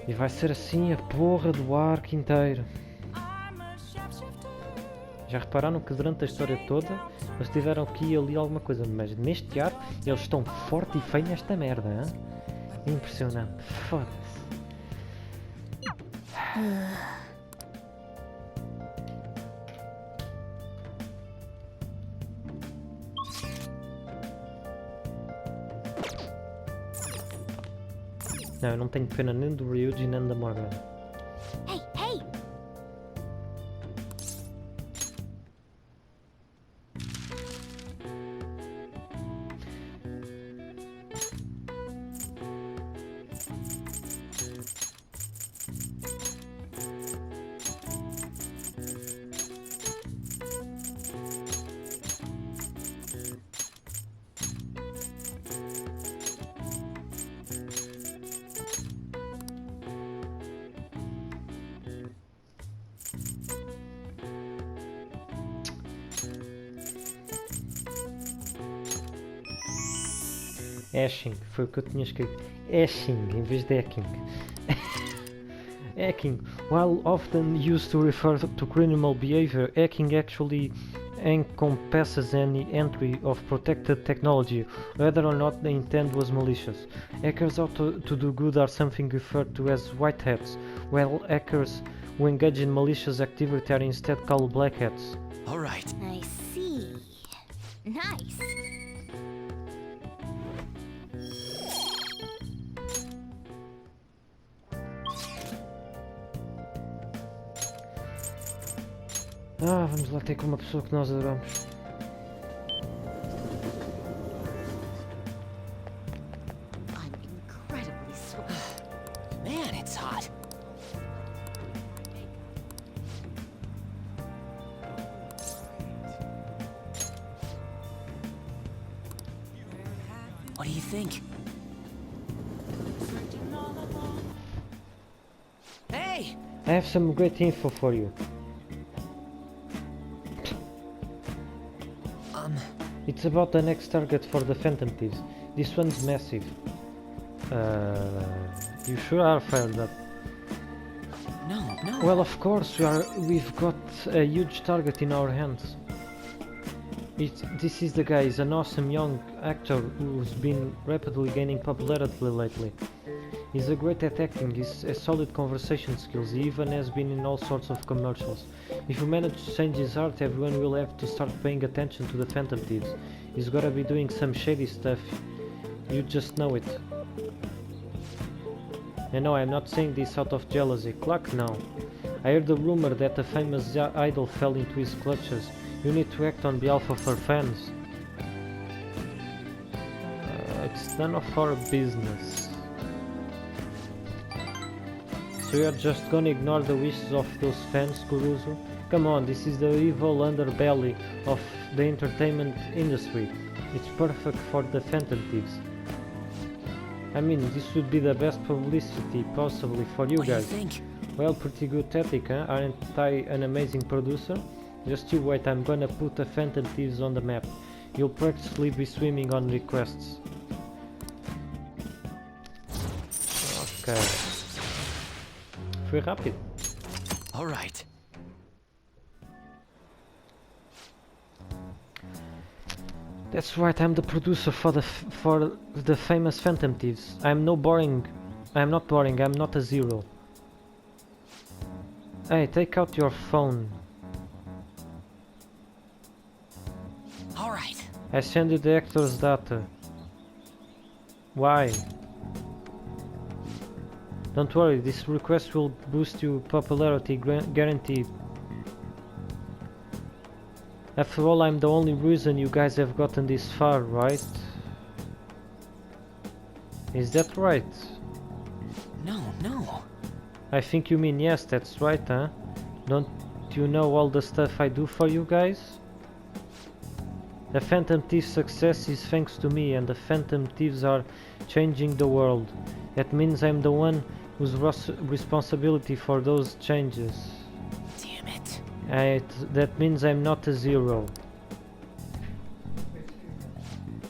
E vai ser assim a porra do arco inteiro. Já repararam que durante a história toda eles tiveram aqui e ali alguma coisa, mas neste arco eles estão forte e feio nesta merda, hein? Impressionante. Foda-se. Não, eu não tenho pena nem do Ryuji nem da Morgana. Hey, hey! Hashing, foi o que eu tinha escrito. Hashing em vez de hacking. Hacking, while often used to refer to criminal behavior, hacking actually encompasses any entry of protected technology, whether or not the intent was malicious. Hackers out to do good are something referred to as white hats, while hackers who engage in malicious activity are instead called black hats. All right. I see. Nice. Ah, vamos lá ter com uma pessoa que nós adoramos. I'm incredibly sweet. Man, it's hot. What do you think? Hey! I have some great info for you. It's about the next target for the Phantom Thieves. This one's massive. You sure are fired up? No. Well, of course we've got a huge target in our hands. This is the guy. He's an awesome young actor who's been rapidly gaining popularity lately. He's a great at acting, he's a solid conversation skills, he even has been in all sorts of commercials. If you manage to change his heart, everyone will have to start paying attention to the Phantom Thieves. He's gotta be doing some shady stuff, you just know it. And no, I'm not saying this out of jealousy, Clark, no. I heard the rumor that a famous idol fell into his clutches. You need to act on behalf of her fans. It's none of our business. So you're just gonna ignore the wishes of those fans, Kuruzu? Come on, this is the evil underbelly of the entertainment industry. It's perfect for the Phantom Thieves. I mean, this would be the best publicity possibly for you guys. What do you think? Well, pretty good tactic, huh? Aren't I an amazing producer? Just you wait, I'm gonna put the Phantom Thieves on the map. You'll practically be swimming on requests. Ok. Foi rápido. All right. That's right, I'm the producer for the famous Phantom Thieves. I'm not boring, I'm not a zero. Hey, take out your phone. All right. I send you the actor's data. Why? Don't worry, this request will boost your popularity guaranteed. After all, I'm the only reason you guys have gotten this far, right? Is that right? No. I think you mean yes, that's right, huh? Don't you know all the stuff I do for you guys? The Phantom Thieves' success is thanks to me, and the Phantom Thieves are changing the world. That means I'm the one whose responsibility for those changes. Damn it. That means I'm not a zero.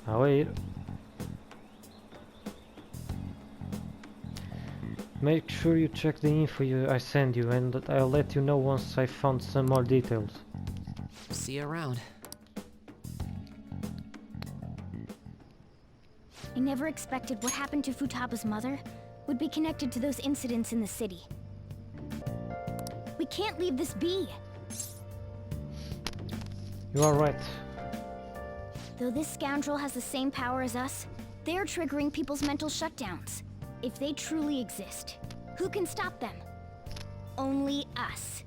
Oh wait. Make sure you check the info I send you, and I'll let you know once I found some more details. See you around. I never expected what happened to Futaba's mother would be connected to those incidents in the city. We can't leave this be. You are right. Though this scoundrel has the same power as us, they're triggering people's mental shutdowns. If they truly exist, who can stop them? Only us.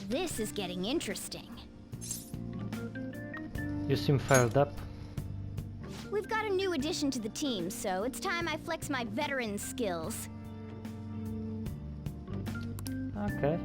This is getting interesting. You seem fired up. We've got a new addition to the team, so it's time I flex my veteran skills. Okay.